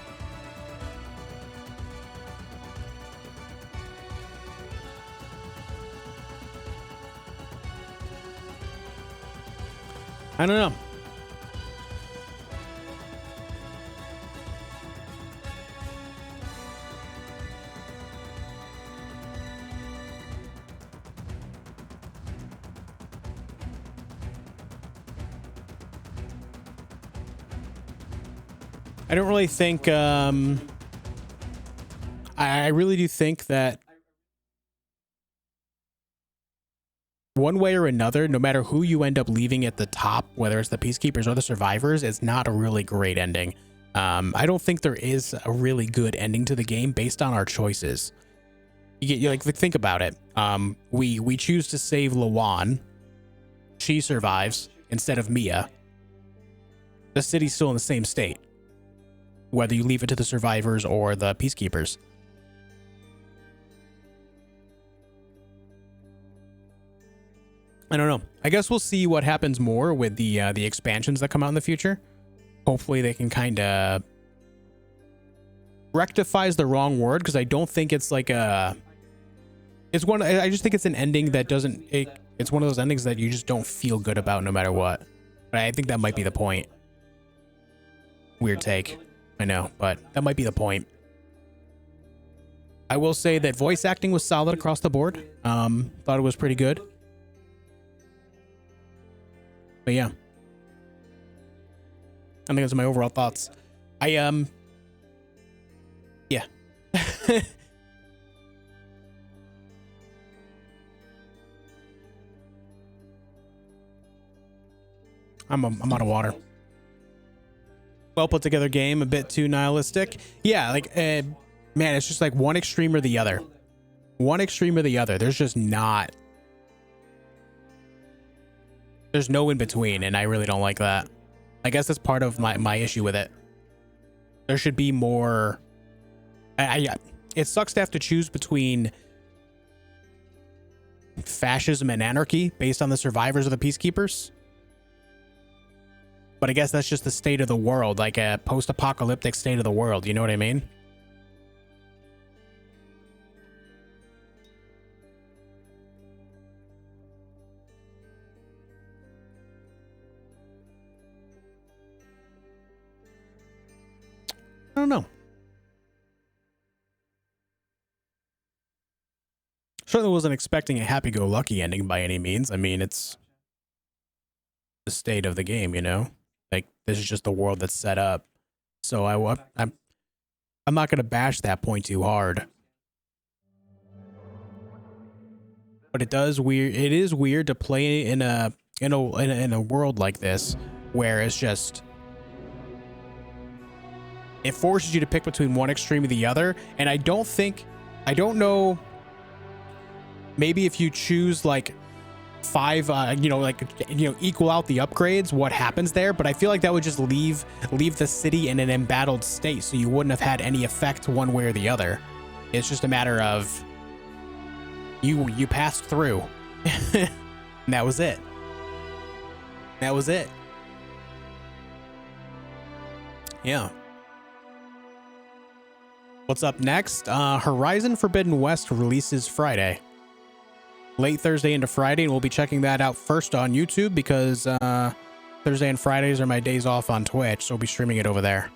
I don't know. I don't really think, I really do think that one way or another, no matter who you end up leaving at the top, whether it's the Peacekeepers or the Survivors, it's not a really great ending. I don't think there is a really good ending to the game based on our choices. You like, think about it. We choose to save Lawan. She survives instead of Mia. The city's still in the same state, whether you leave it to the Survivors or the Peacekeepers. I don't know. I guess we'll see what happens more with the expansions that come out in the future. Hopefully they can kind of rectifies the wrong word, because I don't think it's like a... I just think it's an ending that doesn't... It's one of those endings that you just don't feel good about no matter what. But I think that might be the point. Weird take. I know, but that might be the point. I will say that voice acting was solid across the board. Thought it was pretty good. But yeah. I think those are my overall thoughts. Yeah. I'm out of water. Well put together game, a bit too nihilistic. Yeah, like, man, it's just like one extreme or the other. One extreme or the other. There's just not... There's no in between, and I really don't like that. I guess that's part of my issue with it. There should be more... It sucks to have to choose between fascism and anarchy based on the survivors or the peacekeepers. But I guess that's just the state of the world, like a post-apocalyptic state of the world. You know what I mean? I don't know. Certainly wasn't expecting a happy-go-lucky ending by any means. I mean, it's the state of the game, you know? Like, this is just the world that's set up. So I'm not gonna bash that point too hard. But it is weird to play in a world like this where it's just, it forces you to pick between one extreme or the other. And I don't know, maybe if you choose like 5, equal out the upgrades, what happens there, but I feel like that would just leave the city in an embattled state, so you wouldn't have had any effect one way or the other. It's just a matter of you passed through. And that was it. Yeah. What's up next? Horizon Forbidden West releases Friday. Late Thursday into Friday, and we'll be checking that out first on YouTube because Thursday and Fridays are my days off on Twitch, so we'll be streaming it over there.